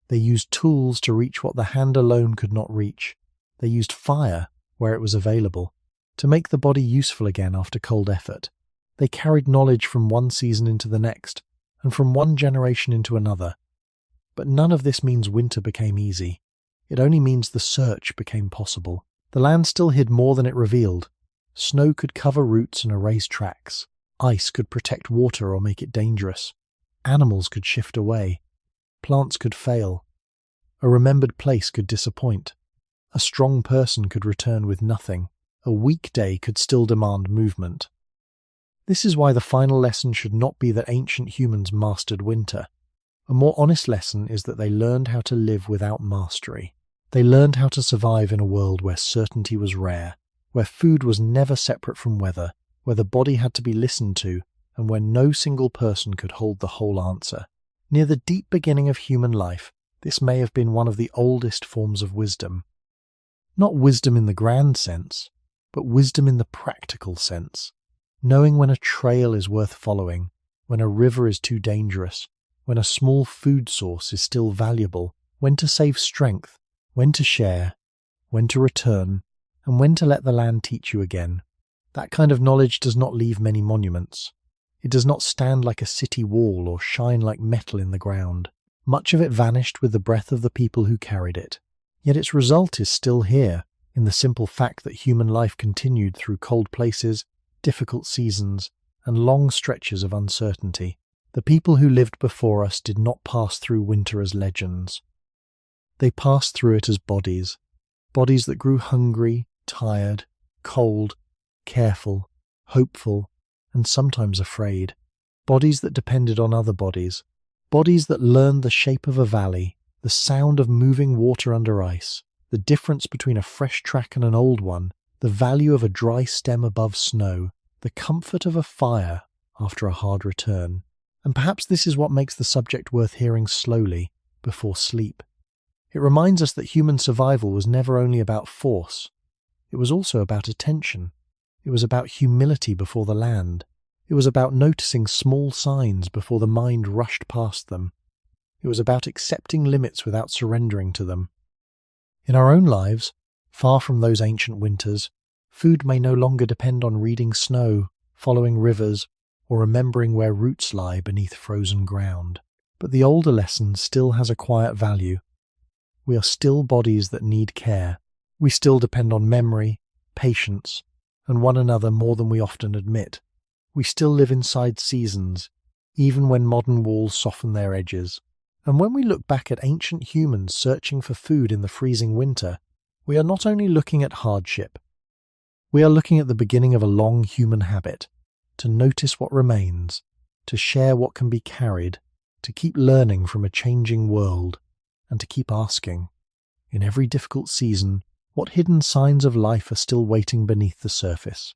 A: They used tools to reach what the hand alone could not reach. They used fire where it was available to make the body useful again after cold effort. They carried knowledge from one season into the next and from one generation into another. But none of this means winter became easy. It only means the search became possible. The land still hid more than it revealed. Snow could cover routes and erase tracks. Ice could protect water or make it dangerous. Animals could shift away. Plants could fail. A remembered place could disappoint. A strong person could return with nothing. A weak day could still demand movement. This is why the final lesson should not be that ancient humans mastered winter. A more honest lesson is that they learned how to live without mastery. They learned how to survive in a world where certainty was rare, where food was never separate from weather, where the body had to be listened to, and where no single person could hold the whole answer. Near the deep beginning of human life, this may have been one of the oldest forms of wisdom. Not wisdom in the grand sense, but wisdom in the practical sense. Knowing when a trail is worth following, when a river is too dangerous, when a small food source is still valuable, when to save strength, when to share, when to return, and when to let the land teach you again. That kind of knowledge does not leave many monuments. It does not stand like a city wall or shine like metal in the ground. Much of it vanished with the breath of the people who carried it. Yet its result is still here, in the simple fact that human life continued through cold places, difficult seasons, and long stretches of uncertainty. The people who lived before us did not pass through winter as legends. They passed through it as bodies that grew hungry, tired, cold, careful, hopeful, and sometimes afraid. Bodies that depended on other bodies that learned the shape of a valley, the sound of moving water under ice, the difference between a fresh track and an old one, the value of a dry stem above snow, the comfort of a fire after a hard return. And perhaps this is what makes the subject worth hearing slowly, before sleep. It reminds us that human survival was never only about force. It was also about attention. It was about humility before the land. It was about noticing small signs before the mind rushed past them. It was about accepting limits without surrendering to them. In our own lives, far from those ancient winters, food may no longer depend on reading snow, following rivers, or remembering where roots lie beneath frozen ground. But the older lesson still has a quiet value. We are still bodies that need care. We still depend on memory, patience, and one another more than we often admit. We still live inside seasons, even when modern walls soften their edges. And when we look back at ancient humans searching for food in the freezing winter, we are not only looking at hardship. We are looking at the beginning of a long human habit, to notice what remains, to share what can be carried, to keep learning from a changing world, and to keep asking, in every difficult season, what hidden signs of life are still waiting beneath the surface.